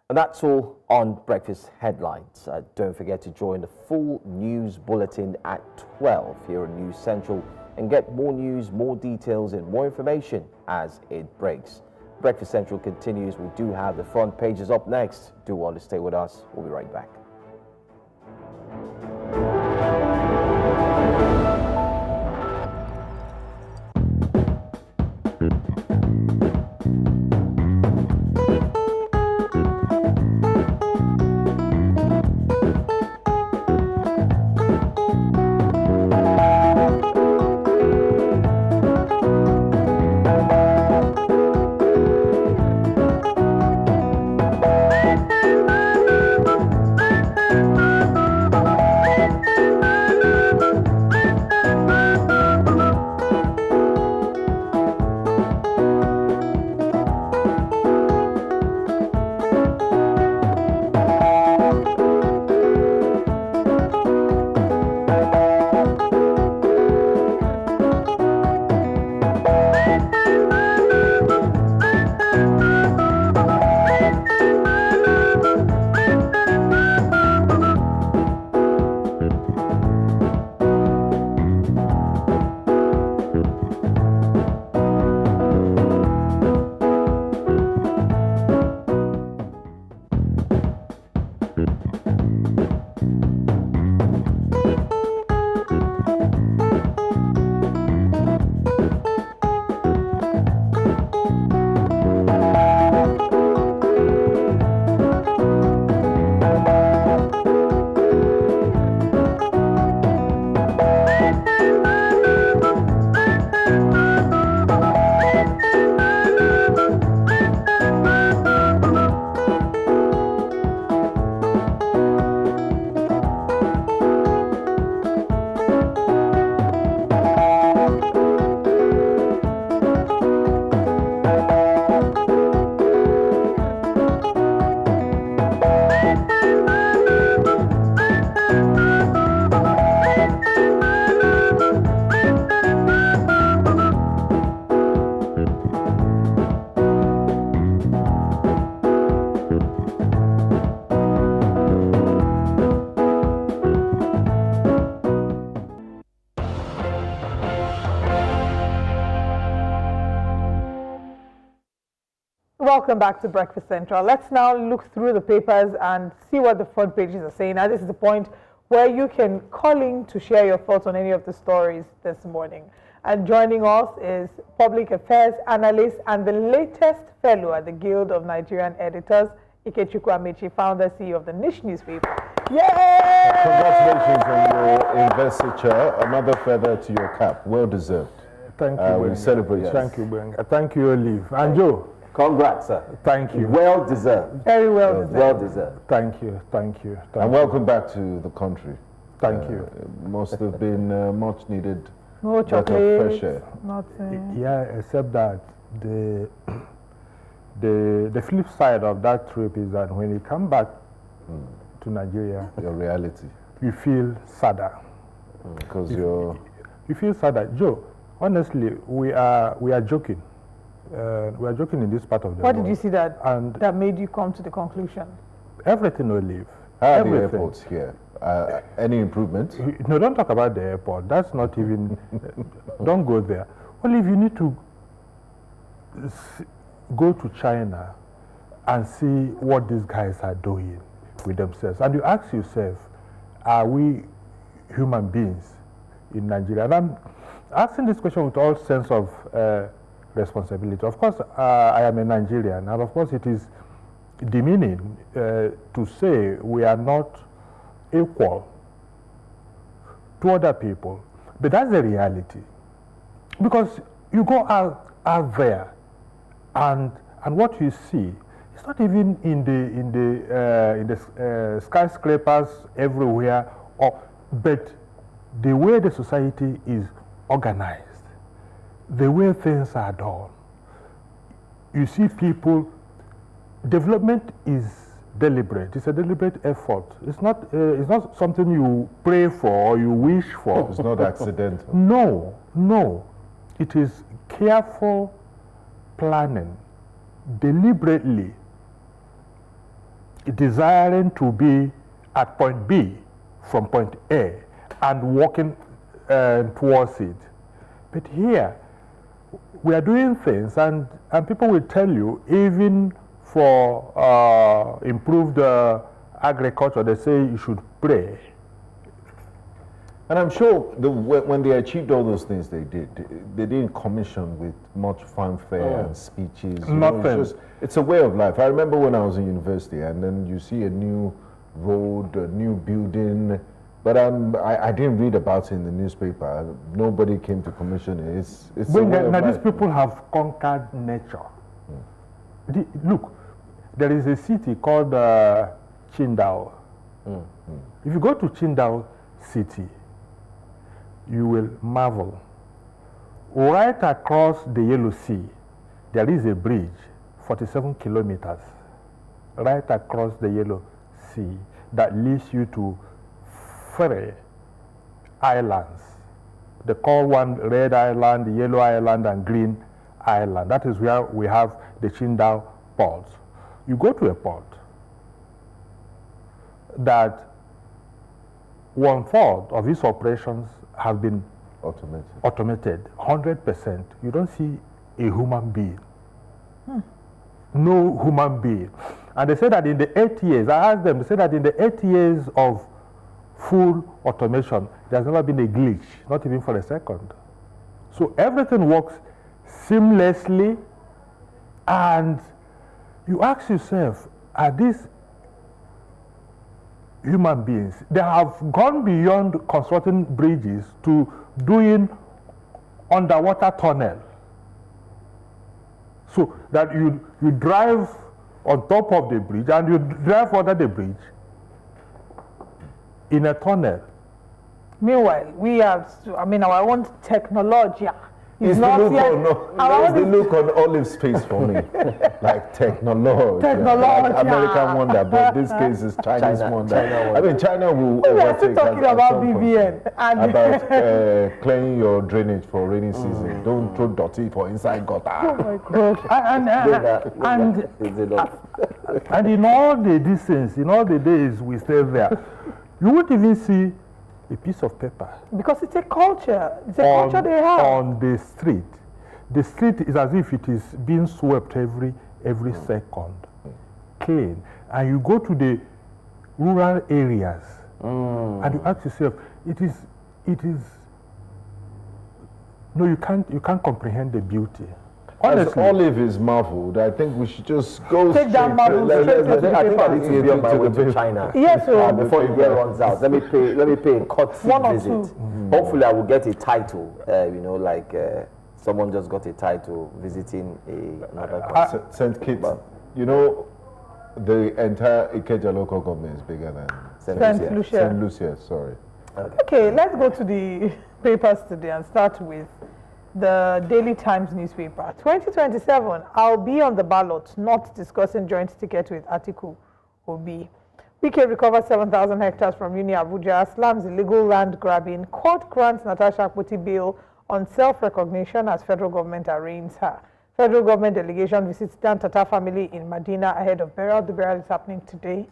And that's all on Breakfast Headlines. Don't forget to join the full news bulletin at 12 here on News Central and get more news, more details and more information as it breaks. Breakfast Central continues. We do have the front pages up next. Do want to stay with us. We'll be right back.
Welcome back to Breakfast Central. Let's now look through the papers and see what the front pages are saying. Now, this is the point where you can call in to share your thoughts on any of the stories this morning. And joining us is public affairs analyst and the latest fellow at the Guild of Nigerian Editors, Ikechukwu Amechi, founder, CEO of the Niche newspaper. Yay!
Congratulations on your investiture. Another feather to your cap. Well deserved.
Thank you.
We celebrate.
Yes. Thank you, Benga. Thank you, Olive. And Joe.
Congrats, sir.
Thank you.
Well deserved.
Very well deserved.
Well deserved.
Thank you. Thank you.
And welcome back to the country.
Thank you.
Must have been much needed.
No chocolate.
Fresh air.
Nothing.
Yeah, except that the flip side of that trip is that when you come back to Nigeria,
your reality,
you feel sadder.
Because
you feel sadder. Joe, honestly, we are joking. We are joking in this part of the world.
What did you see that made you come to the conclusion?
Everything will leave.
How are the airports here? Any improvement?
No, don't talk about the airport. That's not even. Don't go there. Only if you need to go to China and see what these guys are doing with themselves, and you ask yourself, are we human beings in Nigeria? And I'm asking this question with all sense of responsibility. Of course, I am a Nigerian, and of course it is demeaning to say we are not equal to other people, but that's the reality. Because you go out there, and what you see, it's not even in the skyscrapers everywhere, but the way the society is organized, the way things are done. You see people. Development is deliberate. It's a deliberate effort. It's not something you pray for or you wish for.
It's not accidental.
No. It is careful planning, deliberately desiring to be at point B from point A and working towards it. But here, we are doing things, and people will tell you, even for improved agriculture, they say you should pray.
And I'm sure when they achieved all those things they didn't commission with much fanfare and speeches.
Nothing.
It's a way of life. I remember when I was in university, and then you see a new road, a new building, but I didn't read about it in the newspaper. Nobody came to commission it. It's a way of
now
life.
These people have conquered nature. Look, there is a city called Qingdao. If you go to Qingdao city, you will marvel. Right across the Yellow Sea, there is a bridge, 47 kilometers, right across the Yellow Sea, that leads you to 3 islands. They call one Red Island, the Yellow Island, and Green Island. That is where we have the Qingdao port. You go to a port that 1/4 of its operations have been automated 100%. You don't see a human being. No human being. And they say that in the 8 years, I asked them, they say that in the 8 years of full automation, there's never been a glitch, not even for a second. So everything works seamlessly, and you ask yourself, are these human beings? They have gone beyond constructing bridges to doing underwater tunnel. So that you drive on top of the bridge and you drive under the bridge in a tunnel.
Meanwhile, we have, our own technology.
It's the look on Olive's face for me. Like technology. Like American wonder, but this case is Chinese wonder. China will overtake.
Talking about BVN.
About clearing your drainage for rainy season. Don't throw dirty for inside gutter.
Oh my God.
And in all the distance, in all the days we stay there, you won't even see a piece of paper.
Because it's a culture. It's a culture they have.
On the street. The street is as if it is being swept every every second, clean. And you go to the rural areas and you ask yourself, it is, no, you can't comprehend the beauty. Honestly,
as Olive is marveled, I think we should just go
take that marvel straight to the paper.
I think I need to be on my way to China.
Yes, sir.
Before the year runs out, let me pay a courtesy visit. Hopefully, I will get a title. You know, like someone just got a title visiting another country.
St. Kitts. You know, the entire Ikeja local government is bigger than
St. Lucia.
St. Lucia, sorry.
Okay, let's go to the papers today and start with the Daily Times newspaper. 2027, I'll be on the ballot, not discussing joint ticket with Atiku Obi. Wike recovers 7,000 hectares from Uni Abuja, slams illegal land grabbing, court grants Natasha Akpoti bail on self-recognition as federal government arraigns her. Federal government delegation visits Dan Tata family in Medina ahead of burial. The burial is happening today.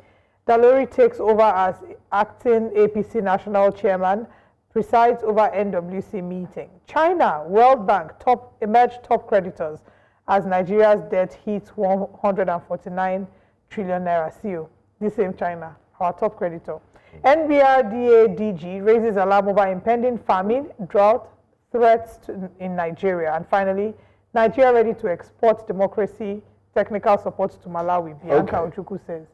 Dalori takes over as acting APC national chairman, presides over NWC meeting. China, World Bank emerged top creditors as Nigeria's debt hits 149 trillion naira. CEO, the same China, our top creditor. NBRDA DG raises alarm over impending famine, drought, threats in Nigeria. And finally, Nigeria ready to export democracy, technical support to Malawi, Bianca Ojukwu says.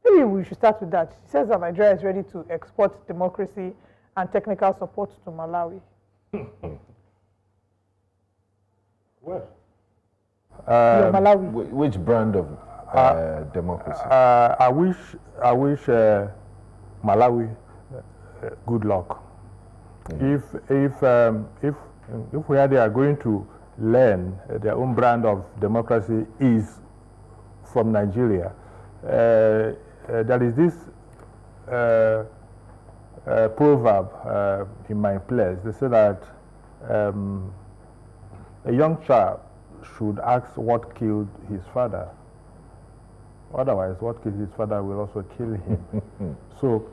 Maybe we should start with that. She says that Nigeria is ready to export democracy and technical support to Malawi.
Well,
Malawi.
Which brand of democracy?
I wish Malawi good luck. If where they are going to learn their own brand of democracy is from Nigeria, there is this proverb in my place. They say that a young child should ask what killed his father. Otherwise, what killed his father will also kill him. So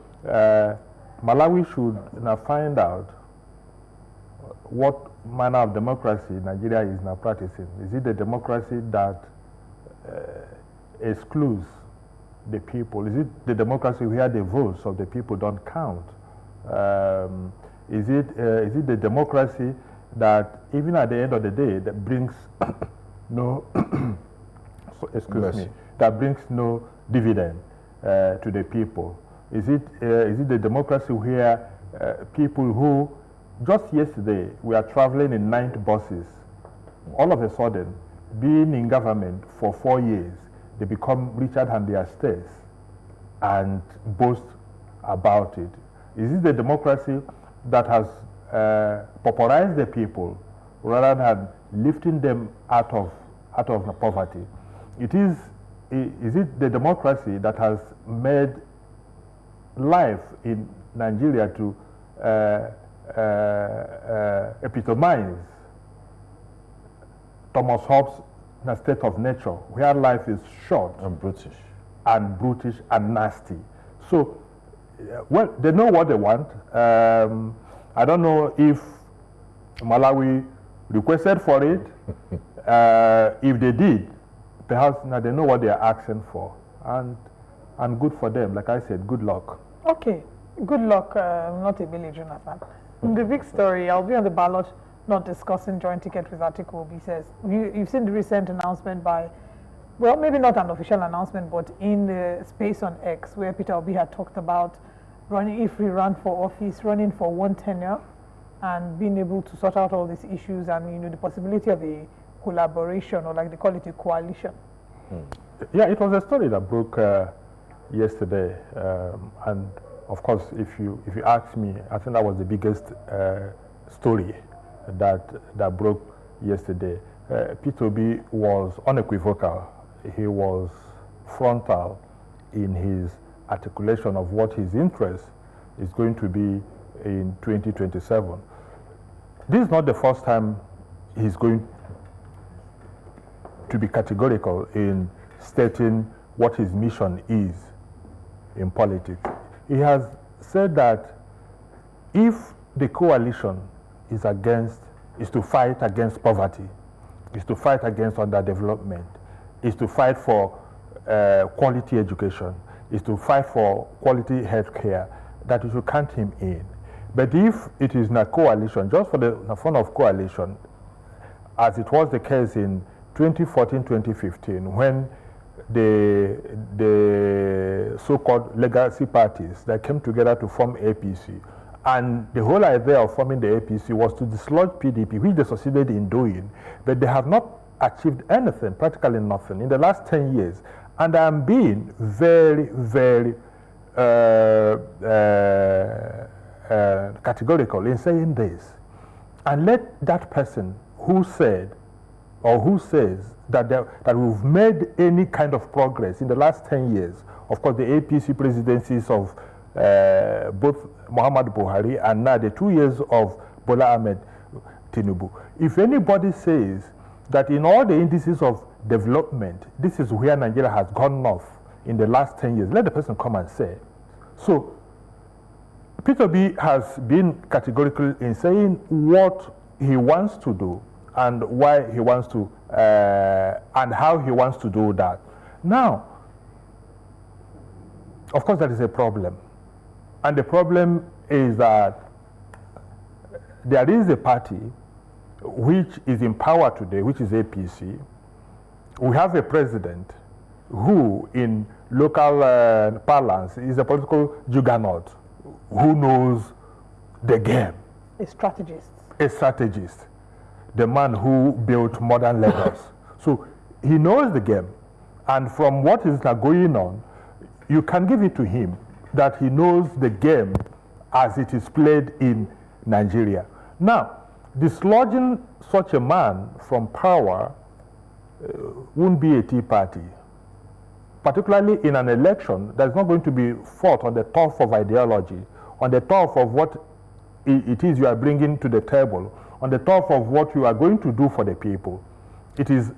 Malawi should now find out what manner of democracy Nigeria is now practicing. Is it a democracy that excludes the people? Is it the democracy where the votes of the people don't count? Is it the democracy that even at the end of the day that brings no that brings no dividend to the people? Is it the democracy where people who just yesterday we are traveling in 9 buses, all of a sudden being in government for 4 years, they become richer than their states and boast about it? Is it the democracy that has pauperized the people rather than lifting them out of poverty? Is it the democracy that has made life in Nigeria to epitomize Thomas Hobbes' state of nature, where life is short
and brutish
and nasty? So, well, they know what they want. I don't know if Malawi requested for it. If they did, perhaps now they know what they are asking for, and good for them. Like I said, good luck.
Okay, good luck. Not a Billy Jonathan. The big story, I'll be on the ballot, not discussing joint ticket with Atiku Obi says. You've seen the recent announcement by, well, maybe not an official announcement, but in the space on X, where Peter Obi had talked about running, if he ran for office, running for 1 tenure, and being able to sort out all these issues, and the possibility of a collaboration, or like they call it, a coalition.
Yeah, it was a story that broke yesterday, and of course, if you ask me, I think that was the biggest story that broke yesterday. Peter Obi was unequivocal. He was frontal in his articulation of what his interest is going to be in 2027. This is not the first time he's going to be categorical in stating what his mission is in politics. He has said that if the coalition is to fight against poverty, is to fight against underdevelopment, is to fight for quality education, is to fight for quality health care, that we should count him in. But if it is a coalition, just for the fun of coalition, as it was the case in 2014-2015, when the so-called legacy parties that came together to form APC, and the whole idea of forming the APC was to dislodge PDP, which they succeeded in doing, but they have not achieved anything, practically nothing, in the last 10 years. And I'm being very, very categorical in saying this. And let that person who said, or who says that we've made any kind of progress in the last 10 years, of course the APC presidencies of both Muhammadu Buhari and now the 2 years of Bola Ahmed Tinubu. If anybody says that in all the indices of development, this is where Nigeria has gone north in the last 10 years, let the person come and say. So Peter B has been categorical in saying what he wants to do and why he wants to, and how he wants to do that. Now, of course, there is a problem. And the problem is that there is a party which is in power today, which is APC. We have a president who, in local parlance, is a political juggernaut who knows the game.
A strategist.
A strategist. The man who built modern Lagos. So he knows the game. And from what is now going on, you can give it to him that he knows the game as it is played in Nigeria. Now, dislodging such a man from power won't be a tea party, particularly in an election that's not going to be fought on the turf of ideology, on the turf of what it is you are bringing to the table, on the turf of what you are going to do for the people. It is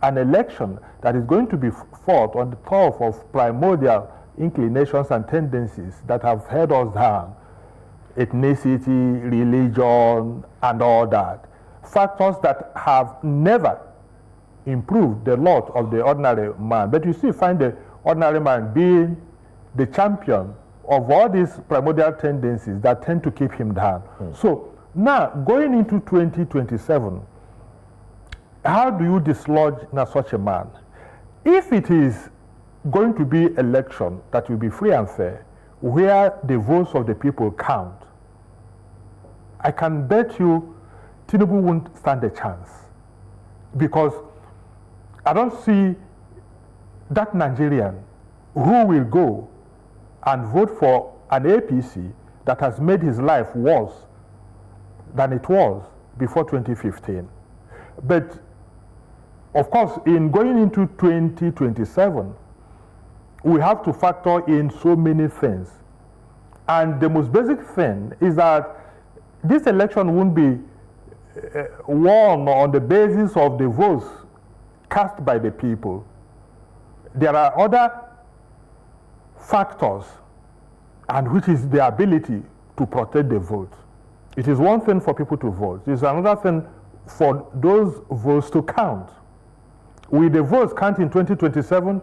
an election that is going to be fought on the turf of primordial inclinations and tendencies that have held us down, ethnicity, religion, and all that. Factors that have never improved the lot of the ordinary man. But you still find the ordinary man being the champion of all these primordial tendencies that tend to keep him down. So now, going into 2027, how do you dislodge such a man? If it is going to be election that will be free and fair, where the votes of the people count, I can bet you Tinubu won't stand a chance, because I don't see that Nigerian who will go and vote for an APC that has made his life worse than it was before 2015. But of course, in going into 2027, we have to factor in so many things. And the most basic thing is that this election won't be won on the basis of the votes cast by the people. There are other factors, and which is the ability to protect the vote. It is one thing for people to vote. It is another thing for those votes to count. Will the votes count in 2027?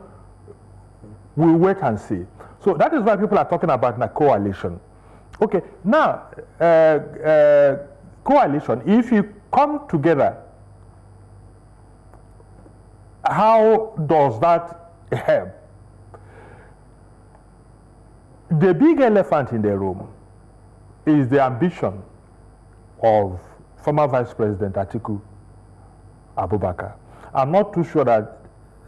We'll wait and see. So that is why people are talking about a coalition. Okay, now, coalition, if you come together, how does that help? The big elephant in the room is the ambition of former Vice President Atiku Abubakar. I'm not too sure that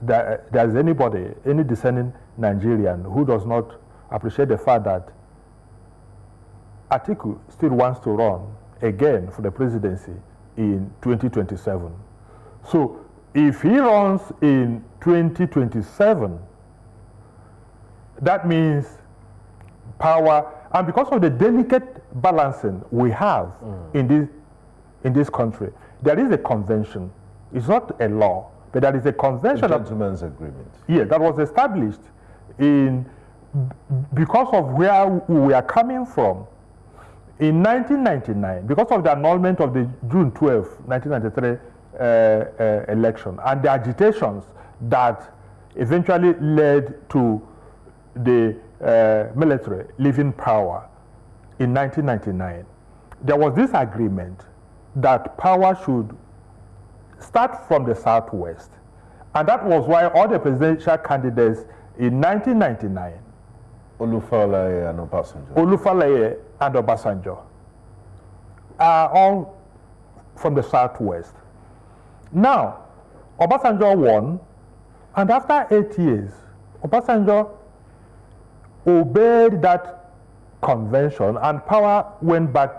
there's anybody, any discerning Nigerian, who does not appreciate the fact that Atiku still wants to run again for the presidency in 2027. So if he runs in 2027, that means power, and because of the delicate balancing we have in this country, there is a convention. It's not a law, but there is a convention.
A gentleman's agreement.
Yeah, that was established because of where we are coming from. In 1999, because of the annulment of the June 12, 1993 election and the agitations that eventually led to the military leaving power in 1999, there was this agreement that power should start from the southwest. And that was why all the presidential candidates in 1999,
Olufalaye and Obasanjo.
Olufalaye and Obasanjo, are all from the southwest. Now, Obasanjo won, and after 8 years, Obasanjo obeyed that convention and power went back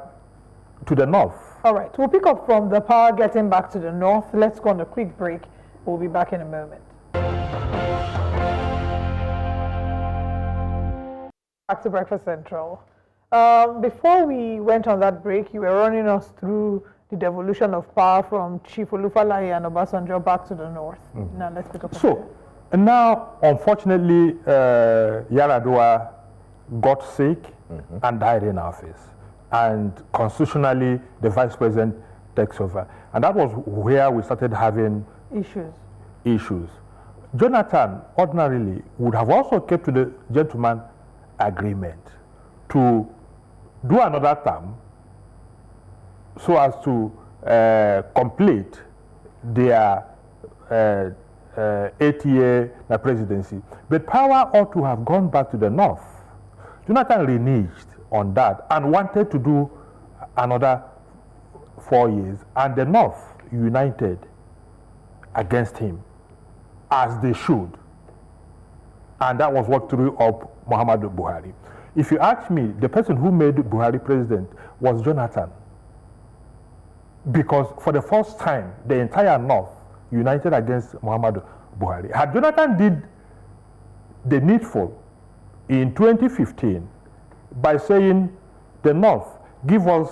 to the north.
All right, we'll pick up from the power getting back to the north. Let's go on a quick break. We'll be back in a moment. Back to Breakfast Central. Before we went on that break, you were running us through the devolution of power from Chief Olufalaye and Obasanjo back to the north. Now let's pick up.
So, and now, unfortunately, Yar'Adua got sick and died in office. And constitutionally, the vice president takes over. And that was where we started having issues. Jonathan ordinarily would have also kept to the gentleman agreement to do another term so as to complete their 8-year presidency. But power ought to have gone back to the north. Jonathan reneged on that and wanted to do another 4 years, and the north united against him, as they should. And that was what threw up Muhammadu Buhari. If you ask me, the person who made Buhari president was Jonathan. Because for the first time, the entire north united against Muhammadu Buhari. Had Jonathan did the needful in 2015 by saying, the north, give us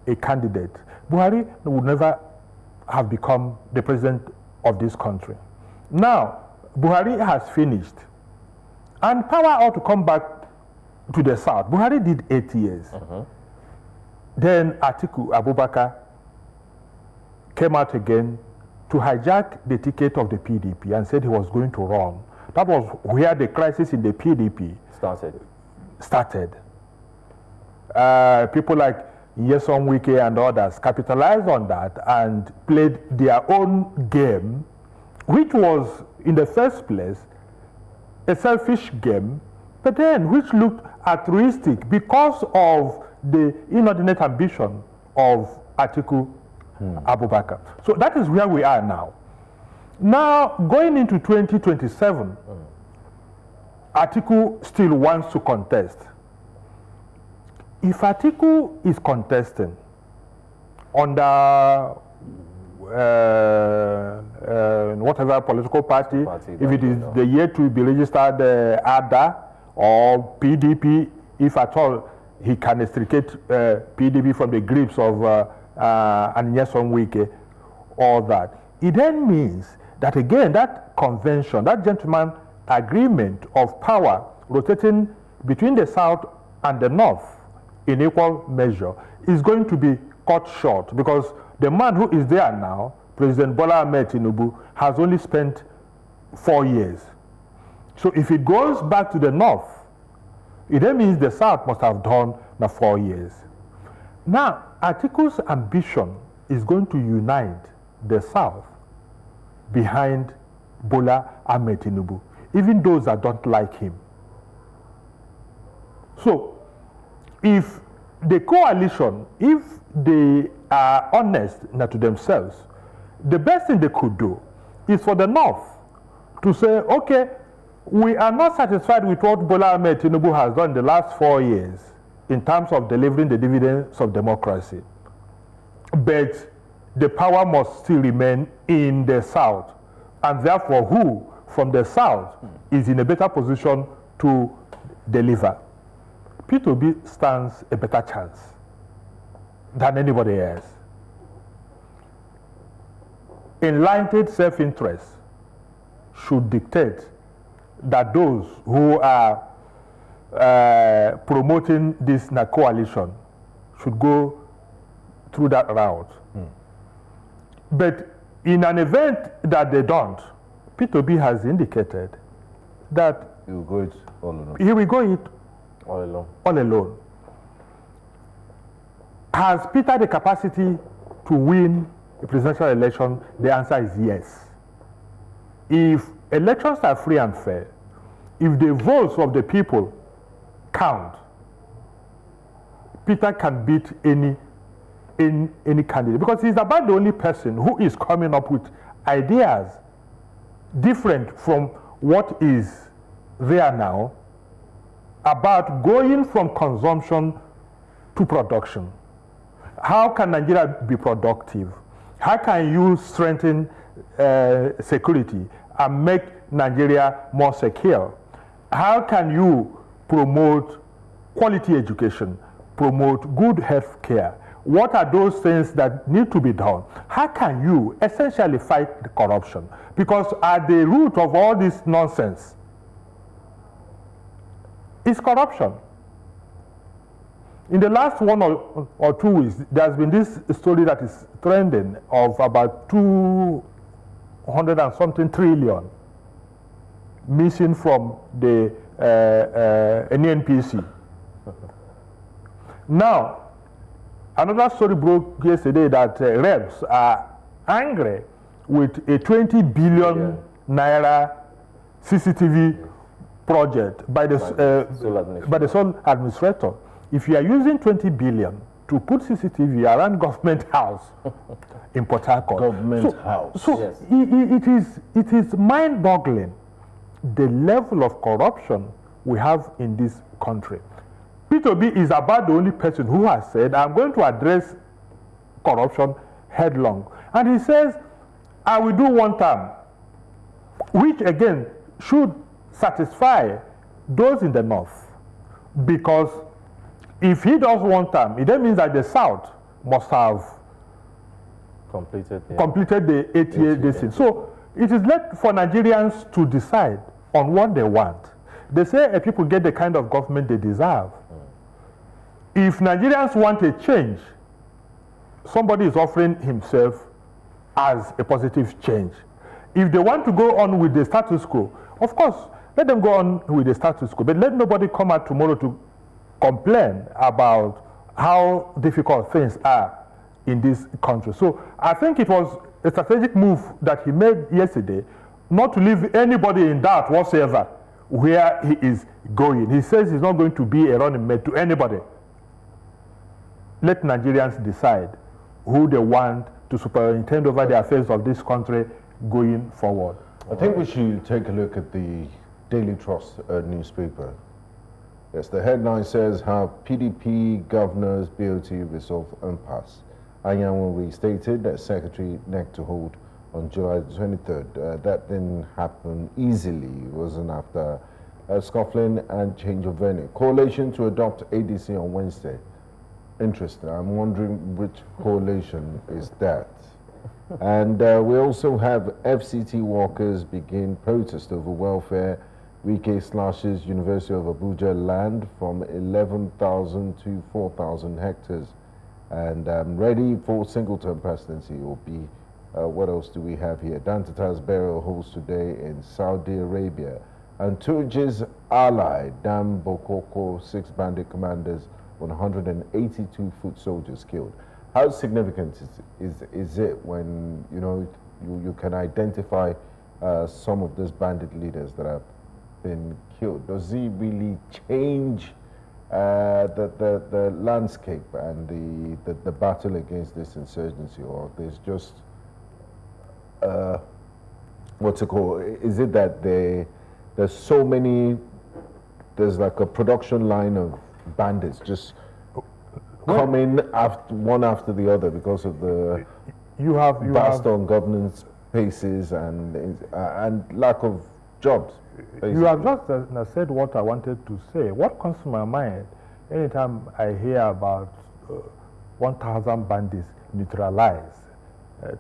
a candidate, Buhari would never have become the president of this country. Now, Buhari has finished, and power ought to come back to the south. Buhari did 8 years. Then Atiku Abubakar came out again to hijack the ticket of the PDP and said he was going to run. That was where the crisis in the PDP started. People like Nyesom Wike and others capitalized on that and played their own game, which was, in the first place, a selfish game, but then which looked altruistic because of the inordinate ambition of Atiku Abubakar. So that is where we are now. Now, going into 2027, Atiku still wants to contest. If Atiku is contesting under whatever political party, if it is the year to be registered ADA or PDP, if at all he can extricate PDP from the grips of Nyesom Wike, all that, it then means that again, that convention, that gentleman agreement of power rotating between the south and the north in equal measure is going to be cut short, because the man who is there now, President Bola Ahmed Tinubu, has only spent 4 years. So if it goes back to the north, it then means the south must have done the 4 years. Now, Atiku's ambition is going to unite the south behind Bola Ahmed Tinubu, even those that don't like him. So, if the coalition, if they are honest to themselves, the best thing they could do is for the north to say, okay, we are not satisfied with what Bola Ahmed Tinubu has done the last 4 years in terms of delivering the dividends of democracy, but the power must still remain in the south, and therefore who from the south is in a better position to deliver. P2B stands a better chance than anybody else. Enlightened self-interest should dictate that those who are promoting this coalition should go through that route. But in an event that they don't, P2B has indicated that
he will go it all alone.
He will go it
all alone.
All alone. Has Peter the capacity to win a presidential election? The answer is yes. If elections are free and fair, if the votes of the people count, Peter can beat any candidate, because he's about the only person who is coming up with ideas different from what is there now about going from consumption to production. How can Nigeria be productive? How can you strengthen security and make Nigeria more secure? How can you promote quality education, promote good health care? What are those things that need to be done? How can you essentially fight the corruption? Because at the root of all this nonsense is corruption. In the last 1 or 2 weeks, there's been this story that is trending of about 200 and something trillion missing from the NNPC. Now, another story broke yesterday that reps are angry with a 20 billion naira CCTV project by the sole administrator. If you are using 20 billion to put CCTV around government house in Port Harcourt, it is mind-boggling the level of corruption we have in this country. P2B is about the only person who has said, I'm going to address corruption headlong. And he says, I will do one term, which again should satisfy those in the north. Because if he does one term, it then means that the South must have completed the 8-year distance. So it is left for Nigerians to decide on what they want. They say people get the kind of government they deserve. If Nigerians want a change, somebody is offering himself as a positive change. If they want to go on with the status quo, of course, let them go on with the status quo, but let nobody come out tomorrow to complain about how difficult things are in this country. So I think it was a strategic move that he made yesterday, not to leave anybody in doubt whatsoever where he is going. He says he's not going to be a running mate to anybody. Let Nigerians decide who they want to superintend over the affairs of this country going forward.
I think we should take a look at the Daily Trust newspaper. Yes, the headline says how PDP governors BOT resolve impasse. Anyanwu stated that Secretary NEC to hold on July 23rd. That didn't happen easily. It wasn't after scuffling and change of venue. Coalition to adopt ADC on Wednesday. Interesting. I'm wondering which coalition is that. And we also have FCT workers begin protest over welfare. Wike slashes University of Abuja land from 11,000 to 4,000 hectares. And ready for single-term presidency will be. What else do we have here? Dantata's burial holds today in Saudi Arabia. And Tuji's ally, Dam Bokoko, 6 bandit commanders, 182 foot soldiers killed. How significant is it when you can identify some of those bandit leaders that have been killed? Does it really change the landscape and the battle against this insurgency, or there's just what's it called? Is it that there's so many? There's like a production line of bandits just coming one after the other because of the based on governance paces and lack of jobs. Basically.
You have just said what I wanted to say. What comes to my mind anytime I hear about 1,000 bandits neutralized,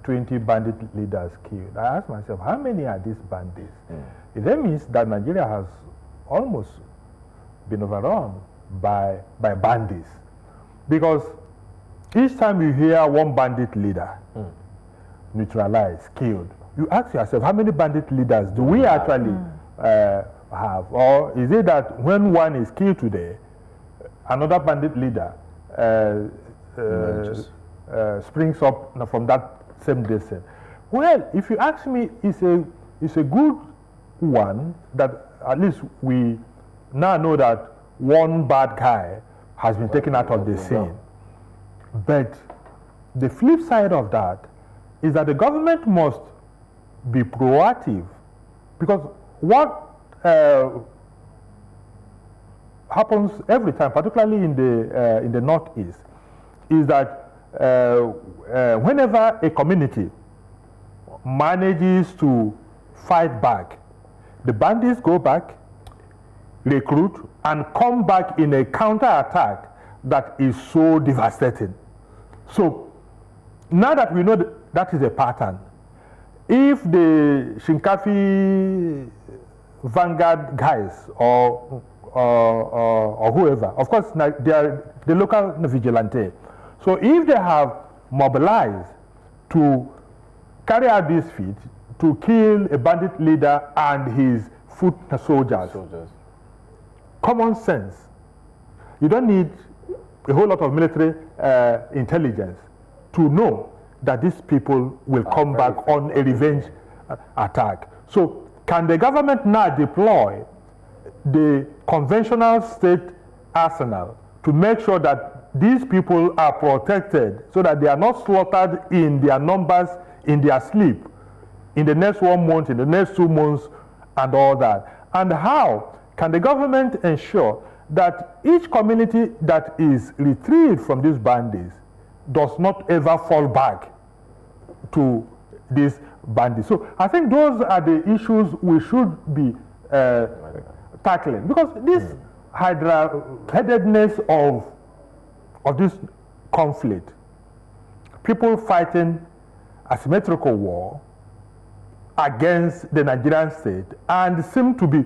20 bandit leaders killed, I ask myself, how many are these bandits? It then means that Nigeria has almost been overrun by bandits. Because each time you hear one bandit leader, neutralized, killed. You ask yourself, how many bandit leaders do we actually have? Or is it that when one is killed today, another bandit leader springs up from that same distance? Well, if you ask me, it's a good one that at least we now know that one bad guy has been taken out of the scene. But the flip side of that is that the government must be proactive, because what happens every time, particularly in the Northeast, is that whenever a community manages to fight back, the bandits go back, recruit, and come back in a counterattack that is so devastating. So now that we know that is a pattern, if the Shinkafi Vanguard guys or whoever, of course they are the local vigilante, so if they have mobilized to carry out this feat, to kill a bandit leader and his foot soldiers. Common sense. You don't need a whole lot of military intelligence to know that these people will come back on a revenge attack. So can the government now deploy the conventional state arsenal to make sure that these people are protected so that they are not slaughtered in their numbers, in their sleep, in the next 1 month, in the next 2 months, and all that? And how can the government ensure that each community that is retrieved from these bandits does not ever fall back to these bandits? So I think those are the issues we should be tackling, because this hydra-headedness of this conflict, people fighting asymmetrical war against the Nigerian state and seem to be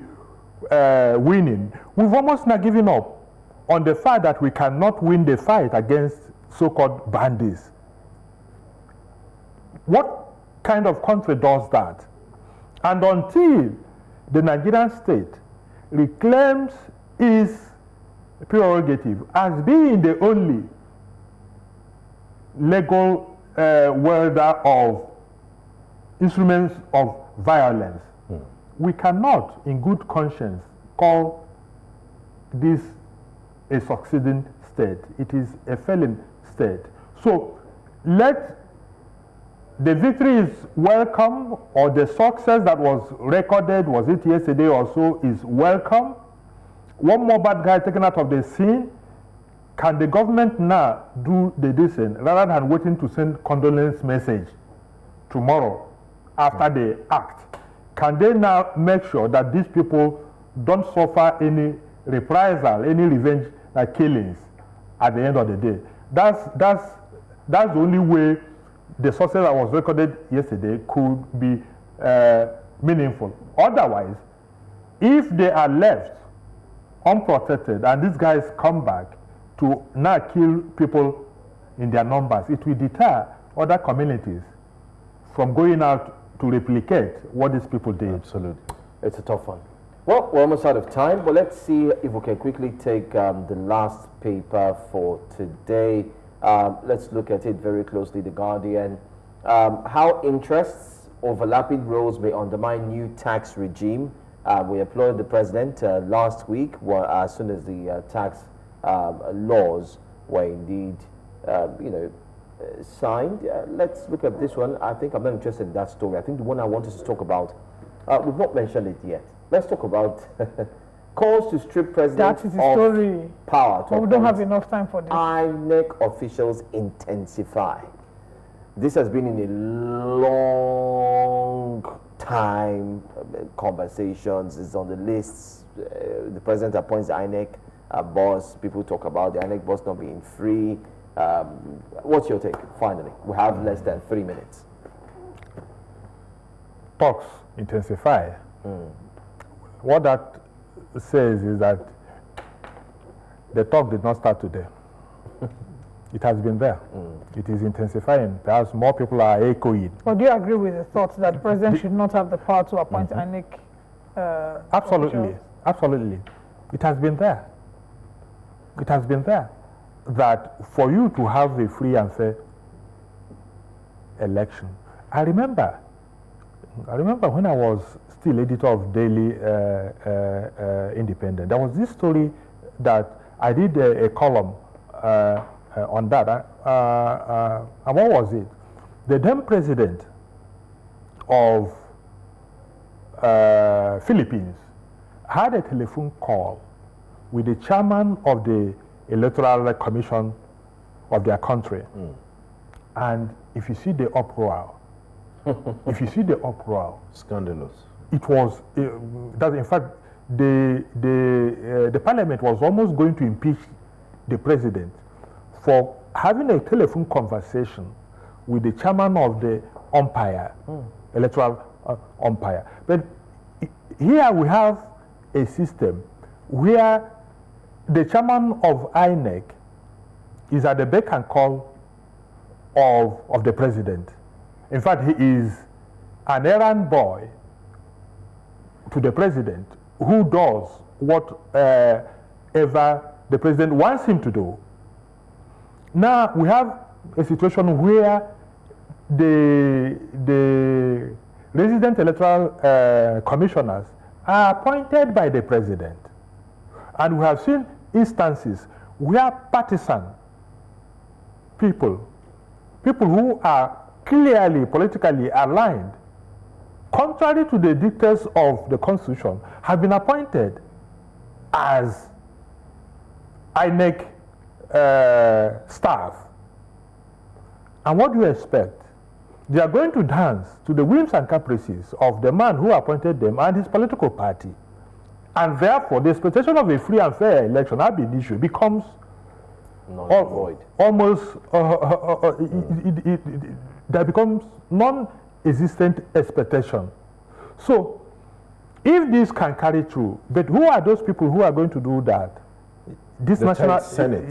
winning. We've almost not given up on the fact that we cannot win the fight against so-called bandits. What kind of country does that? And until the Nigerian state reclaims its prerogative as being the only legal welder of instruments of violence, we cannot, in good conscience, call this a succeeding state. It is a failing state. So let the victory is welcome, or the success that was recorded, was it yesterday or so, is welcome. One more bad guy taken out of the scene. Can the government now do the decent rather than waiting to send condolence message tomorrow after they act? Can they now make sure that these people don't suffer any reprisal, any revenge killings at the end of the day? That's the only way the success that was recorded yesterday could be meaningful. Otherwise, if they are left unprotected and these guys come back to now kill people in their numbers, it will deter other communities from going out to replicate what these people did.
Absolutely. It's a tough one. Well, we're almost out of time, but let's see if we can quickly take the last paper for today. Let's look at it very closely. The Guardian. How interests overlapping roles may undermine new tax regime. We applauded the president last week, as soon as the tax laws were indeed, signed. Let's look at this one. I think I'm not interested in that story. I think the one I want us to talk about, we've not mentioned it yet. Let's talk about calls to strip president of power.
But we don't have enough time for this.
INEC officials intensify. This has been in a long time conversations. It's on the lists. The president appoints the INEC boss. People talk about the INEC boss not being free. What's your take? Finally, we have less than 3 minutes.
Talks intensify. What that says is that the talk did not start today. It has been there. It is intensifying. Perhaps more people are echoing.
Well, do you agree with the thought that the president should not have the power to appoint INEC?
Absolutely.
Officials?
Absolutely. It has been there. It has been there. That for you to have a free and fair election. I remember when I was still editor of Daily Independent, there was this story that I did a column on that. And what was it? The then president of Philippines had a telephone call with the chairman of the Electoral Commission of their country. And if you see the uproar,
Scandalous.
It was, that in fact, the parliament was almost going to impeach the president for having a telephone conversation with the chairman of the umpire, electoral umpire. But here we have a system where the chairman of INEC is at the beck and call of the president. In fact, he is an errand boy to the president who does whatever the president wants him to do. Now we have a situation where the resident electoral commissioners are appointed by the president. And we have seen instances where partisan people who are clearly politically aligned, contrary to the dictates of the Constitution, have been appointed as INEC staff. And what do you expect? They are going to dance to the whims and caprices of the man who appointed them and his political party. And therefore, the expectation of a free and fair election ab initio becomes almost, there becomes non-existent expectation. So, if this can carry through, but who are those people who are going to do that? This national assembly?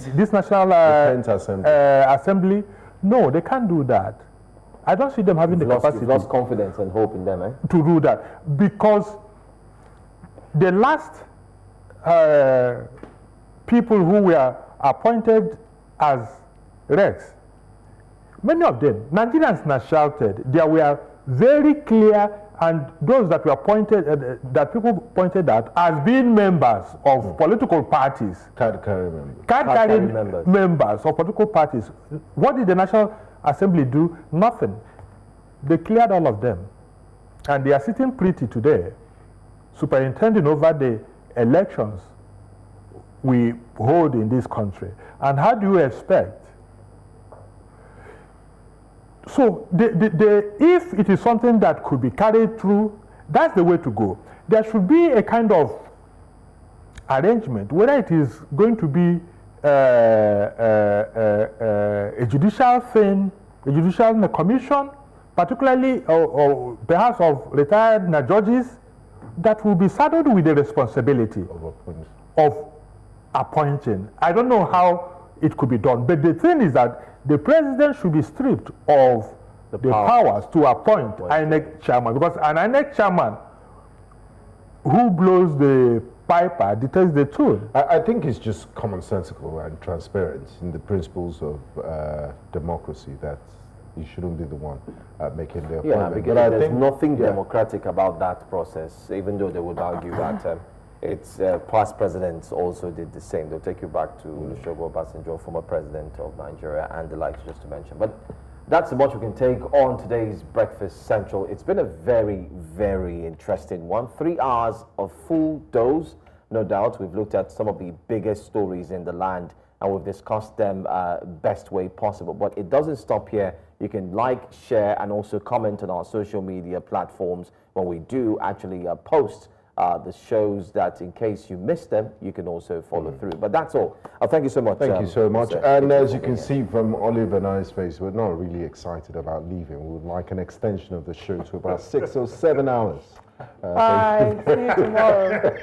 No, they can't do that. I don't see them having the capacity.
You've lost confidence and hope in them, eh?
To do that, because the last people who were appointed as regs, many of them, Nigerians now shouted, there were very clear, and those that were appointed, that people pointed at as being members of political parties. Card-carrying members of political parties. What did the National Assembly do? Nothing. They cleared all of them. And they are sitting pretty today, superintending over the elections we hold in this country. And how do you expect? So if it is something that could be carried through, that's the way to go. There should be a kind of arrangement, whether it is going to be a judicial thing, a judicial commission, particularly or perhaps of retired judges, that will be saddled with the responsibility of appointing. I don't know how it could be done, but the thing is that the president should be stripped of the powers to appoint INEC chairman, because an INEC chairman who blows the piper dictates the tune.
I think it's just commonsensical and transparent in the principles of democracy that you shouldn't be the one making the appointment.
Yeah, because there's nothing democratic about that process, even though they would argue that it's past presidents also did the same. They'll take you back to Olusegun Obasanjo, former president of Nigeria, and the likes, just to mention. But that's much we can take on today's Breakfast Central. It's been a very, very interesting one. 3 hours of full dose, no doubt. We've looked at some of the biggest stories in the land, and we've discussed them best way possible. But it doesn't stop here. You can like, share, and also comment on our social media platforms when we do actually post the shows, that in case you missed them, you can also follow through. But that's all. Thank you so much.
Thank you so much. And as you can see from Olive and I's face, we're not really excited about leaving. We would like an extension of the show to about 6 or 7 hours.
Bye. See you tomorrow.